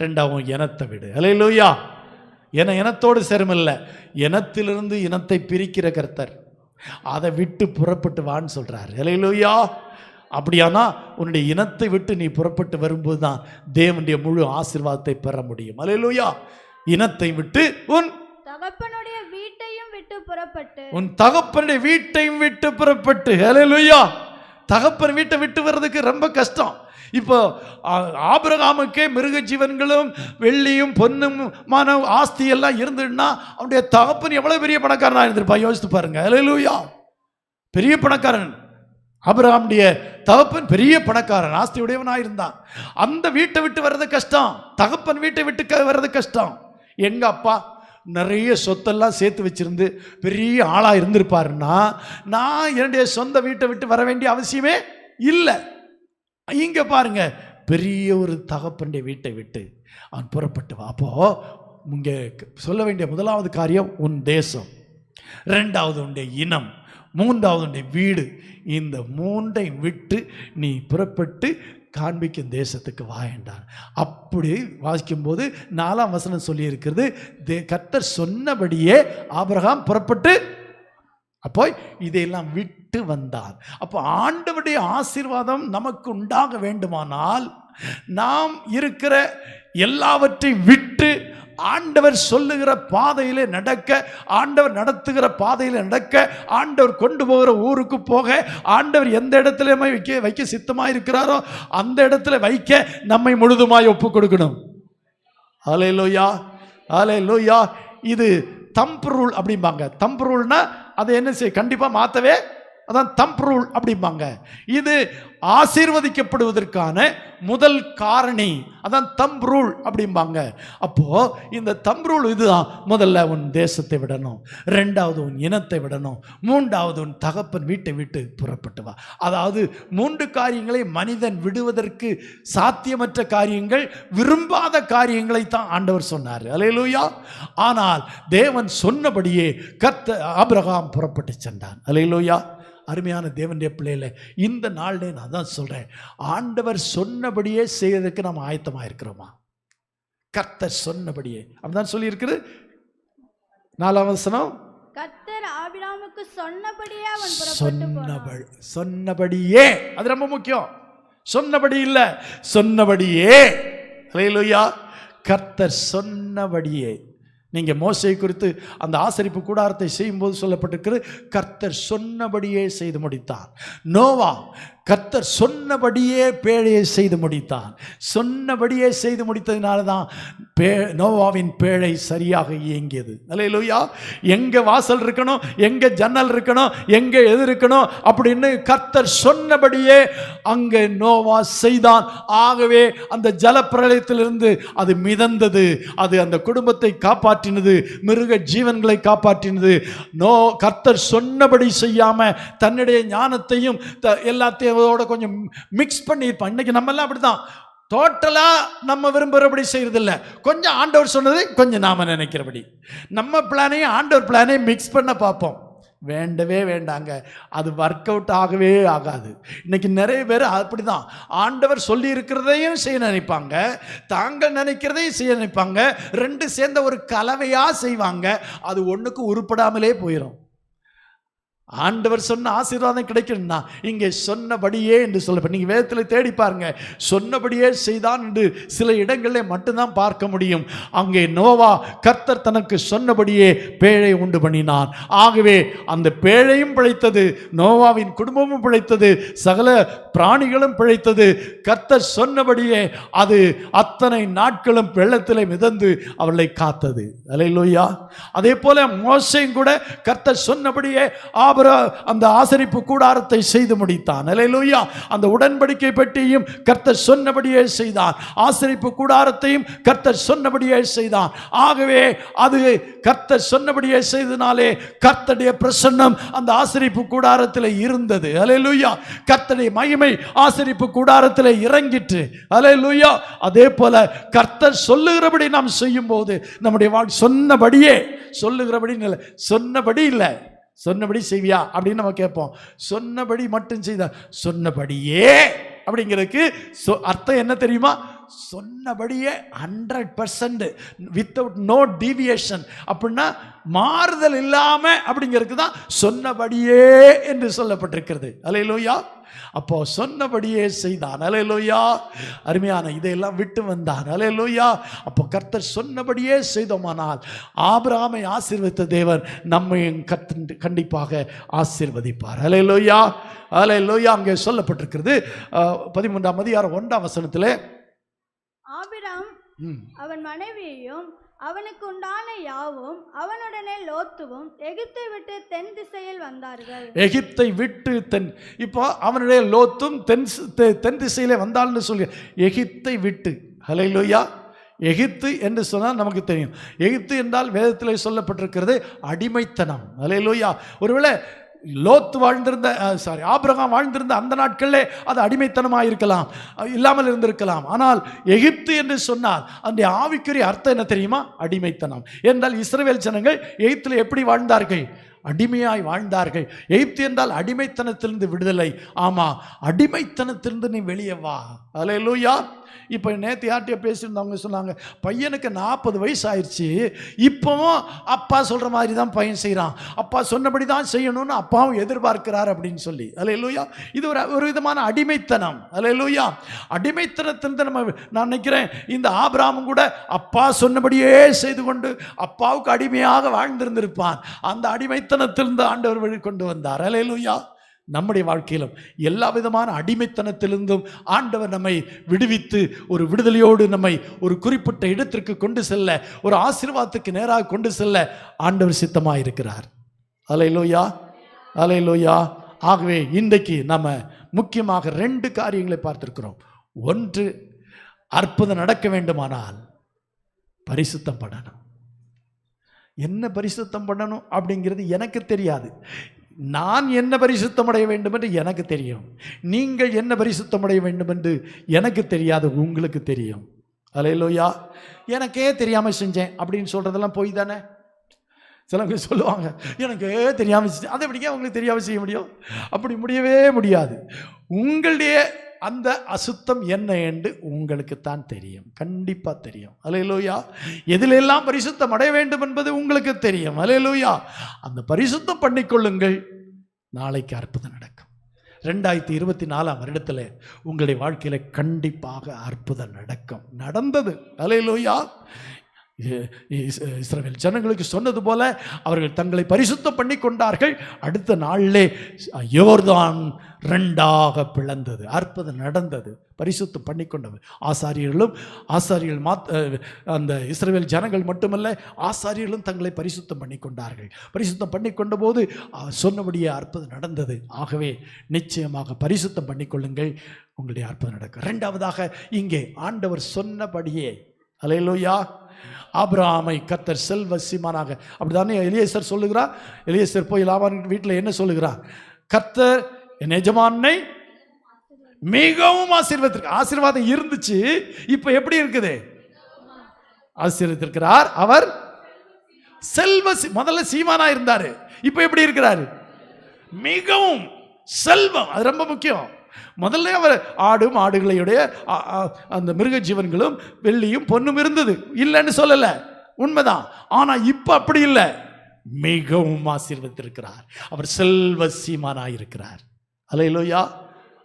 ரெண்டாவும் இனத்தை விடு. அல்லேலூயா. இனத்தோடு சேருமில்ல, இனத்திலிருந்து இனத்தை பிரிக்கிற கர்த்தர். அதை விட்டு புறப்பட்டு வான்னு சொல்றார். அல்லேலூயா. அப்படியானா உன்னுடைய இனத்தை விட்டு நீ புறப்பட்டு வரும்போது தான் தேவனுடைய முழு ஆசீர்வாதத்தை பெற முடியும். அல்லேலூயா. இனத்தை விட்டு உன் தகப்பனுடைய வீட்டையும் விட்டு புறப்பட்டு. அல்லேலூயா. தகப்பன் வீட்டை விட்டு வர்றதுக்கு ரொம்ப கஷ்டம். இப்போ ஆபிரகாமுக்கே மிருக ஜீவன்களும் வெள்ளியும் பொன்னுமான ஆஸ்தி எல்லாம் இருந்துன்னா அவனுடைய தகப்பன் எவ்வளவு பெரிய பணக்காரனா இருந்திருப்பா, யோசித்து பாருங்க. அல்லேலூயா. பெரிய பணக்காரன். ஆபிரகாமுடைய தகப்பன் பெரிய பணக்காரன், ஆஸ்தி உடையவனாக இருந்தான். அந்த வீட்டை விட்டு வர்றது கஷ்டம், தகப்பன் வீட்டை விட்டு வர்றது கஷ்டம். எங்க அப்பா நிறைய சொத்தெல்லாம் சேர்த்து வச்சிருந்து பெரிய ஆளா இருந்திருப்பாருன்னா நான் என்னுடைய சொந்த வீட்டை விட்டு வர வேண்டிய அவசியமே இல்லை. இங்க பாருங்க, பெரிய ஒரு தகப்பனுடைய வீட்டை விட்டு அவன் புறப்பட்டு வா. அப்போ இங்க சொல்ல வேண்டிய முதலாவது காரியம் உன் தேசம், ரெண்டாவது உன்னுடைய இனம், மூன்றாவது உன்னுடைய வீடு. இந்த மூன்றை விட்டு நீ புறப்பட்டு காண்பிக்கும் தேசத்துக்கு வா என்றார். அப்படி வாசிக்கும்போது 4ஆம் வசனம் சொல்லி இருக்கிறது, கர்த்தர் சொன்னபடியே ஆபிரகாம் புறப்பட்டு அப்போ இதையெல்லாம் விட்டு வந்தார். அப்போ ஆண்டவருடைய ஆசீர்வாதம் நமக்கு உண்டாக வேண்டுமானால் நாம் இருக்கிற எல்லாவற்றையும் விட்டு ஆண்டவர் சொல்லுகிற பாதையிலே நடக்க, ஆண்டவர் நடத்துகிற பாதையில நடக்க, ஆண்டவர் கொண்டு போகிற ஊருக்கு போக, ஆண்டவர் எந்த இடத்துல வைக்க சித்தமாக இருக்கிறாரோ அந்த இடத்துல வைக்க நம்மை முழுதுமாய் ஒப்பு கொடுக்கணும். அல்லேலூயா. அல்லேலூயா. இது தம்ப் ரூல் அப்படிம்பாங்க. தம்ப் ரூல்னா அதை என்ன செய்ய கண்டிப்பாக மாற்றவே, அதான் தம்ப் ரூல் அப்படிம்பாங்க. இது ஆசீர்வதிக்கப்படுவதற்கான முதல் காரணி, அதான் தம்ப் ரூல் அப்படிம்பாங்க. அப்போ இந்த தம்ப் ரூல் இதுதான். முதல்ல உன் தேசத்தை விடணும், ரெண்டாவது உன் இனத்தை விடணும், மூன்றாவது உன் தகப்பன் வீட்டை விட்டு புறப்பட்டு வா. அதாவது 3 காரியங்களை மனிதன் விடுவதற்கு சாத்தியமற்ற காரியங்கள், விரும்பாத காரியங்களை தான் ஆண்டவர் சொன்னார். அல்லேலூயா. ஆனால் தேவன் சொன்னபடியே ஆபிரகாம் புறப்பட்டு சென்றான். அல்லேலூயா. அருமையான தேவனுடைய பிள்ளைகளை, இந்த நாள்ல நான் தான் சொல்றேன், ஆண்டவர் சொன்னபடியே செய்யறதுக்கு நாம் ஆயத்தமாக இருக்கிறோமா? கர்த்தர் சொன்னபடியே அப்படிதான் சொல்லி இருக்குது. 4ஆம் வசனம், கர்த்தர் ஆபிரகாமுக்கு சொன்னபடியே அவன் சொன்னபடியே, அது ரொம்ப முக்கியம். சொன்னபடி இல்ல, சொன்னபடியே. அல்லேலூயா. கர்த்தர் சொன்னபடியே. நீங்க மோசே குறித்து அந்த ஆசரிப்பு கூடாரத்தை செய்யும்போது சொல்லப்பட்டிருக்கிறது, கர்த்தர் சொன்னபடியே செய்து முடித்தார். நோவா கர்த்தர் சொன்னபடியே பேழையை செய்து முடித்தான். சொன்னபடியே செய்து முடித்ததினால தான் நோவாவின் பேழை சரியாக இயங்கியது. அல்லேலூயா. எங்க வாசல் இருக்கணும், எங்க ஜன்னல் இருக்கணும், எங்க எது இருக்கணும் அப்படின்னு கர்த்தர் சொன்னபடியே அங்கே நோவா செய்தான். ஆகவே அந்த ஜலப்பிரளயத்திலிருந்து அது மிதந்தது, அது அந்த குடும்பத்தை காப்பாற்றினது, மிருக ஜீவன்களை காப்பாற்றினது. கர்த்தர் சொன்னபடி செய்யாம தன்னுடைய ஞானத்தையும் எல்லாத்தையும் கொஞ்சம் மிக்ஸ் பண்ணியிருப்பான். இன்னைக்கு நம்ம எல்லாம் அப்படிதான், டோட்டலா நம்ம விரும்புகிறபடி செய்யறதில்ல. கொஞ்சம் ஆண்டவர் சொன்னது, கொஞ்சம் நாம நினைக்கிறபடி. நம்ம பிளானையும் ஆண்டவர் பிளானையும் மிக்ஸ் பண்ண பார்ப்போம். வேண்டவே வேண்டாங்க, அது ஒர்க் அவுட் ஆகவே ஆகாது. இன்னைக்கு நிறைய பேர் அப்படிதான், ஆண்டவர் சொல்லி இருக்கிறதையும் செய்ய நினைப்பாங்க, தாங்கள் நினைக்கிறதையும் செய்ய நினைப்பாங்க. 2 சேர்ந்த ஒரு கலவையா செய்வாங்க. அது ஒண்ணுக்கு உருப்படாமலே போயிடும். ஆண்டவர் சொன்ன ஆசீர்வாதம் கிடைக்கணும்னா இங்கே சொன்னபடியே என்று சொல்லப்ப, நீங்க வேதத்தில் தேடி பாருங்க, சொன்னபடியே செய்தான் என்று சில இடங்களில் மட்டும்தான் பார்க்க முடியும். அங்கே நோவா கர்த்தர் தனக்கு சொன்னபடியே பேழை உண்டு பண்ணினான். ஆகவே அந்த பேழையும் பிழைத்தது, நோவாவின் குடும்பமும் பிழைத்தது, சகல பிராணிகளும் பிழைத்தது. கர்த்தர் சொன்னபடியே அது அத்தனை நாட்களும் வெள்ளத்திலே மிதந்து அவளை காத்தது. அல்லேலூயா. அதே போல மோசேயும் கூட கர்த்தர் சொன்னபடியே அந்த ஆசரிப்பு கூடாரத்தை செய்து முடித்தான். அல்லேலூயா. அந்த உடன்படிக்கை பெட்டியையும் கர்த்தர் சொன்னபடியே செய்தான், ஆசரிப்பு கூடாரத்தையும் கர்த்தர் சொன்னபடியே செய்தான். ஆகவே அது கர்த்தர் சொன்னபடியே செய்தனாலே கர்த்தருடைய பிரசன்னம் அந்த ஆசரிப்பு கூடாரத்தில் இருந்தது. அல்லேலூயா. கர்த்தருடைய மகிமை ஆசரிப்பு கூடாரத்தில் இறங்கிற்று. அல்லேலூயா. அதே போல கர்த்தர் சொல்லுகிறபடி நாம் செய்யும் போது நம்முடைய சொன்னபடியே, சொல்லுகிறபடி இல்லை, சொன்னபடி இல்லை, சொன்னபடி செய்வியா அப்படின்னு நம்ம கேட்போம். சொன்னபடி மட்டும் செய்த, சொன்னபடியே அப்படிங்கிறதுக்கு அர்த்தம் என்ன தெரியுமா? சொன்னபடியே 100% வித்தவுட் நோ டீவியேஷன், அப்படின்னா மாறுதல் இல்லாம அப்படிங்கிறதுக்கு தான் சொன்னபடியே என்று சொல்லப்பட்டிருக்கிறது. அல்லேலூயா. அப்போ சொன்னபடியே செய்தான். அல்லேலூயா. அருமையான இதையெல்லாம் விட்டு வந்தான். அல்லேலூயா. அப்போ கர்த்தர் சொன்னபடியே செய்தோமானால் ஆபிரகாமை ஆசீர்வதித்த தேவன் நம்மையும் கண்டிப்பாக ஆசீர்வதிப்பார். அல்லேலூயா. அல்லேலூயா. அங்கே சொல்லப்பட்டிருக்கிறது 13ஆம் அதிகாரம் 1ஆம் வசனத்திலே, ஆபிரகாம் அவன் மனைவியையும் அவனுக்கு உண்டான யாவும் அவனுடனே லோத்துவும் எகிப்தை விட்டு தென் திசையில் வந்தார்கள். எகிப்தை விட்டு இப்போ அவனுடைய லோத்தும் தென் திசையிலே வந்தாள்னு சொல்லி, எகிப்தை விட்டு. ஹல்லேலூயா. எகிப்து என்று சொன்னால் நமக்கு தெரியும், எகிப்து என்றால் வேதத்தில் சொல்லப்பட்டிருக்கிறது அடிமைத்தனம். ஹல்லேலூயா. ஒருவேளை லோத் வாழ்ந்திருந்த ஆபிரகாம் வாழ்ந்திருந்த அந்த நாட்களிலே அது அடிமைத்தனமாக இருக்கலாம், இல்லாமல் இருந்திருக்கலாம். ஆனால் எகிப்து என்று சொன்னால் அந்த ஆவிக்குரிய அர்த்தம் என்ன தெரியுமா? அடிமைத்தனம். என்றால் இஸ்ரவேல் ஜனங்கள் எகிப்தில் எப்படி வாழ்ந்தார்கள்? அடிமையாய் வாழ்ந்தார்கள். எகிப்து என்றால் அடிமைத்தனத்திலிருந்து விடுதலை. ஆமா, அடிமைத்தனத்திலிருந்து நீ வெளியே வா. அல்லேலூயா. இப்போ நேற்று யார்கிட்டயோ பேசியிருந்தவங்க சொன்னாங்க, பையனுக்கு 40 வயசு ஆயிடுச்சு, இப்போவும் அப்பா சொல்கிற மாதிரி தான் பையன் செய்கிறான், அப்பா சொன்னபடி தான் செய்யணும்னு அப்பாவும் எதிர்பார்க்கிறார் அப்படின்னு சொல்லி. அல்லேலூயா. இது ஒரு விதமான அடிமைத்தனம். அல்லேலூயா. அடிமைத்தனத்திலிருந்து நான் நினைக்கிறேன் இந்த ஆபிரகாமும் கூட அப்பா சொன்னபடியே செய்து கொண்டு அப்பாவுக்கு அடிமையாக வாழ்ந்திருந்திருப்பான். அந்த அடிமைத்தனத்திலிருந்து ஆண்டவர் வழி கொண்டு வந்தார். அல்லேலூயா. நம்முடைய வாழ்க்கையிலும் எல்லா விதமான அடிமைத்தனத்திலிருந்தும் ஆண்டவர் நம்மை விடுவித்து ஒரு விடுதலையோடு நம்மை ஒரு குறிப்பிட்ட இடத்திற்கு கொண்டு செல்ல, ஒரு ஆசீர்வாதத்துக்கு நேராக கொண்டு செல்ல ஆண்டவர் சித்தமாக இருக்கிறார். அல்லேலூயா, அல்லேலூயா. ஆகவே இன்றைக்கு நம்ம முக்கியமாக 2 காரியங்களை பார்த்திருக்கிறோம். ஒன்று, அற்புதம் நடக்க வேண்டுமானால் பரிசுத்தம் பண்ணணும். என்ன பரிசுத்தம் பண்ணணும் அப்படிங்கிறது எனக்கு தெரியாது. நான் என்ன பரிசுத்தம் அடைய வேண்டும் என்று எனக்கு தெரியும். நீங்கள் என்ன பரிசுத்தம் அடைய வேண்டும் என்று எனக்கு தெரியாது, உங்களுக்கு தெரியும். அல்லேலூயா. எனக்கே தெரியாமல் செஞ்சேன் அப்படின்னு சொல்றதெல்லாம் போய் தானே. சிலவங்க சொல்லுவாங்க, எனக்கே தெரியாமல் செஞ்சேன். அதை எப்படிங்க உங்களுக்கு தெரியாமல் செய்ய முடியும்? அப்படி முடியவே முடியாது. உங்களுடைய அந்த அசுத்தம் என்ன என்று உங்களுக்கு தான் தெரியும், கண்டிப்பா தெரியும். அல்லேலூயா. எதிலெல்லாம் பரிசுத்தம் அடைய வேண்டும் என்பது உங்களுக்கு தெரியும். அல்லேலூயா. அந்த பரிசுத்தம் பண்ணிக்கொள்ளுங்கள், நாளைக்கு அற்புதம் நடக்கும். 2024 வருடத்தில் உங்களுடைய வாழ்க்கையில கண்டிப்பாக அற்புதம் நடக்கும். நடந்தது. அல்லேலூயா. இஸ்ரவேல் ஜனங்களுக்கு சொன்னது போல அவர்கள் தங்களை பரிசுத்தம் பண்ணி கொண்டார்கள். அடுத்த நாளிலே யோர்தான் 2ஆக பிளந்தது. அற்புதம் நடந்தது. பரிசுத்தம் பண்ணி கொண்டது ஆசாரியர்கள் அந்த இஸ்ரவேல் ஜனங்கள் மட்டுமல்ல, ஆசாரியர்களும் தங்களை பரிசுத்தம் பண்ணி கொண்டார்கள். பரிசுத்தம் பண்ணி கொண்ட போது சொன்னபடியே அற்புதம் நடந்தது. ஆகவே நிச்சயமாக பரிசுத்தம் பண்ணிக்கொள்ளுங்கள், உங்களுடைய அற்புதம் நடக்கும். 2வதாக இங்கே ஆண்டவர் சொன்னபடியே, அல்லேலூயா, ஆபிரகாமை கர்த்தர் செல்வ சீமானாக, அப்படிதானே எலியேசர் சொல்லுகிறார். எலியேசர் போய் லாபான் வீட்டில் என்ன சொல்லுகிறார்? கர்த்தர் என் எஜமானை மிகவும் ஆசீர்வாதம் இருந்துச்சு. இப்ப எப்படி இருக்குது? ஆசீர்வதித்திருக்கிறார். அவர் செல்வ, முதல்ல சீமானா இருந்தாரு, இப்ப எப்படி இருக்கிறாரு? மிகவும் செல்வம். அது ரொம்ப முக்கியம். முதல்ல அவர் ஆடு மாடுகளுடைய அந்த மிருக ஜீவன்களும் வெள்ளியும் பொன்னும் இருந்தது, இல்லைன்னு சொல்லல, உண்மைதான். ஆனா இப்ப அப்படி இல்லை, மிகவும் ஆசீர்வதித்திருக்கிறார். அவர் செல்வ சீமானாய் இருக்கிறார். அல்லேலூயா.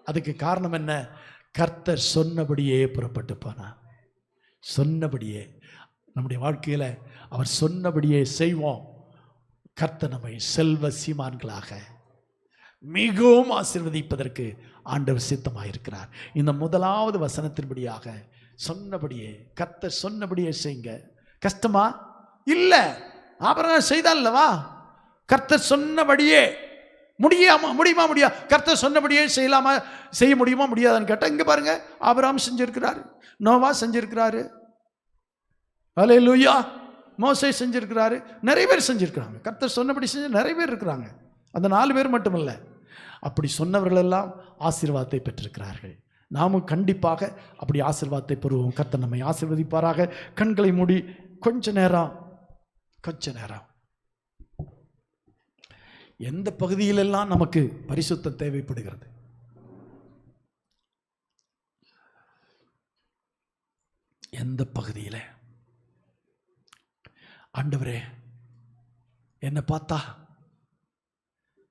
அதுக்கு காரணம் என்ன? கர்த்தர் சொன்னபடியே புறப்பட்டு போனார். சொன்னபடியே நம்முடைய வாழ்க்கையில அவர் சொன்னபடியே செய்வோம். கர்த்தர் நம்மை செல்வ சீமான்களாக மிகவும் ஆசீர்வதிப்பதற்கு ஆண்டவர் சித்தமாயிருக்கிறார். இந்த முதலாவது வசனத்தின்படியாக சொன்னபடியே, கர்த்தர் சொன்னபடியே செய்யுங்க. கஷ்டமா? இல்ல, ஆபிரகாம் செய்தான்லவா? கர்த்தர் சொன்னபடியே. முடியுமா? முடியாது. கர்த்தர் சொன்னபடியே செய்ய முடியுமா முடியாதான்னு கேட்டால், இங்க பாருங்க, ஆபிரகாம் செஞ்சிருக்கிறாரு, நோவா செஞ்சிருக்கிறாரு, அல்லேலூயா, மோசே செஞ்சிருக்கிறாரு, நிறைய பேர் செஞ்சிருக்கிறாங்க. கர்த்தர் சொன்னபடி செஞ்சு நிறைய பேர் இருக்கிறாங்க. அந்த 4 பேர் மட்டுமல்ல, அப்படி சொன்னவர்கள் எல்லாம் ஆசீர்வாதத்தை பெற்றிருக்கிறார்கள். நாமும் கண்டிப்பாக அப்படி ஆசீர்வாதத்தை பெறுவோம். கர்த்தர் நம்மை ஆசீர்வதிப்பாராக. கண்களை மூடி கொஞ்ச நேரம் எந்த பகுதியிலெல்லாம் நமக்கு பரிசுத்தம் தேவைப்படுகிறது? எந்த பகுதியில? ஆண்டவரே, என்னை பார்த்தா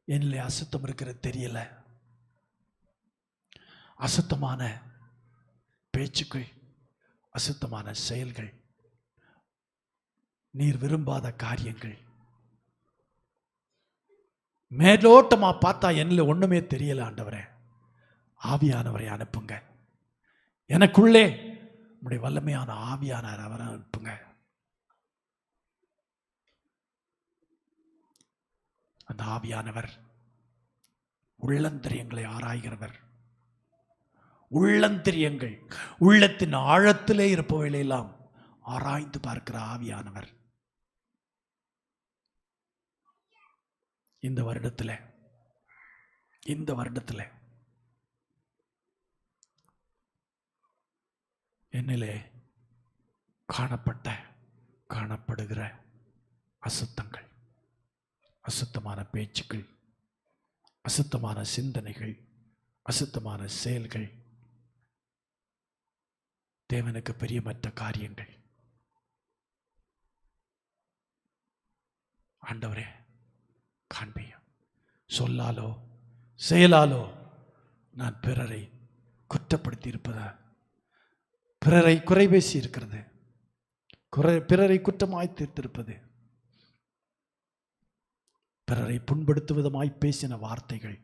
என்னிலே அசுத்தம் இருக்கிறது தெரியல. அசுத்தமான பேச்சுக்கள், அசுத்தமான செயல்கள், நீர் விரும்பாத காரியங்கள், மேலோட்டமா பார்த்தா என்னில ஒண்ணுமே தெரியல. ஆண்டவரே, ஆவியானவரை அனுப்புங்க. எனக்குள்ளே உம்முடைய வல்லமையான ஆவியானவரை அவரை அனுப்புங்க. அந்த ஆவியானவர் உள்ளந்தரியங்களை ஆராய்கிறவர். உள்ளந்தரியங்கள், உள்ளத்தின் ஆழத்திலே இருப்பவையெல்லாம் ஆராய்ந்து பார்க்கிற ஆவியானவர் இந்த வருடத்தில் என்னிலே காணப்படுகிற அசுத்தங்கள், அசுத்தமான பேச்சுக்கள், அசுத்தமான சிந்தனைகள், அசுத்தமான செயல்கள், தேவனுக்கு பிரியமற்ற காரியங்கள், ஆண்டவரே காண்பியும். சொல்லாலோ செயலாலோ நான் பிறரை குற்றப்படுத்தி இருப்பதா, பிறரை குறை பேசி இருக்கிறது, பிறரை குற்றமாய் தீர்த்திருப்பது, பிறரை புண்படுத்துவதுமாய் பேசின வார்த்தைகள்,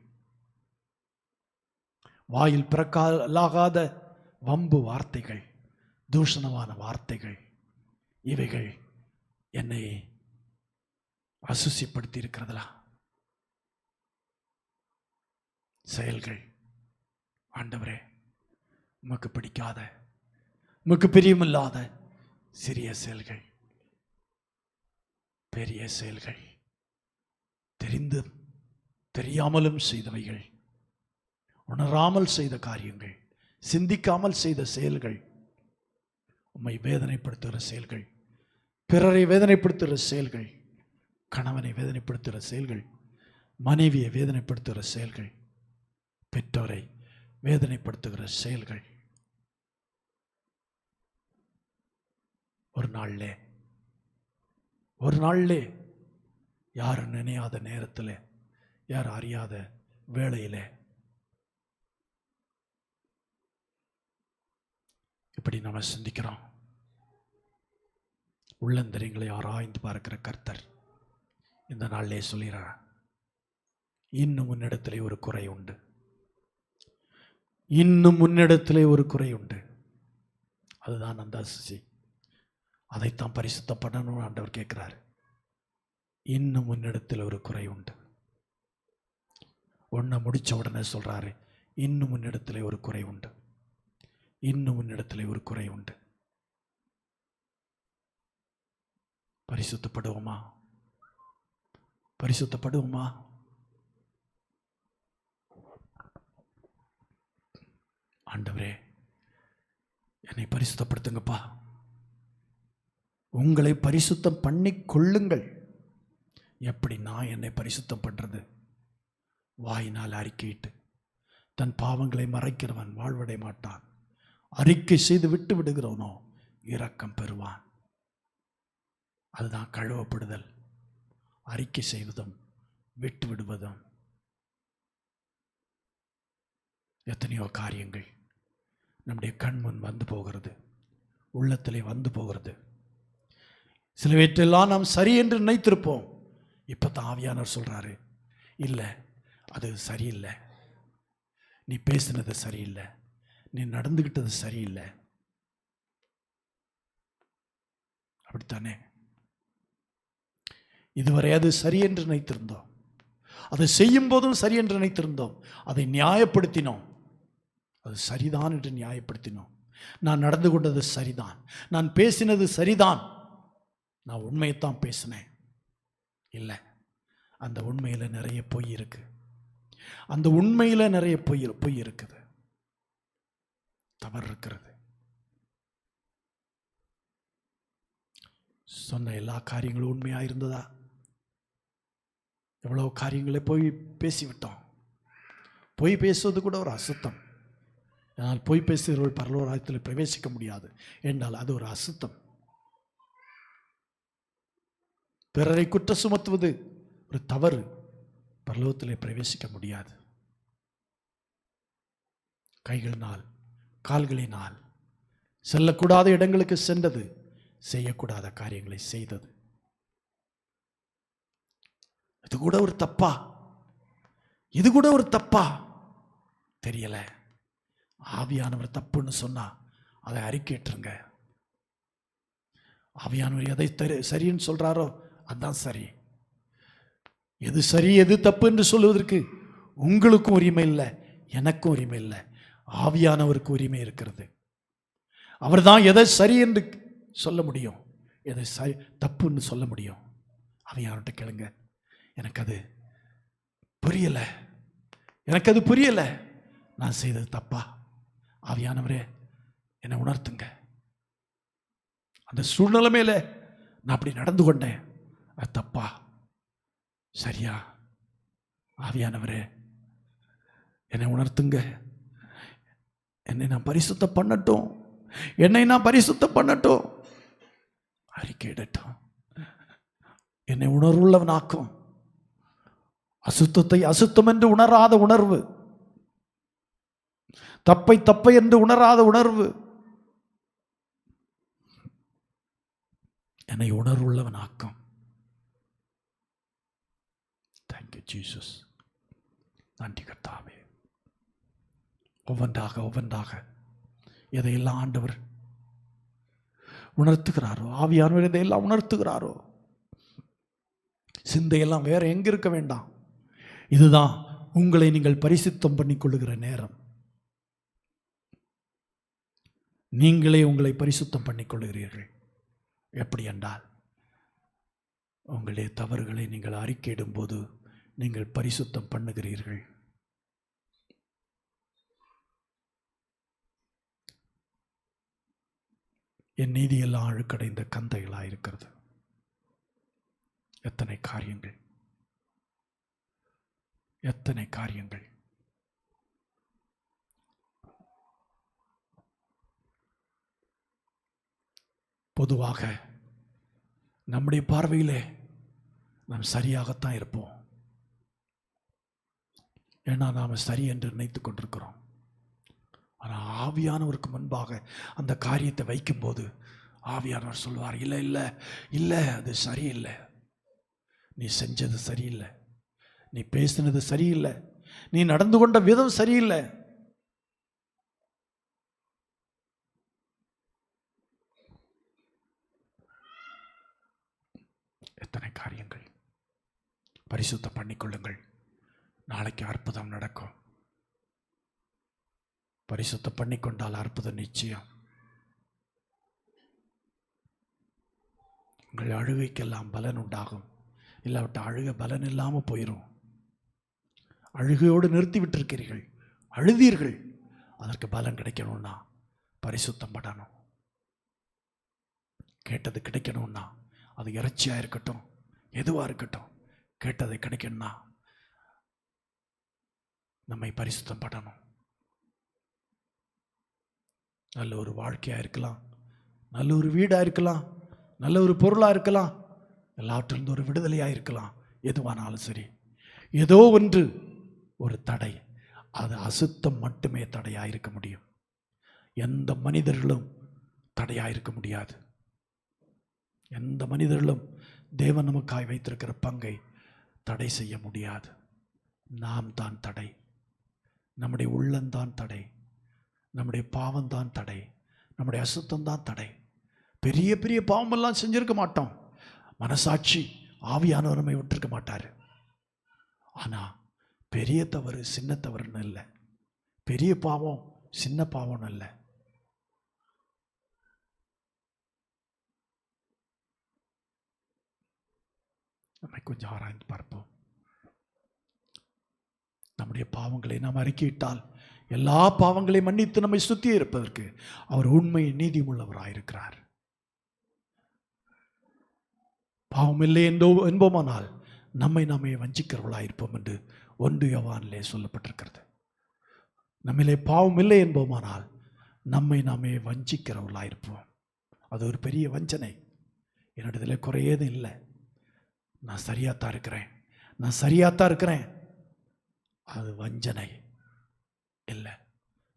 வாயில் பிறக்காத வம்பு வார்த்தைகள், தூஷணமான வார்த்தைகள், இவைகள் என்னை அசுசிப்படுத்தி இருக்கிறதா? செயல்கள். ஆண்டவரே, உமக்கு பிடிக்காத, உமக்கு பிரியமில்லாத சிறிய செயல்கள், பெரிய செயல்கள், தெரிந்தும் தெரியாமலும் செய்தவைகள், உணராமல் செய்த காரியங்கள், சிந்திக்காமல் செய்த செயல்கள், உம்மை வேதனைப்படுத்துகிற செயல்கள், பிறரை வேதனைப்படுத்துகிற செயல்கள், கணவனை வேதனைப்படுத்துகிற செயல்கள், மனைவியை வேதனைப்படுத்துகிற செயல்கள், பெற்றோரை வேதனைப்படுத்துகிற செயல்கள். ஒரு நாள்லே யாரும் நினையாத நேரத்தில், யார் அறியாத வேளையிலே இப்படி நம்ம சிந்திக்கிறோம். உள்ளந்தரியங்களை ஆராய்ந்து பார்க்கிற கர்த்தர் இந்த நாளிலே சொல்கிறார், இன்னும் முன்னிடத்திலே ஒரு குறை உண்டு, இன்னும் முன்னிடத்திலே ஒரு குறை உண்டு. அதுதான் அந்த அசிசி. அதைத்தான் பரிசுத்தப்படணும் ஆண்டவர் கேட்கிறார். இன்னும் முன்னிடத்தில் ஒரு குறை உண்டு. ஒன்றை முடிச்ச உடனே சொல்றாரு, இன்னும் முன்னிடத்திலே ஒரு குறை உண்டு, இன்னும் முன்னிடத்திலே ஒரு குறை உண்டு. பரிசுத்தப்படுவோமா? பரிசுத்தப்படுவோமா? ஆண்டவரே, என்னை பரிசுத்தப்படுத்துங்கப்பா. உங்களை பரிசுத்தம் பண்ணி கொள்ளுங்கள். எப்படி நான் என்னை பரிசுத்தம் பண்றது? வாயினால் அறிக்கையிட்டு, தன் பாவங்களை மறைக்கிறவன் வாழ்வடைய மாட்டான், அறிக்கை செய்து விட்டு விடுகிறவனோ இரக்கம் பெறுவான். அதுதான் கழுவப்படுதல். அறிக்கை செய்வதும் விட்டு விடுவதும். எத்தனையோ காரியங்கள் நம்முடைய கண் முன் வந்து போகிறது, உள்ளத்திலே வந்து போகிறது. சிலவற்றெல்லாம் நாம் சரி என்று நினைத்திருப்போம். இப்போ தான் ஆவியானவர் சொல்றாரு, இல்லை அது சரியில்லை, நீ பேசினது சரியில்லை, நீ நடந்துகிட்டது சரியில்லை. அப்படித்தானே? இதுவரை அது சரி என்று நினைத்திருந்தோம், அதை செய்யும் போதும் சரி என்று நினைத்திருந்தோம், அதை நியாயப்படுத்தினோம். அது சரிதான் என்று நியாயப்படுத்தினோம். நான் நடந்து கொண்டது சரிதான், நான் பேசினது சரிதான், நான் உண்மையைத்தான் பேசினேன். இல்லை, அந்த உண்மையில் நிறைய பொய் இருக்கு. அந்த உண்மையில் நிறைய பொய் இருக்குது, தவறு இருக்கிறது. சொன்ன எல்லா காரியங்களும் உண்மையா இருந்ததா? எவ்வளவு காரியங்களை போய் பேசிவிட்டோம். பொய் பேசுவது கூட ஒரு அசுத்தம். ஆனால் பொய் பேசுகிறவர்கள் பரலோக ராஜ்யத்தில் பிரவேசிக்க முடியாது என்றால் அது ஒரு அசுத்தம். பிறரை குற்றம் சுமத்துவது ஒரு தவறு, பரலோகத்திலே பிரவேசிக்க முடியாது. கைகளினால் கால்களினால் செல்லக்கூடாத இடங்களுக்கு சென்றது, செய்யக்கூடாத காரியங்களை செய்தது, இது கூட ஒரு தப்பா? இது கூட ஒரு தப்பா? தெரியல. ஆவியானவர் தப்புன்னு சொன்னா அதை அறிக்கைட்டுருங்க. ஆவியானவர் எதை சரின்னு சொல்றாரோ அதுதான் சரி. எது சரி எது தப்பு என்று சொல்லுவதற்கு உங்களுக்கும் உரிமை இல்லை, எனக்கும் உரிமை இல்லை. ஆவியானவருக்கு உரிமை இருக்கிறது. அவர் தான் எதை சரி என்று சொல்ல முடியும், எதை சரி தப்புன்னு சொல்ல முடியும். ஆவியானவர்கிட்ட கேளுங்க, எனக்கு அது புரியல, எனக்கு அது புரியல, நான் செய்தது தப்பா? ஆவியானவரே என்னை உணர்த்துங்க. அந்த சூழ்நிலைமையில நான் அப்படி நடந்து கொண்டேன், அது தப்பா சரியா? ஆவியானவரே என்னை உணர்த்துங்க, என்னை நான் பரிசுத்த பண்ணட்டும், என்னை நான் பரிசுத்த பண்ணட்டும், அறிக்கையிடட்டும், என்னை உணர்வுள்ளவனாக்கும். அசுத்தத்தை அசுத்தம் என்று உணராத உணர்வு, தப்பை தப்பை என்று உணராத உணர்வு என்னை உணர்வுள்ளவனாக்கும். Thank you Jesus. நன்றி கர்த்தாவே. ஒவ்வொன்றாக ஒவ்வொன்றாக எதையெல்லாம் ஆண்டவர் உணர்த்துகிறாரோ, ஆவியானவர் எதையெல்லாம் உணர்த்துகிறாரோ, சிந்தையெல்லாம் வேற எங்க இருக்க வேண்டாம். இதுதான் உங்களை நீங்கள் பரிசுத்தம் பண்ணிக்கொள்ளுகிற நேரம். நீங்களே உங்களை பரிசுத்தம் பண்ணிக்கொள்ளுகிறீர்கள். எப்படி என்றால், உங்களுடைய தவறுகளை நீங்கள் அறிக்கையிடும் போது நீங்கள் பரிசுத்தம் பண்ணுகிறீர்கள். என் நீதியெல்லாம் அழுக்கடைந்த கந்தைகளாக இருக்கிறது. எத்தனை காரியங்கள், எத்தனை காரியங்கள். பொதுவாக நம்முடைய பார்வையிலே நாம் சரியாகத்தான் இருப்போம். ஏன்னா நாம் சரி என்று நினைத்துக் கொண்டிருக்கிறோம். ஆனால் ஆவியானவருக்கு முன்பாக அந்த காரியத்தை வைக்கும்போது ஆவியானவர் சொல்வார், இல்லை இல்லை இல்லை, அது சரியில்லை, நீ செஞ்சது சரியில்லை, நீ பேசினது சரியில்லை, நீ நடந்து கொண்ட விதம் சரியில்லை. எத்தனை காரியங்கள். பரிசுத்தம் பண்ணிக்கொள்ளுங்கள், நாளைக்கு அற்புதம் நடக்கும். பரிசுத்தம் பண்ணிக்கொண்டால் அற்புதம் நிச்சயம். உங்கள் அழுகைக்கெல்லாம் பலன் உண்டாகும். இல்லாவிட்ட அழுக பலன் இல்லாமல் போயிடும். அழுகையோடு நிறுத்தி விட்டிருக்கிறீர்கள், அழுதீர்கள். அதற்கு பலன் கிடைக்கணும்னா பரிசுத்தம் படணும். கேட்டது கிடைக்கணும்னா, அது இறைச்சியாக இருக்கட்டும், எதுவாக இருக்கட்டும், கேட்டது கிடைக்கணும்னா நம்மை பரிசுத்தம் படணும். நல்ல ஒரு வாழ்க்கையாக இருக்கலாம், நல்ல ஒரு வீடாக இருக்கலாம், நல்ல ஒரு பொருளாக இருக்கலாம், எல்லாற்றிலிருந்து ஒரு விடுதலையாக இருக்கலாம். எதுவானாலும் சரி, ஏதோ ஒன்று ஒரு தடை. அது அசுத்தம் மட்டுமே தடையாக இருக்க முடியும். எந்த மனிதர்களும் தடையாக இருக்க முடியாது. எந்த மனிதர்களும் தேவன் நமக்காய் வைத்திருக்கிற பங்கை தடை செய்ய முடியாது. நாம் தான் தடை. நம்முடைய உள்ளந்தான் தடை. நம்முடைய பாவம்தான் தடை. நம்முடைய அசுத்தம்தான் தடை. பெரிய பெரிய பாவமெல்லாம் செஞ்சிருக்க மாட்டோம். மனசாட்சி ஆவியானவர் நம்மை விட்டிருக்க மாட்டார். ஆனால் பெரிய தவறு சின்ன தவறுன்னு இல்லை, பெரிய பாவம் சின்ன பாவம்னு இல்லை. நம்மை கொஞ்சம் ஆராய்ந்து பார்ப்போம். நம்முடைய பாவங்களை நாம் அறிக்கையிட்டால் எல்லா பாவங்களையும் மன்னித்து நம்மை சுத்தி இருப்பதற்கு அவர் உண்மை நீதி உள்ளவராயிருக்கிறார். பாவம் இல்லை என்போமானால் நம்மை நாமே வஞ்சிக்கிறவர்களாயிருப்போம் என்று 1 யோவானிலே சொல்லப்பட்டிருக்கிறது. நம்மிலே பாவம் இல்லை என்போமானால் நம்மை நாமே வஞ்சிக்கிறவர்களாயிருப்போம். அது ஒரு பெரிய வஞ்சனை. என்னிடத்தில் குறையேதும் இல்லை, நான் சரியாத்தான் இருக்கிறேன், நான் சரியாத்தான் இருக்கிறேன். அது வஞ்சனை இல்லை.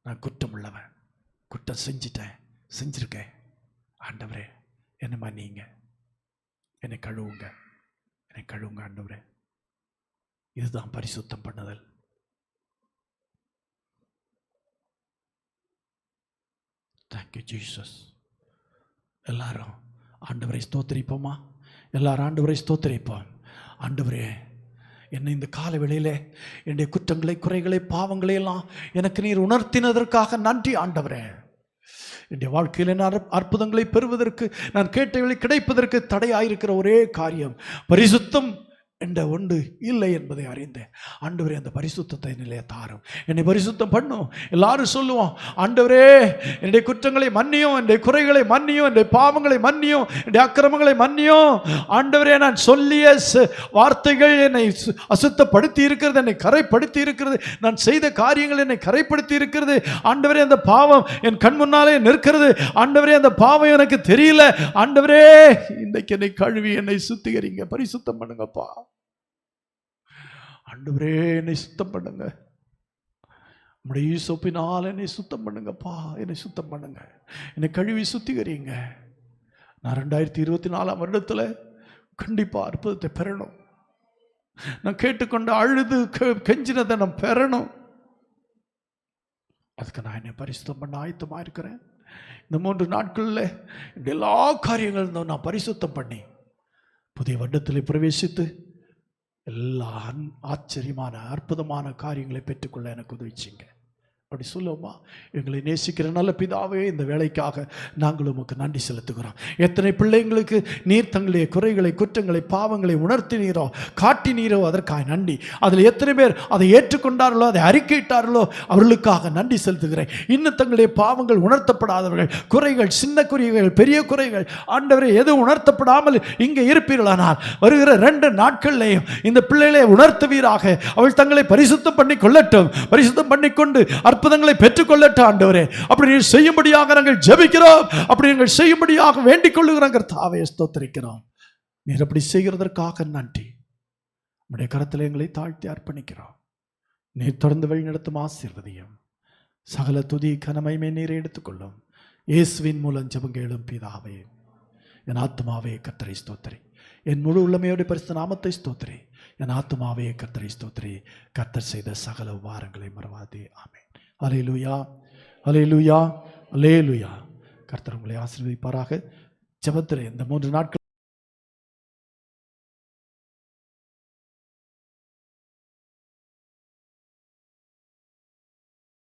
நான் குற்றம் உள்ளவன், குற்றம் செஞ்சிருக்கேன். ஆண்டவரே என்னை மன்னிங்க, என்னை கழுவுங்க, என்னை கழுவுங்க ஆண்டவரே. இதுதான் பரிசுத்தம் பண்ணுதல். Thank you Jesus. எல்லாரும் ஆண்டவரை ஸ்தோத்திரிப்போமா? எல்லாரும் ஆண்டவரை ஸ்தோத்திரிப்போம். ஆண்டவரே, என்னை இந்த கால வேளையிலே என்னுடைய குற்றங்களை, குறைகளை, பாவங்களை எல்லாம் எனக்கு நீர் உணர்த்தினதற்காக நன்றி ஆண்டவரே. என்னுடைய வாழ்க்கையில் நான் அற்புதங்களை பெறுவதற்கு, நான் கேட்டவைகளை கிடைப்பதற்கு தடையாயிருக்கிற ஒரே காரியம் பரிசுத்தம் என்ற ஒன்று இல்லை என்பதை அறிந்தேன். ஆண்டவரே, அந்த பரிசுத்தத்தை நிலைய தாரும், என்னை பரிசுத்தம் பண்ணும். எல்லாரும் சொல்லுவோம், ஆண்டவரே என்னுடைய குற்றங்களை மன்னியும், என்னுடைய குறைகளை மன்னியும், என்னுடைய பாவங்களை மன்னியும், என்னுடைய அக்கிரமங்களை மன்னியும். ஆண்டவரே, நான் சொல்லிய வார்த்தைகள் என்னை அசுத்தப்படுத்தி இருக்கிறது, என்னை கரைப்படுத்தி இருக்கிறது, நான் செய்த காரியங்கள் என்னை கரைப்படுத்தி இருக்கிறது. ஆண்டவரே, அந்த பாவம் என் கண் முன்னாலே நிற்கிறது. ஆண்டவரே, அந்த பாவம் எனக்கு தெரியல. ஆண்டவரே, இன்றைக்கு என்னை கழுவி என்னை சுத்திகரிங்க, பரிசுத்தம் பண்ணுங்கப்பா. ஆண்டவரே, என்னை சுத்தம் பண்ணுங்க, உம்முடைய ஈசோப்பினால் என்னை சுத்தம் பண்ணுங்கப்பா, என்னை சுத்தம் பண்ணுங்க, என்னை கழுவி சுத்திகரிங்க. நான் 2024 வருடத்தில் கண்டிப்பா அற்புதத்தை பெறணும். நான் கேட்டுக்கொண்டு அழுது கெஞ்சினதை நான் பெறணும். அதுக்கு நான் என்னை பரிசுத்தம் பண்ண ஆயத்தமாக இருக்கிறேன். இந்த 3 நாட்களில் எல்லா காரியங்களும் நான் பரிசுத்தம் பண்ணி புதிய வருடத்தில் பிரவேசித்து எல்லா ஆச்சரியமான அற்புதமான காரியங்களை பெற்றுக்கொள்ள எனக்கு உதவிச்சிங்க. அப்படி சொல்லுவோமா? எங்களை நேசிக்கிற நல்ல பிதாவே, இந்த வேலைக்காக நாங்கள் உமக்கு நன்றி செலுத்துகிறோம். எத்தனை பிள்ளைங்களுக்கு நீர் தங்களுடைய குறைகளை, குற்றங்களை, பாவங்களை உணர்த்தினீரோ, காட்டினீரோ, அதற்காக நன்றி. அதில் எத்தனை பேர் அதை ஏற்றுக்கொண்டார்களோ, அதை அறிக்கையிட்டார்களோ, அவர்களுக்காக நன்றி செலுத்துகிறேன். இன்னும் தங்களுடைய பாவங்கள் உணர்த்தப்படாதவர்கள், குறைகள், சின்ன குறைகள், பெரிய குறைகள், ஆண்டவரை எதுவும் உணர்த்தப்படாமல் இங்கே இருப்பீர்களானால் வருகிற 2 நாட்கள்லையும் இந்த பிள்ளைகளை உணர்த்துவீராக. அவள் தங்களை பரிசுத்தம் பண்ணி கொள்ளட்டும், பரிசுத்தம் பண்ணிக்கொண்டு அற்புதங்களை பெற்றுக்கொள்ளட்டும் ஆண்டவரே. அப்படி நீர் செய்யும்படியாக நாங்கள் ஜெபிக்கிறோம், அப்படி நீங்கள் செய்யும்படியாக வேண்டிக் கொள்ளுகிறோம். கர்த்தாவே, ஸ்தோத்திரிக்கிறோம். நீர் அப்படி செய்கிறதற்காக நன்றி. நம்முடைய கரத்தில் எங்களை தாழ்த்தி அர்ப்பணிக்கிறோம். நீர் தொடர்ந்து வழி நடத்தும் ஆசீர்வதியும். சகல துதி கனமையுமே நீரை எடுத்துக்கொள்ளும். இயேசுவின் மூலம் ஜெபங்களும் பிதாவே. என் ஆத்துமாவே கர்த்தரை ஸ்தோத்திரி, என் முழு உள்ளமையோட பரிசுத்த நாமத்தை ஸ்தோத்திரி. என் ஆத்துமாவே கர்த்தரை ஸ்தோத்திரி, கர்த்தர் செய்த சகல உபகாரங்களை மறவாதே. ஆமென். அல்லேலூயா, அல்லேலூயா, அல்லேலூயா. கர்த்தர் உங்களை ஆசீர்வதிப்பாராக. ஜெபத்தில் இந்த 3 நாட்கள்